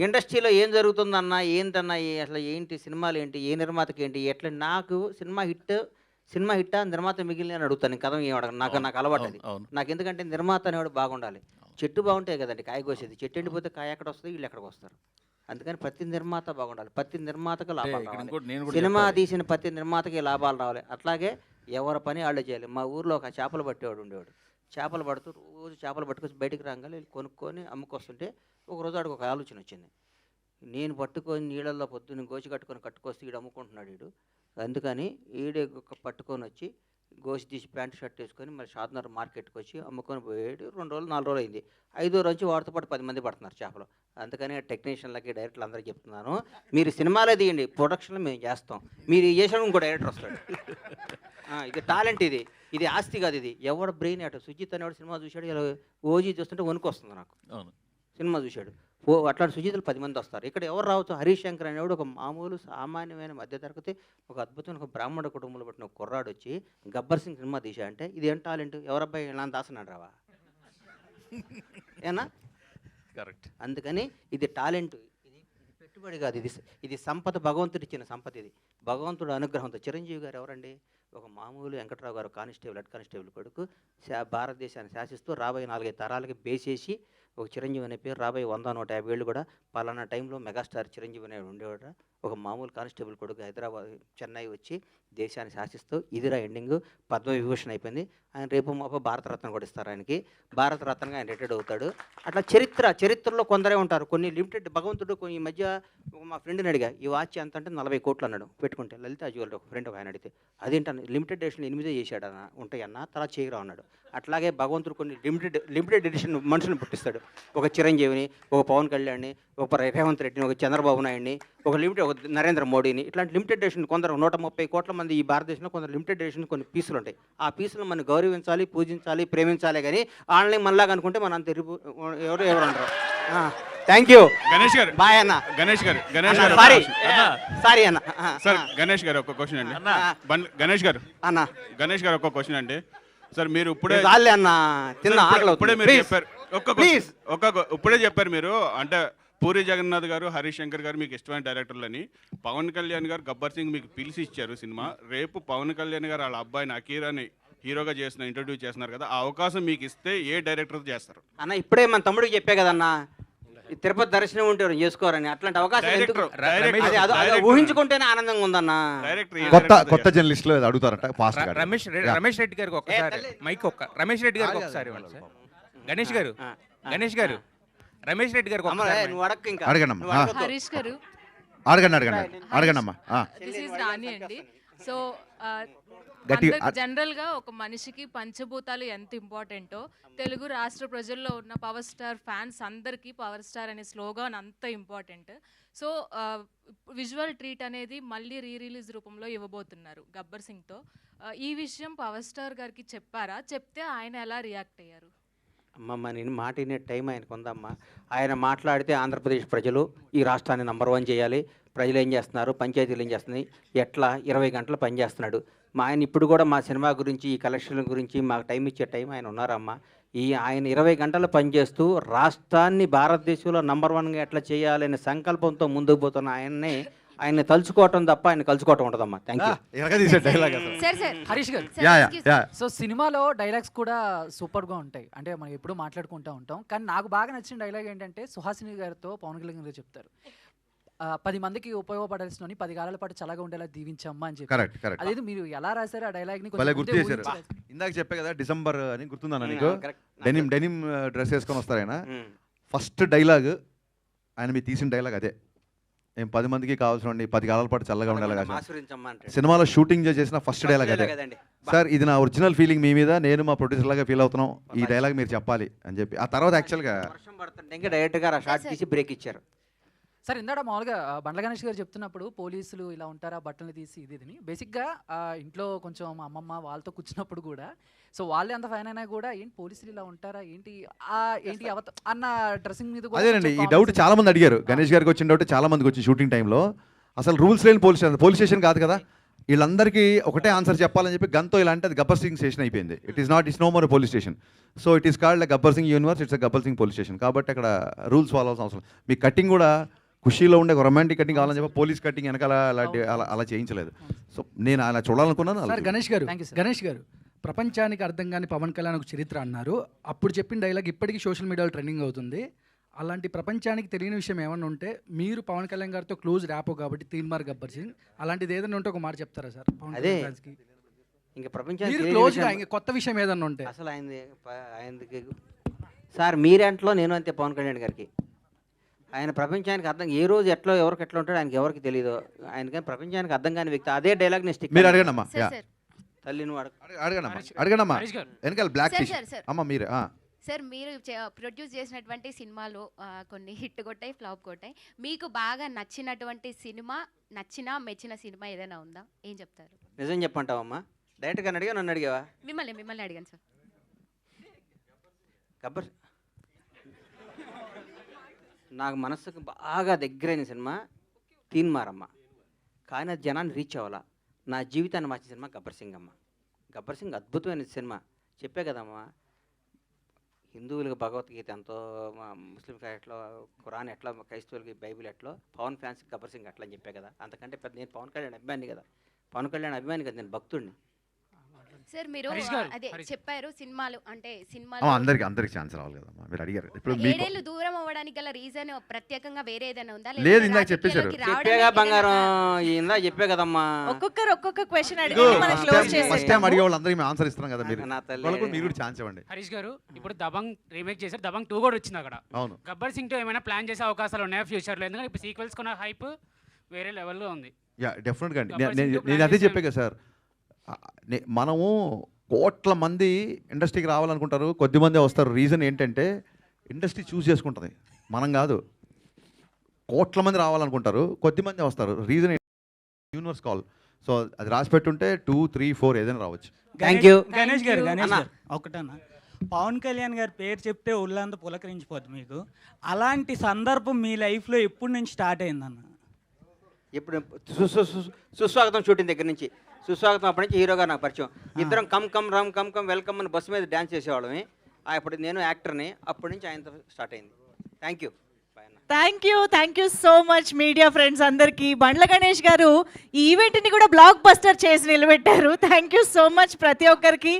Speaker 6: ఇండస్ట్రీలో ఏం జరుగుతుందన్నా, ఏంటన్నా, అసలు ఏంటి సినిమాలు ఏంటి, ఏ నిర్మాతకి ఏంటి, ఎట్లా, నాకు సినిమా హిట్టా నిర్మాత మిగిలిన అని అడుగుతాను. కథ ఏం అడగను, నాకు అలవాటు అది. నాకు ఎందుకంటే నిర్మాత అనేవాడు బాగుండాలి. చెట్టు బాగుంటాయి కదండి కాయ కోసేది, చెట్టు ఎండిపోతే కాయ ఎక్కడ వస్తుంది, వీళ్ళు ఎక్కడికి వస్తారు. అందుకని ప్రతి నిర్మాత బాగుండాలి, ప్రతి నిర్మాతకు లాభాలు రావాలి. సినిమా తీసిన ప్రతి నిర్మాతకి లాభాలు రావాలి. అట్లాగే ఎవరి పని వాళ్ళు చేయాలి. మా ఊర్లో ఒక చేపలు పట్టేవాడు ఉండేవాడు. చేపలు పడుతూ రోజు చేపలు పట్టుకొచ్చి బయటికి రాగానే కొనుక్కొని అమ్ముకొస్తుంటే ఒకరోజు ఆడికి ఒక ఆలోచన వచ్చింది. నేను పట్టుకొని నీళ్ళల్లో పొద్దున్న గోచి కట్టుకొస్తే వీడు అమ్ముకుంటున్నాడు వీడు, అందుకని ఈడే పట్టుకొని వచ్చి గోసి తీసి ప్యాంట్ షర్ట్ వేసుకొని మరి షాద్నగర్ మార్కెట్కి వచ్చి అమ్ముకొని పోయాడు. 2 రోజులు 4 రోజులు అయింది. 5వ రోజు వాడితో పాటు 10 మంది పడుతున్నారు చేపలు. అందుకని టెక్నీషియన్లకి, డైరెక్టర్లు అందరికీ చెప్తున్నాను, మీరు సినిమాలే తీయండి, ప్రొడక్షన్లో మేము చేస్తాం. మీరు చేసాడు ఇంకో డైరెక్టర్ వస్తాడు. ఇది టాలెంట్, ఇది ఆస్తి కాదు, ఇది ఎవడ బ్రెయిన్ అటు. సుజిత్ అనేవాడు సినిమా చూశాడు, ఇలా ఓజీ చూస్తుంటే వణుకు వస్తుంది నాకు. సినిమా చూశాడు, అట్లాంటి సుజితులు 10 మంది వస్తారు. ఇక్కడ ఎవరు రావచ్చు, హరీష్ శంకర్ అనేవాడు ఒక మామూలు సామాన్యమైన మధ్యతరగతి ఒక అద్భుతమైన ఒక బ్రాహ్మణ కుటుంబంలో పుట్టిన ఒక కుర్రాడు వచ్చి గబ్బర్ సింగ్ సినిమా తీసా అంటే ఇది ఏం టాలెంట్, ఎవరబ్బాయి ఇలా దాసనాడు రావా ఏనా?
Speaker 7: కరెక్ట్.
Speaker 6: అందుకని ఇది టాలెంట్, ఇది పెట్టుబడి కాదు, ఇది సంపద, భగవంతుడు ఇచ్చిన సంపద. ఇది భగవంతుడు అనుగ్రహంతో. చిరంజీవి గారు ఎవరండి, ఒక మామూలు వెంకట్రావు గారు కానిస్టేబుల్, హెడ్ కానిస్టేబుల్ కొడుకు, భారతదేశాన్ని శాసిస్తూ రాబోయే 4-5 తరాలకి బేసేసి ఒక చిరంజీవి అనే పేరు రాబోయే 100-150 ఏళ్ళు కూడా పలానా టైంలో మెగాస్టార్ చిరంజీవి అనే ఉండేవాడు. ఒక మామూలు కానిస్టేబుల్ కొడుకు హైదరాబాద్, చెన్నై వచ్చి దేశాన్ని శాసిస్తూ ఇదిరా ఎండింగ్, పద్మవిభూషణ్ అయిపోయింది. ఆయన రేపు మాప భారతరత్న కూడా ఇస్తారు ఆయనకి. భారతరత్నగా ఆయన రిటైర్డ్ అవుతాడు. అట్లా చరిత్రలో కొందరే ఉంటారు. కొన్ని లిమిటెడ్. భగవంతుడు ఈ మధ్య మా ఫ్రెండ్ని అడిగా, ఈ వాచ్ ఎంత అంటే 40 కోట్లు అన్నాడు పెట్టుకుంటే. లలిత జ్యువెలరీ ఒక ఫ్రెండ్ ఒక ఆయన అడిగితే, అదేంటన్న లిమిటెడ్ ఎడిషన్ 8 చేశాడు అన్న, ఉంటాయన్న, తర్వాత చేయరా అన్నాడు. అట్లాగే భగవంతుడు కొన్ని లిమిటెడ్ ఎడిషన్ మనుషులను పుట్టిస్తాడు. ఒక చిరంజీవిని, ఒక పవన్ కళ్యాణ్ని, ఒక రేవంత్ రెడ్డిని, ఒక చంద్రబాబు నాయుడిని, ఒక నరేంద్ర మోడీని, ఇట్లాంటి లిమిటెడ్ ఎడిషన్ కొందరు 130 కోట్ల మంది ఈ భారతదేశంలో కొందరు లిమిటెడ్ ఎడిషన్ కొన్ని పీసులు ఉంటాయి. ఆ పీసులు మనం గౌరవించాలి, పూజించాలి, ప్రేమించాలి. కానీ ఆన్లైన్ మనలాగా అనుకుంటే మన అంత ఎవరు అంటారు. థ్యాంక్ యూ
Speaker 17: గణేష్ గారు.
Speaker 6: బాయ్ అన్న.
Speaker 17: గణేష్ గారు
Speaker 6: సారీ అన్న.
Speaker 17: సార్ గణేష్ గారు ఒక క్వశ్చన్ అండి. గణేష్ గారు ఒక క్వశ్చన్ అండి. సార్ మీరు ఇప్పుడే చెప్పారు ఇప్పుడే చెప్పారు మీరు అంటే పూరి జగన్నాథ్ గారు, హరీష్ శంకర్ గారు మీకు ఇష్టమైన డైరెక్టర్లని. పవన్ కళ్యాణ్ గారు గబ్బర్ సింగ్ మీకు పిలిచి ఇచ్చారు సినిమా. రేపు పవన్ కళ్యాణ్ గారు వాళ్ళ అబ్బాయిని అకీరాని హీరోగా ఇంట్రొడ్యూస్ చేస్తున్నారు కదా, ఆ అవకాశం మీకు ఇస్తే ఏ డైరెక్టర్ చేస్తారు
Speaker 6: అన్న? ఇప్పుడే మన తమ్ముడికి చెప్పే కదన్నా, తిరుపతి దర్శనం ఉంటే చేసుకోరని. అట్లాంటి అవకాశం ఊహించుకుంటేనే ఆనందంగా ఉందన్న.
Speaker 5: కొత్త జర్నలిస్టులు అడుగుతారట ఫాస్ట్ గా.
Speaker 16: రమేష్ రెడ్డి గారికి ఒకసారి మైక్ రమేష్ రెడ్డి గారికి ఒకసారి ఇవ్వండి సార్. గణేష్ గారు రమేష్ రెడ్డి గారికి
Speaker 5: అడగండి.
Speaker 18: సో జనరల్ గా ఒక మనిషికి పంచభూతాలు ఎంత ఇంపార్టెంటో తెలుగు రాష్ట్ర ప్రజల్లో ఉన్న పవర్ స్టార్ ఫ్యాన్స్ అందరికీ పవర్ స్టార్ అనే స్లోగాన్ అంత ఇంపార్టెంట్. సో విజువల్ ట్రీట్ అనేది మళ్ళీ రిలీజ్ రూపంలో ఇవ్వబోతున్నారు గబ్బర్ సింగ్తో. ఈ విషయం పవర్ స్టార్ గారికి చెప్పారా? చెప్తే ఆయన ఎలా రియాక్ట్ అయ్యారు?
Speaker 6: అమ్మమ్మ, నేను మాట వినే టైం ఆయనకు ఉందమ్మా. ఆయన మాట్లాడితే ఆంధ్రప్రదేశ్ ప్రజలు ఈ రాష్ట్రాన్ని నంబర్ 1 చేయాలి. ప్రజలు ఏం చేస్తున్నారు, పంచాయతీలు ఏం చేస్తున్నాయి, ఎట్లా 20 గంటలు పనిచేస్తున్నాడు. ఆయన ఇప్పుడు కూడా మా సినిమా గురించి, ఈ కలెక్షన్ల గురించి మాకు టైం ఇచ్చే టైం ఆయన ఉన్నారమ్మా. ఆయన 20 గంటలు పనిచేస్తూ రాష్ట్రాన్ని భారతదేశంలో నంబర్ 1గా ఎట్లా చేయాలనే సంకల్పంతో ముందుకు పోతున్న ఆయన తలుచుకోవటం తప్ప ఆయన కలుసుకోవటం ఉండదమ్మా. Thank you.
Speaker 19: హరీష్ గారు, సో సినిమాలో డైలాగ్స్ కూడా సూపర్గా ఉంటాయి. అంటే మనం ఎప్పుడూ మాట్లాడుకుంటూ ఉంటాం. కానీ నాకు బాగా నచ్చిన డైలాగ్ ఏంటంటే సుహాసిని గారితో పవన్ కళ్యాణ్ గారు చెప్తారు, 10 మందికి ఉపయోగపడాల్సిన 10 కాలాల పాటు చల్లగా ఉండేలా దీవించమ్మా అని చెప్పి. అదేది మీరు ఎలా రాశారు ఆ డైలాగ్ ని?
Speaker 5: గుర్తు చేశారు. ఇందాక చెప్పే కదా డిసెంబర్ అని గుర్తుందన్న నీకు? డెనిమ్ డ్రెస్ వేసుకొని వస్తారు ఆయన. ఫస్ట్ డైలాగ్ ఆయన మీరు తీసిన డైలాగ్ అదే. 10 మందికి కావాల్సిన 10 కాలాల పాటు చల్లగా ఉండేలా. సినిమాలో షూటింగ్ చేసిన ఫస్ట్ డైలాగ్ అదే. సార్ ఇది నా ఒరిజినల్ ఫీలింగ్ మీ మీద, నేను మా ప్రొడ్యూసర్ లాగా ఫీల్ అవుతున్నాం, ఈ డైలాగ్ మీరు చెప్పాలి అని చెప్పి. ఆ తర్వాత యాక్చువల్గా
Speaker 6: డైరెక్ట్గా షార్ట్ తీసి బ్రేక్ ఇచ్చారు.
Speaker 19: సార్ ఇందాక మామూలుగా బండ్ల గణేష్ గారు చెప్తున్నప్పుడు పోలీసులు ఇలా ఉంటారా బట్టలు తీసి ఇది బేసిక్గా ఇంట్లో కొంచెం మా అమ్మమ్మ వాళ్ళతో కూర్చున్నప్పుడు కూడా సో వాళ్ళే అంత ఫైన్ అయినా కూడా ఏంటి పోలీసులు ఇలా ఉంటారా ఏంటి అన్న డ్రెస్సింగ్ మీద.
Speaker 5: అదేనండి ఈ డౌట్ చాలా మంది అడిగారు. గణేష్ గారికి వచ్చిన డౌట్ చాలా మందికి వచ్చింది షూటింగ్ టైంలో. అసలు రూల్స్ లేని పోలీస్ స్టేషన్ కాదు కదా, వీళ్ళందరికీ ఒకటే ఆన్సర్ చెప్పాలని చెప్పి గంతో ఇలా అంటే అది గబ్బర్ సింగ్ స్టేషన్ అయిపోయింది. It's no more police station. So it is called Gabbar Singh universe, it's Gabbar Singh police station. కాబట్టి అక్కడ రూల్స్ ఫాలో అవ్వాల్సిన అవసరం. మీ కటింగ్ కూడా ఖుషీలో ఉండే రొమాంటిక్ కటింగ్ కావాలని చెప్పి పోలీస్ కటింగ్ వెనకాల అలా చేయించలేదు. సో నేను అలా చూడాలనుకున్నాను.
Speaker 20: సార్ గణేష్ గారు ప్రపంచానికి అర్థం కాని పవన్ కళ్యాణ్ ఒక చరిత్ర అన్నారు. అప్పుడు చెప్పిన డైలాగ్ ఇప్పటికీ సోషల్ మీడియాలో ట్రెండింగ్ అవుతుంది. అలాంటి ప్రపంచానికి తెలియని విషయం ఏమన్నా ఉంటే, మీరు పవన్ కళ్యాణ్ గారితో క్లోజ్ ర్యాపో కాబట్టి తీన్మార్ గబ్బర్ సింగ్, అలాంటిది ఏదైనా ఉంటే ఒక మాట చెప్తారా సార్?
Speaker 6: అదే ఇంకా
Speaker 20: ప్రపంచానికి కొత్త విషయం ఏదన్నా ఉంటే
Speaker 6: అసలు ఆయనకి సార్ మీరేంట్లో నేను అంతే పవన్ కళ్యాణ్ గారికి. ఆయన ప్రపంచానికి అర్థం ఏ రోజు ఎవరికి ఎట్లా ఉంటాడో ఆయనకి ఎవరికి తెలియదు. ఆయనకి ప్రపంచానికి అర్థం కాని వ్యక్తి. అదే డైలాగ్ ని స్టిక్.
Speaker 5: మీరు అడగండమ్మా.
Speaker 6: తల్లి నువ్వు
Speaker 5: అడగండమ్మా. వెనకాల బ్లాక్ అమ్మ మీరు.
Speaker 21: సార్ మీరు ప్రొడ్యూస్ చేసినటువంటి సినిమాలు కొన్ని హిట్ కొట్టాయి, ఫ్లాప్ కొట్టాయి. మీకు బాగా నచ్చినటువంటి సినిమా, మెచ్చిన సినిమా ఏదైనా ఉందా? ఏం చెప్తారు?
Speaker 6: నిజం చెప్పంటావమ్మా? డైరెక్ట్గా అడిగా నన్ను అడిగావా?
Speaker 21: మిమ్మల్ని అడిగాను సార్.
Speaker 6: గబ్బర్ నాకు మనసుకు బాగా దగ్గరైన సినిమా తీన్మారమ్మ. కానీ అది జనాన్ని రీచ్ అవ్వాలా. నా జీవితాన్ని మార్చిన సినిమా గబ్బర్ సింగ్ అమ్మ. గబ్బర్ సింగ్ అద్భుతమైన సినిమా. చెప్పే కదమ్మా, హిందువులకు భగవద్గీత ఎంతో, ముస్లింకి ఎట్లా ఖురాన్ ఎట్లా, క్రైస్తవులకి బైబిల్ ఎట్లా, పవన్ ఫ్యాన్స్కి గబ్బర్ సింగ్ అట్లా అని చెప్పే కదా. అంతకంటే పెద్ద నేను పవన్ కళ్యాణ్ అభిమాని కదా. పవన్ కళ్యాణ్ అభిమాని కదా, నేను భక్తుడిని.
Speaker 21: సార్ మీరు అదే చెప్పారు సినిమాలు అంటే
Speaker 5: అందరికి ఛాన్స్ రావాలి కదమ్మా. మీరు అడిగారు. ఇప్పుడు
Speaker 21: 7 ఏళ్ళు దూరం అవ్వడానికి గల రీజన్ ప్రత్యేకంగా వేరే ఏదైనా ఉందా?
Speaker 5: లేదు, ఇందాక చెప్పేశారు.
Speaker 6: చెప్పేగా బంగారం, ఇందా చెప్పే కదమ్మా.
Speaker 2: ఒక్కొక్క క్వశ్చన్ అడిగి మనం క్లోజ్ చేసేస్తాం.
Speaker 5: ఫస్ట్ టైం అడిగే వాళ్ళందరికీ మేము ఆన్సర్ ఇస్తున్నాం కదా. మీరు కూడా ఛాన్స్ ఇవ్వండి.
Speaker 22: హరీష్ గారు ఇప్పుడు దబంగ్ రీమేక్ చేశారు, దబంగ్ 2 కూడా వచ్చింది అక్కడ.
Speaker 5: అవును.
Speaker 22: గబ్బర్ సింగ్ తో ఏమైనా ప్లాన్ చేసే అవకాశాలు ఉన్నాయా ఫ్యూచర్లో? ఎందుకంటే ఇప్పుడు సీక్వెల్స్ కొన్న హైప్ వేరే లెవెల్లో ఉంది.
Speaker 5: డెఫినెట్గా అండి. నేను అదే చెప్పే కదా సార్, మనము కోట్ల మంది ఇండస్ట్రీకి రావాలనుకుంటారు, కొద్దిమందే వస్తారు. రీజన్ ఏంటంటే ఇండస్ట్రీ చూస్ చేసుకుంటుంది, మనం కాదు. కోట్ల మంది రావాలనుకుంటారు, కొద్దిమంది వస్తారు. Reason universe call. సో అది రాసి పెట్టుంటే 2, 3, 4 ఏదైనా రావచ్చు.
Speaker 6: Thank you.
Speaker 1: గణేష్ గారు ఒకటన్నా, పవన్ కళ్యాణ్ గారి పేరు చెప్తే ఒళ్ళంతా పులకరించిపోద్ది మీకు. అలాంటి సందర్భం మీ లైఫ్లో ఎప్పటి నుంచి స్టార్ట్ అయిందన్న?
Speaker 6: ఇప్పుడు సుస్వాగతం షూటింగ్ దగ్గర నుంచి, సుస్వాగతం అప్పటి నుంచి హీరోగా నాకు పరిచయం. ఇద్దరం come come Ram come come welcome అని బస్సు మీద డ్యాన్స్ చేసేవాళ్ళమే. అప్పుడు నేను యాక్టర్ని, అప్పటి నుంచి ఆయనతో స్టార్ట్ అయింది. Thank you.
Speaker 2: Thank you so much media friends అందరికీ. బండ్ల గణేష్ గారు ఈ ఈవెంట్ని కూడా బ్లాక్ బస్టర్ చేసి నిలబెట్టారు. థ్యాంక్ యూ సో మచ్ ప్రతి ఒక్కరికి.